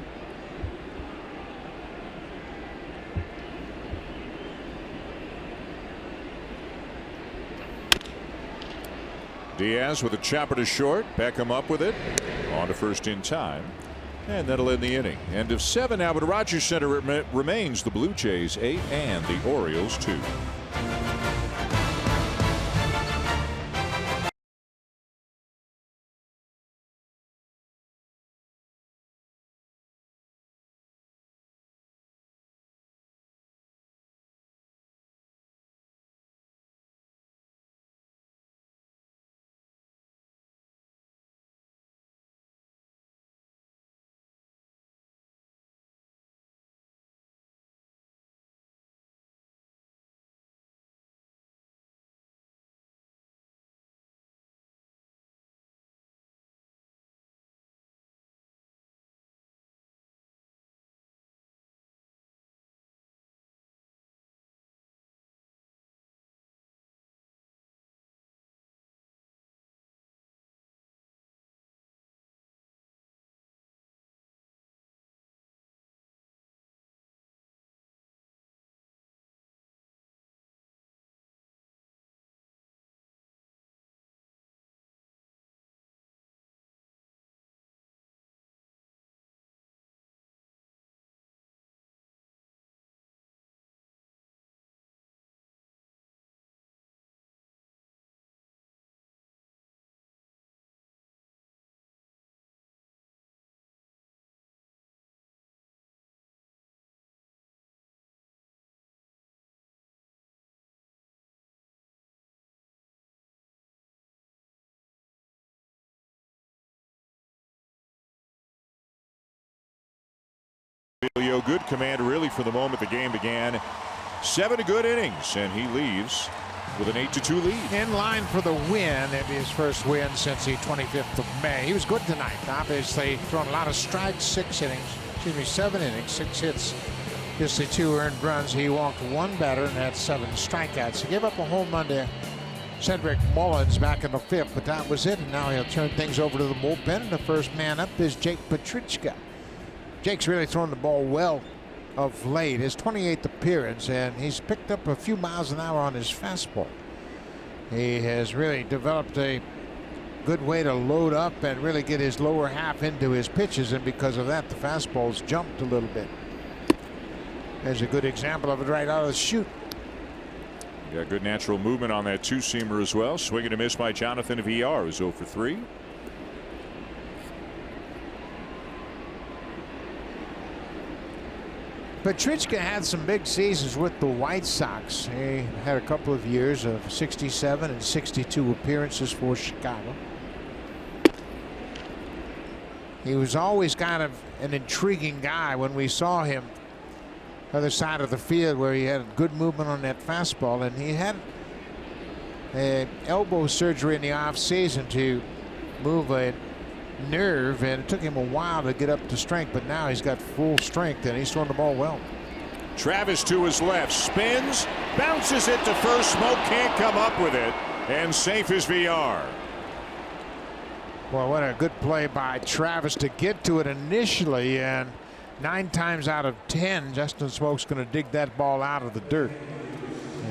Diaz with a chopper to short. Beckham up with it. On to first in time. And that'll end the inning. End of 7 now, but Rogers Center remains the Blue Jays 8 and the Orioles 2. Good command really from the moment the game began. 7 good innings, and he leaves with an 8-2 lead. In line for the win. It'd be his first win since the 25th of May. He was good tonight. Obviously thrown a lot of strikes, 7 innings, 6 hits. Just the 2 earned runs. He walked 1 batter and had 7 strikeouts. He gave up a home run to Cedric Mullins back in the 5th, but that was it. And now he'll turn things over to the bullpen. And the first man up is Jake Petrichka. Jake's really thrown the ball well of late. His 28th appearance, and he's picked up a few miles an hour on his fastball. He has really developed a good way to load up and really get his lower half into his pitches, and because of that, the fastball's jumped a little bit. There's a good example of it right out of the chute. Yeah, good natural movement on that 2-seamer as well. Swing and a miss by Jonathan VR, who's 0 for 3. Petrichka had some big seasons with the White Sox. He had a couple of years of 67 and 62 appearances for Chicago. He was always kind of an intriguing guy when we saw him other side of the field, where he had good movement on that fastball, and he had elbow surgery in the off season to move a nerve, and it took him a while to get up to strength, but now he's got full strength and he's throwing the ball well. Travis to his left, spins, bounces it to first. Smoke can't come up with it, and safe is VR. Well, what a good play by Travis to get to it initially, and 9 times out of 10 Justin Smoke's going to dig that ball out of the dirt.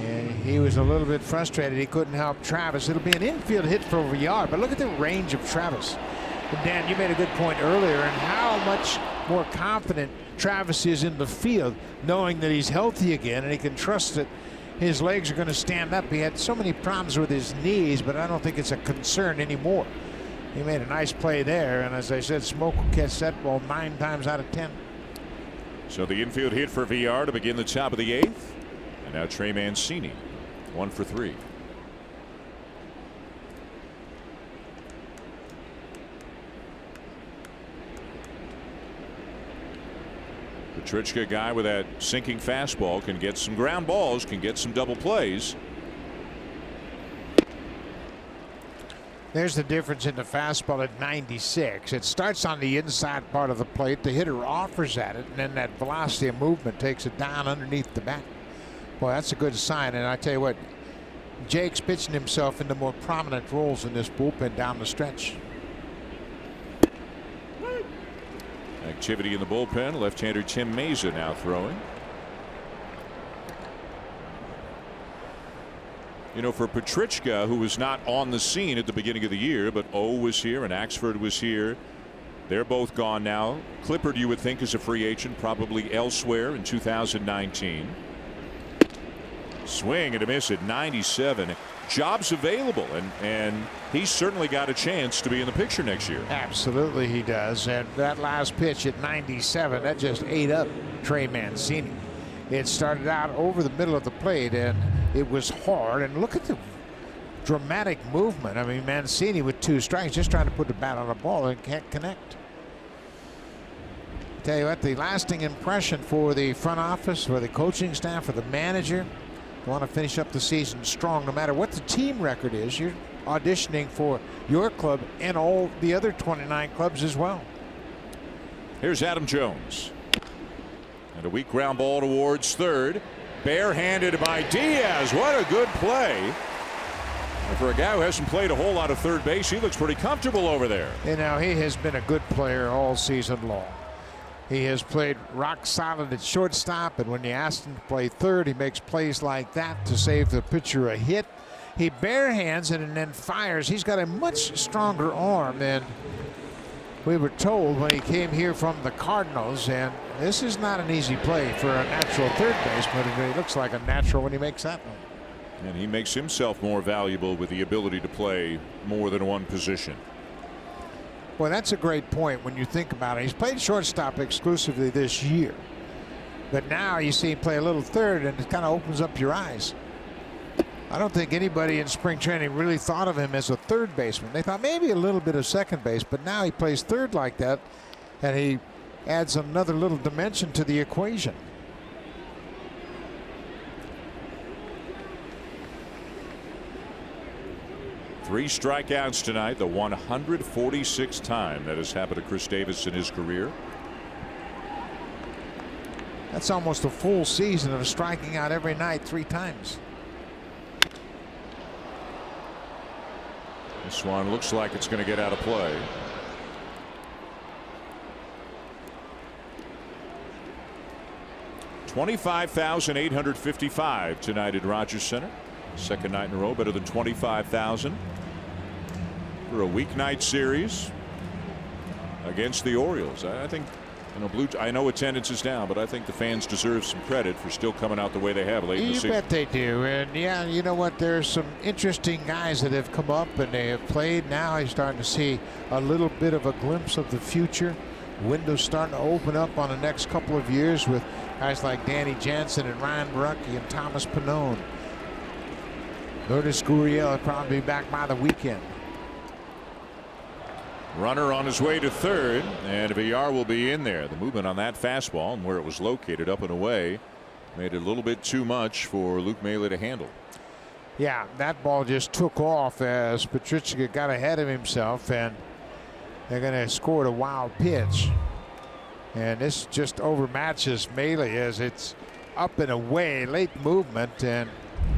And he was a little bit frustrated he couldn't help Travis. It'll be an infield hit for VR, but look at the range of Travis. And Dan, you made a good point earlier, and how much more confident Travis is in the field, knowing that he's healthy again and he can trust that his legs are going to stand up. He had so many problems with his knees, but I don't think it's a concern anymore. He made a nice play there, and as I said, Smoke will catch that ball 9 times out of 10. So the infield hit for VR to begin the top of the 8th. And now Trey Mancini, 1 for 3. Petrichka, guy with that sinking fastball, can get some ground balls, can get some double plays. There's the difference in the fastball at 96. It starts on the inside part of the plate. The hitter offers at it, and then that velocity of movement takes it down underneath the bat. Boy, that's a good sign. And I tell you what, Jake's pitching himself into more prominent roles in this bullpen down the stretch. Activity in the bullpen. Left-hander Tim Meza now throwing. You know, for Petrichka, who was not on the scene at the beginning of the year, but O was here and Axford was here. They're both gone now. Clippard, you would think, is a free agent, probably elsewhere in 2019. Swing and a miss at 97. Jobs available, and he's certainly got a chance to be in the picture next year. Absolutely he does. And that last pitch at 97, that just ate up Trey Mancini. It started out over the middle of the plate, and it was hard. And look at the dramatic movement. I mean, Mancini with 2 strikes, just trying to put the bat on the ball and can't connect. Tell you what, the lasting impression for the front office, for the coaching staff, for the manager, you want to finish up the season strong no matter what the team record is. You're auditioning for your club and all the other 29 clubs as well. Here's Adam Jones. And a weak ground ball towards third. Barehanded by Diaz. What a good play. And for a guy who hasn't played a whole lot of third base, he looks pretty comfortable over there. You know, he has been a good player all season long. He has played rock solid at shortstop, and when you ask him to play third, he makes plays like that to save the pitcher a hit. He barehands it and then fires. He's got a much stronger arm than we were told when he came here from the Cardinals, and this is not an easy play for a natural third baseman, but he looks like a natural when he makes that one. And he makes himself more valuable with the ability to play more than one position. Well, that's a great point when you think about it. He's played shortstop exclusively this year, but now you see him play a little third, and it kind of opens up your eyes. I don't think anybody in spring training really thought of him as a third baseman. They thought maybe a little bit of second base, but now he plays third like that, and he adds another little dimension to the equation. Three strikeouts tonight, the 146th time that has happened to Chris Davis in his career. That's almost a full season of striking out every night 3 times. This one looks like it's going to get out of play. $25,855 tonight at Rogers Center. Second night in a row, better than 25,000 for a weeknight series against the Orioles. I think, I know attendance is down, but I think the fans deserve some credit for still coming out the way they have late in the season. You bet they do. And yeah, you know what? There's some interesting guys that have come up and they have played. Now you're starting to see a little bit of a glimpse of the future. Windows starting to open up on the next couple of years with guys like Danny Jansen and Ryan Barucki and Thomas Pannone. Lourdes Gurriel will probably be back by the weekend. Runner on his way to third, and Villar will be in there. The movement on that fastball and where it was located up and away made it a little bit too much for Luke Maile to handle. Yeah, that ball just took off as Petrichka got ahead of himself, and they're going to score a wild pitch. And this just overmatches Maile as it's up and away, late movement, and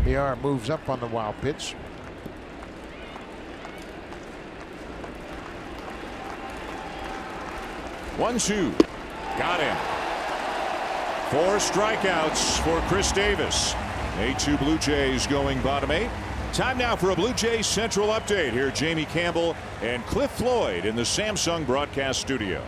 Villar moves up on the wild pitch. One-two, got him. 4 strikeouts for Chris Davis. 8-2 Blue Jays going bottom 8. Time now for a Blue Jays Central update. Here Jamie Campbell and Cliff Floyd in the Samsung broadcast studio.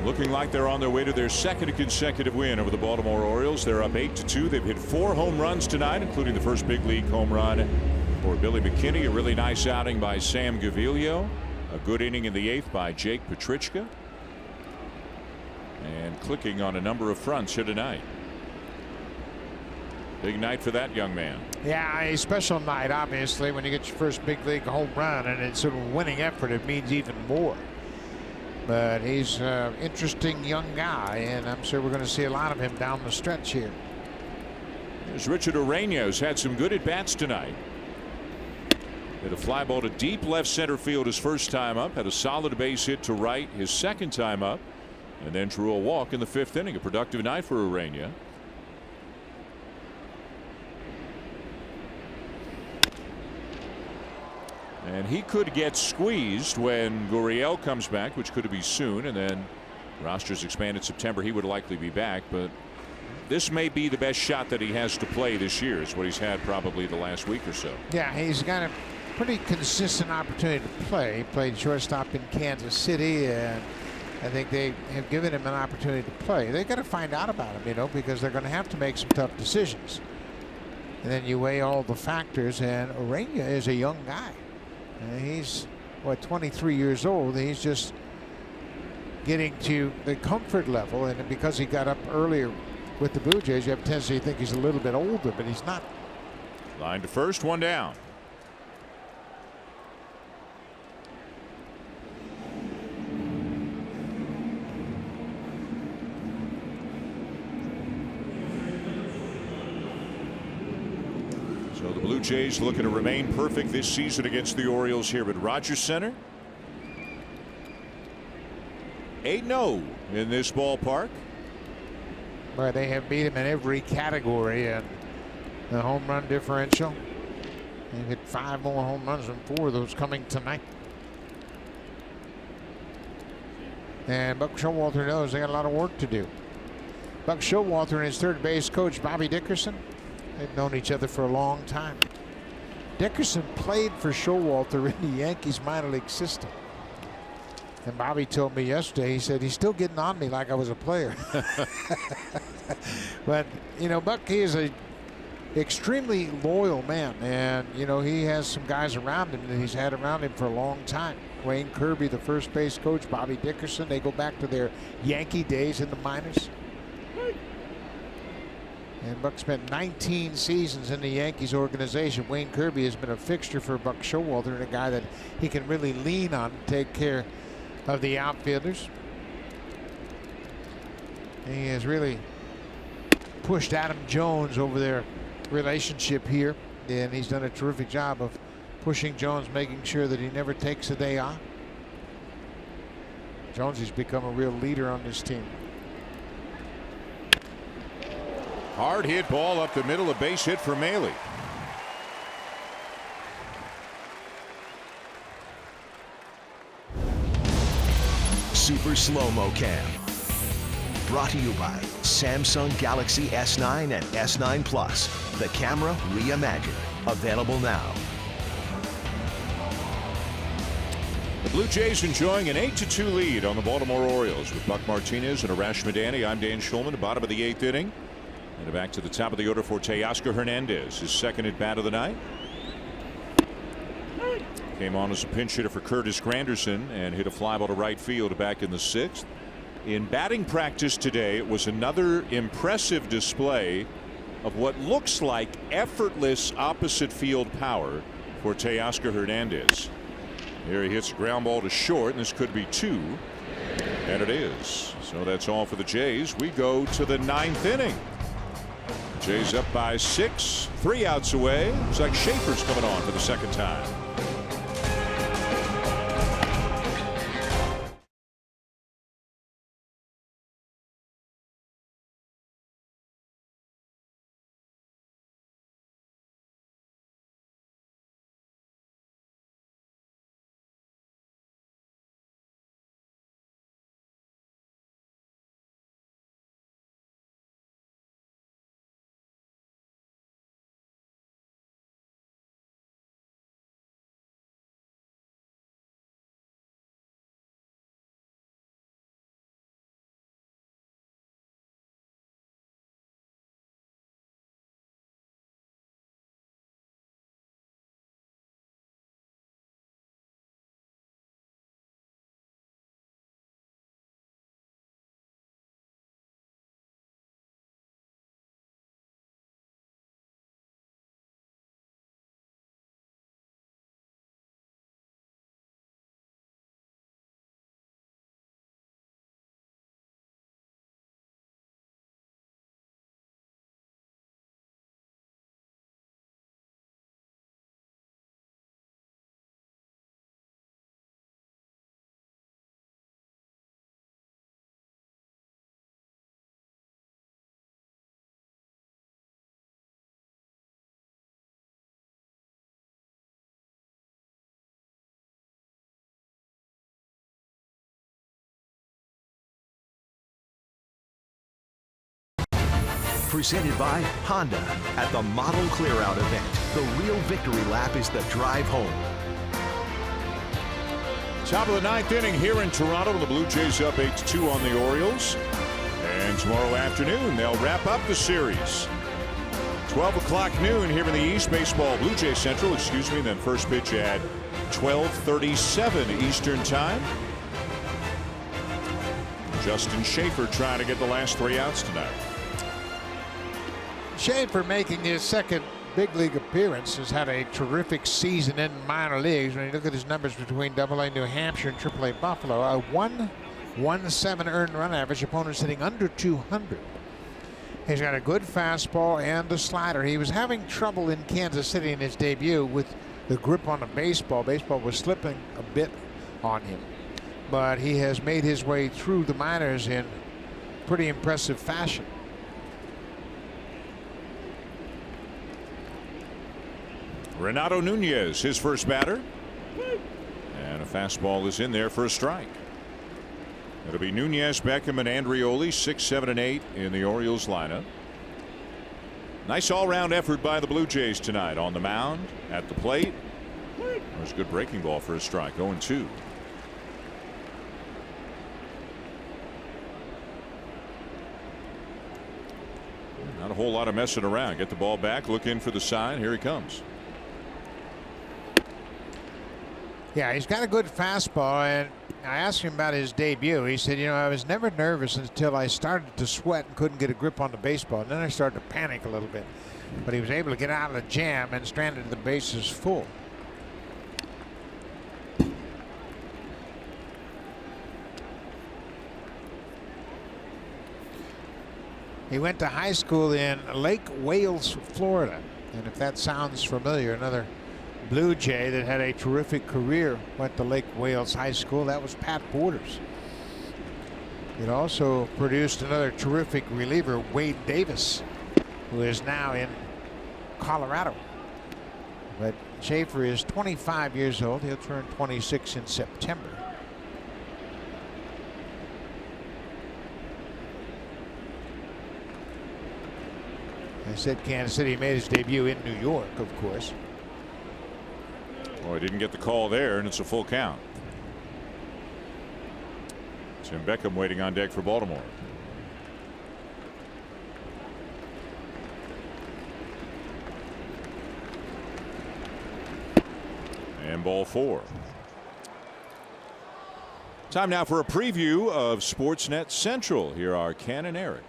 Looking like they're on their way to their second consecutive win over the Baltimore Orioles. They're up 8-2. They've hit 4 home runs tonight, including the first big league home run for Billy McKinney. A really nice outing by Sam Gaviglio. A good inning in the 8th by Jake Petrichka. And clicking on a number of fronts here tonight. Big night for that young man. Yeah, a special night, obviously, when you get your first big league home run and it's a winning effort, it means even more. But he's an interesting young guy, and I'm sure we're going to see a lot of him down the stretch here. There's Richard Ureña's had some good at-bats tonight. Hit a fly ball to deep left center field his first time up. Had a solid base hit to right his second time up. And then drew a walk in the 5th inning. A productive night for Ureña. And he could get squeezed when Gurriel comes back, which could be soon, and then rosters expanded September. He would likely be back, but this may be the best shot that he has to play this year, is what he's had probably the last week or so. Yeah, he's got a pretty consistent opportunity to play. He played shortstop in Kansas City, and I think they have given him an opportunity to play. They've got to find out about him, because they're going to have to make some tough decisions. And then you weigh all the factors, and Orena is a young guy. He's, what, 23 years old. He's just getting to the comfort level, and because he got up earlier with the Blue Jays, you have a tendency to think he's a little bit older, but he's not. Line to first, one down. So the Blue Jays looking to remain perfect this season against the Orioles here at Rogers Center. 8-0 in this ballpark. But they have beat him in every category, and the home run differential. They've hit 5 more home runs and 4 of those coming tonight. And Buck Showalter knows they got a lot of work to do. Buck Showalter and his third base coach, Bobby Dickerson, they've known each other for a long time. Dickerson played for Showalter in the Yankees minor league system. And Bobby told me yesterday, he said, he's still getting on me like I was a player. But, you know, Buck, he is a extremely loyal man. And, you know, he has some guys around him that he's had around him for a long time. Wayne Kirby, the first base coach, Bobby Dickerson, they go back to their Yankee days in the minors. And Buck spent 19 seasons in the Yankees organization. Wayne Kirby has been a fixture for Buck Showalter, and a guy that he can really lean on to take care of the outfielders. He has really pushed Adam Jones over their relationship here, and he's done a terrific job of pushing Jones, making sure that he never takes a day off. Jones has become a real leader on this team. Hard hit ball up the middle, a base hit for Maley. Super Slow-Mo Cam. Brought to you by Samsung Galaxy S9 and S9 Plus. The camera reimagined. Available now. The Blue Jays enjoying an 8-2 lead on the Baltimore Orioles with Buck Martinez and Arash Madani. I'm Dan Schulman, bottom of the 8th inning. And back to the top of the order for Teoscar Hernandez, his second at bat of the night. Came on as a pinch hitter for Curtis Granderson and hit a fly ball to right field back in the 6th. In batting practice today, it was another impressive display of what looks like effortless opposite field power for Teoscar Hernandez. Here he hits a ground ball to short, and this could be 2. And it is. So that's all for the Jays. We go to the 9th inning. Jays up by 6, 3 outs away. Looks like Schaefer's coming on for the second time. Presented by Honda at the Model Clearout event. The real victory lap is the drive home. Top of the 9th inning here in Toronto. The Blue Jays up 8-2 on the Orioles. And tomorrow afternoon, they'll wrap up the series. 12 o'clock noon here in the East. Baseball Blue Jay Central, excuse me. Then first pitch at 12:37 Eastern time. Justin Schaefer trying to get the last 3 outs tonight. Schaefer making his second big league appearance, has had a terrific season in minor leagues. When you look at his numbers between AA New Hampshire and AAA Buffalo, a 1.17 earned run average. Opponents hitting under 200. He's got a good fastball and a slider. He was having trouble in Kansas City in his debut with the grip on the baseball. Baseball was slipping a bit on him, but he has made his way through the minors in pretty impressive fashion. Renato Nunez, his first batter. And a fastball is in there for a strike. It'll be Nunez, Beckham, and Andrioli, 6, 7, and 8 in the Orioles lineup. Nice all-round effort by the Blue Jays tonight on the mound, at the plate. There's a good breaking ball for a strike, 0-2. Not a whole lot of messing around. Get the ball back, look in for the sign. Here he comes. Yeah, he's got a good fastball, and I asked him about his debut. He said, you know, I was never nervous until I started to sweat and couldn't get a grip on the baseball. And then I started to panic a little bit. But he was able to get out of the jam and stranded the bases full. He went to high school in Lake Wales, Florida. And if that sounds familiar, another Blue Jay that had a terrific career went to Lake Wales High School. That was Pat Borders. It also produced another terrific reliever, Wade Davis, who is now in Colorado. But Schaefer is 25 years old. He'll turn 26 in September. I said Kansas City made his debut in New York, of course. Boy, didn't get the call there, and it's a full count. Tim Beckham waiting on deck for Baltimore. And ball 4. Time now for a preview of Sportsnet Central. Here are Ken and Eric.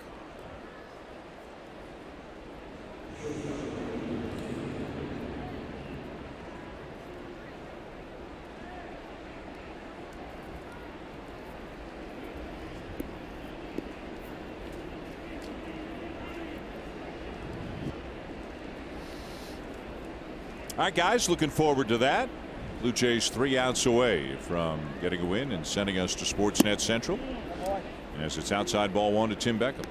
All right, guys, looking forward to that. Blue Jays 3 outs away from getting a win and sending us to Sportsnet Central. As it's outside ball 1 to Tim Beckham.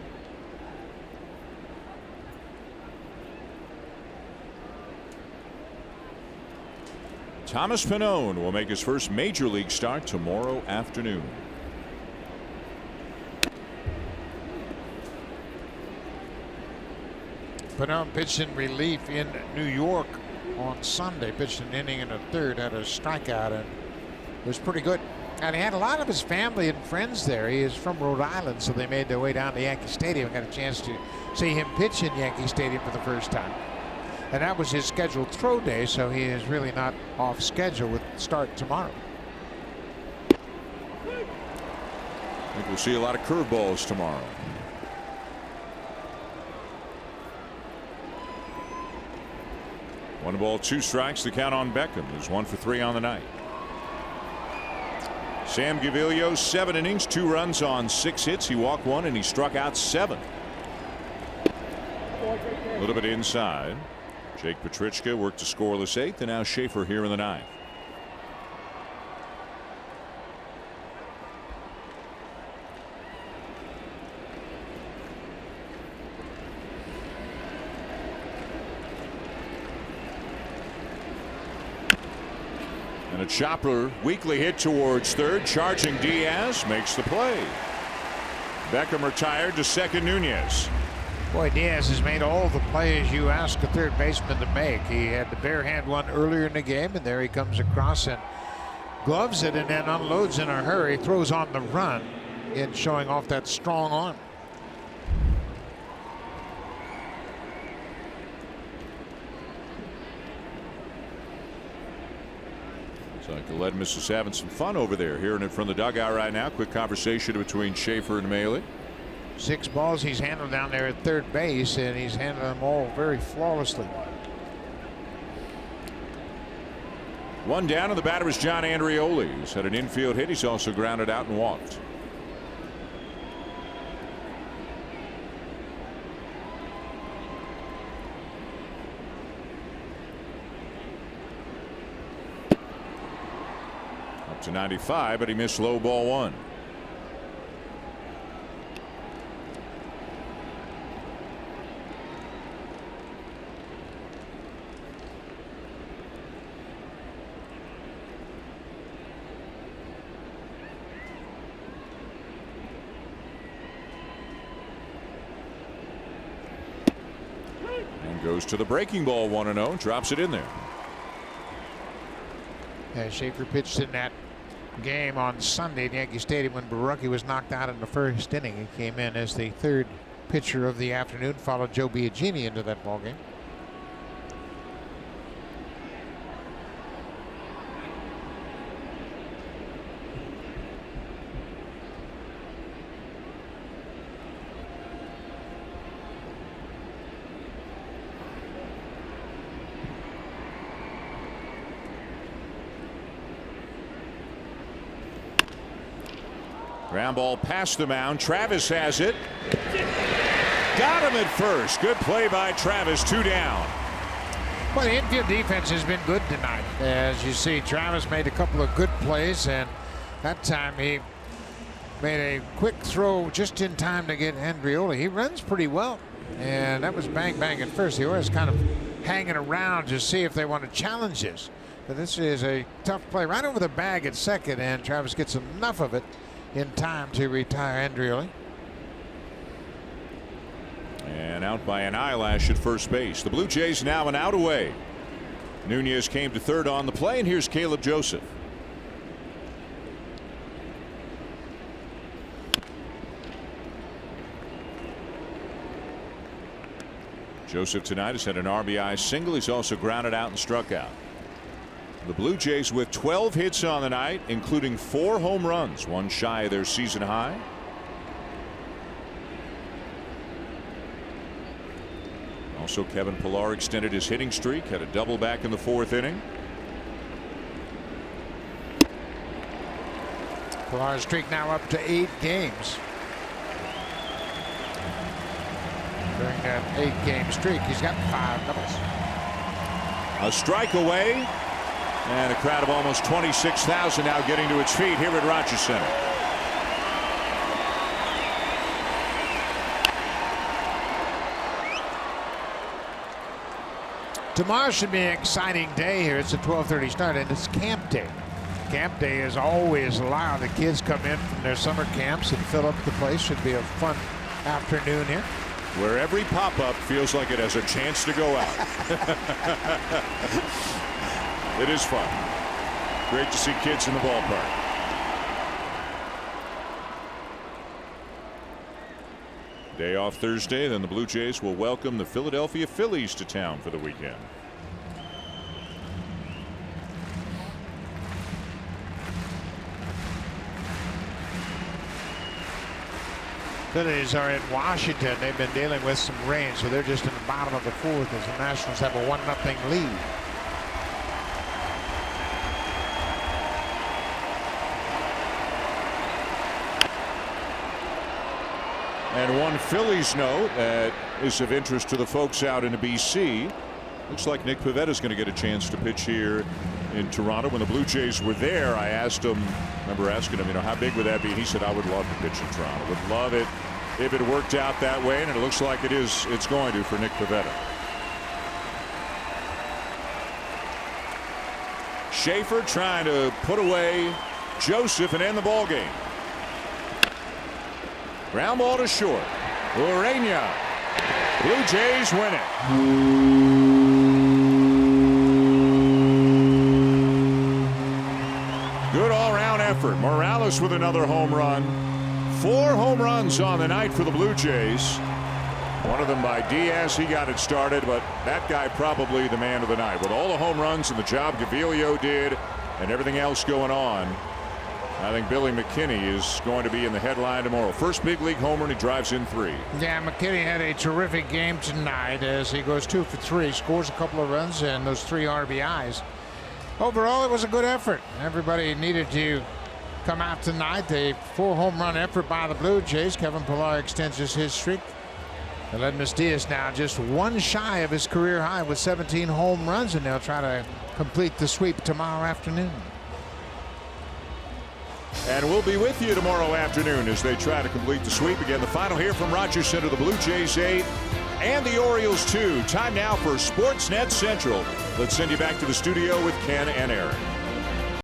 Thomas Pannone will make his first major league start tomorrow afternoon. Pannone pitched in relief in New York on Sunday, pitched an inning and a third, had a strikeout, and was pretty good. And he had a lot of his family and friends there. He is from Rhode Island, so they made their way down to Yankee Stadium and got a chance to see him pitch in Yankee Stadium for the first time. And that was his scheduled throw day, so he is really not off schedule with start tomorrow. I think we'll see a lot of curveballs tomorrow. One ball, 2 strikes. The count on Beckham, who's 1 for 3 on the night. Sam Gaviglio, 7 innings, 2 runs on 6 hits. He walked 1 and he struck out 7. A little bit inside. Jake Petrichka worked a scoreless 8th, and now Schaefer here in the 9th. And a chopper weakly hit towards third. Charging Diaz makes the play. Beckham retired to second. Nunez. Boy, Diaz has made all the plays you ask a third baseman to make. He had the bare hand one earlier in the game, and there he comes across and gloves it and then unloads in a hurry, throws on the run, and showing off that strong arm. Looks like Ledmus is having some fun over there. Hearing it from the dugout right now. Quick conversation between Schaefer and Maley. 6 balls he's handled down there at third base, and he's handled them all very flawlessly. One down, and the batter is John Andreoli. He's had an infield hit. He's also grounded out and walked. Up to 95, but he missed low ball 1. Goes to the breaking ball, 1-0, drops it in there. Schaefer pitched in that game on Sunday at Yankee Stadium when Barucki was knocked out in the first inning. He came in as the 3rd pitcher of the afternoon, followed Joe Biagini into that ball game. Ground ball past the mound. Travis has it. Got him at first. Good play by Travis. 2 down. Well, the infield defense has been good tonight. As you see, Travis made a couple of good plays, and that time he made a quick throw just in time to get Andreoli. He runs pretty well, and that was bang bang at first. He always kind of hanging around to see if they want to challenge this. But this is a tough play right over the bag at second, and Travis gets enough of it in time to retire Andreoli. And out by an eyelash at first base. The Blue Jays now an out away. Nunez came to third on the play, and here's Caleb Joseph. Joseph tonight has had an RBI single. He's also grounded out and struck out. The Blue Jays with 12 hits on the night, including 4 home runs, 1 shy of their season high. Also, Kevin Pillar extended his hitting streak, had a double back in the 4th inning. Pillar's streak now up to 8 games. During that 8-game streak, he's got 5 doubles. A strike away. And a crowd of almost 26,000 now getting to its feet here at Rogers Center. Tomorrow should be an exciting day here. It's a 12:30 start, and it's camp day. Camp day is always loud. The kids come in from their summer camps and fill up the place. Should be a fun afternoon here. Where every pop-up feels like it has a chance to go out. It is fun. Great to see kids in the ballpark. Day off Thursday, then the Blue Jays will welcome the Philadelphia Phillies to town for the weekend. Phillies are in Washington. They've been dealing with some rain, so they're just in the bottom of the 4th as the Nationals have a 1-0 lead. And one Phillies note that is of interest to the folks out in the BC. Looks like Nick Pavetta's going to get a chance to pitch here in Toronto. When the Blue Jays were there, I asked him, remember asking him, how big would that be? He said, I would love to pitch in Toronto. Would love it if it worked out that way, and it looks like it's going to for Nick Pavetta. Schaefer trying to put away Joseph and end the ball game. Ground ball to short. Urena. Blue Jays win it. Good all-round effort. Morales with another home run. 4 home runs on the night for the Blue Jays. One of them by Diaz. He got it started, but that guy probably the man of the night. With all the home runs and the job Gaviglio did, and everything else going on, I think Billy McKinney is going to be in the headline tomorrow. First big league homer, and he drives in 3. Yeah, McKinney had a terrific game tonight as he goes 2 for 3, scores a couple of runs and those 3 RBIs. Overall, it was a good effort. Everybody needed to come out tonight. A 4 home run effort by the Blue Jays. Kevin Pillar extends his streak. Aledmus Diaz now just 1 shy of his career high with 17 home runs, and they'll try to complete the sweep tomorrow afternoon. And we'll be with you tomorrow afternoon as they try to complete the sweep. Again, the final here from Rogers Center, the Blue Jays 8 and the Orioles 2. Time now for Sportsnet Central. Let's send you back to the studio with Ken and Aaron.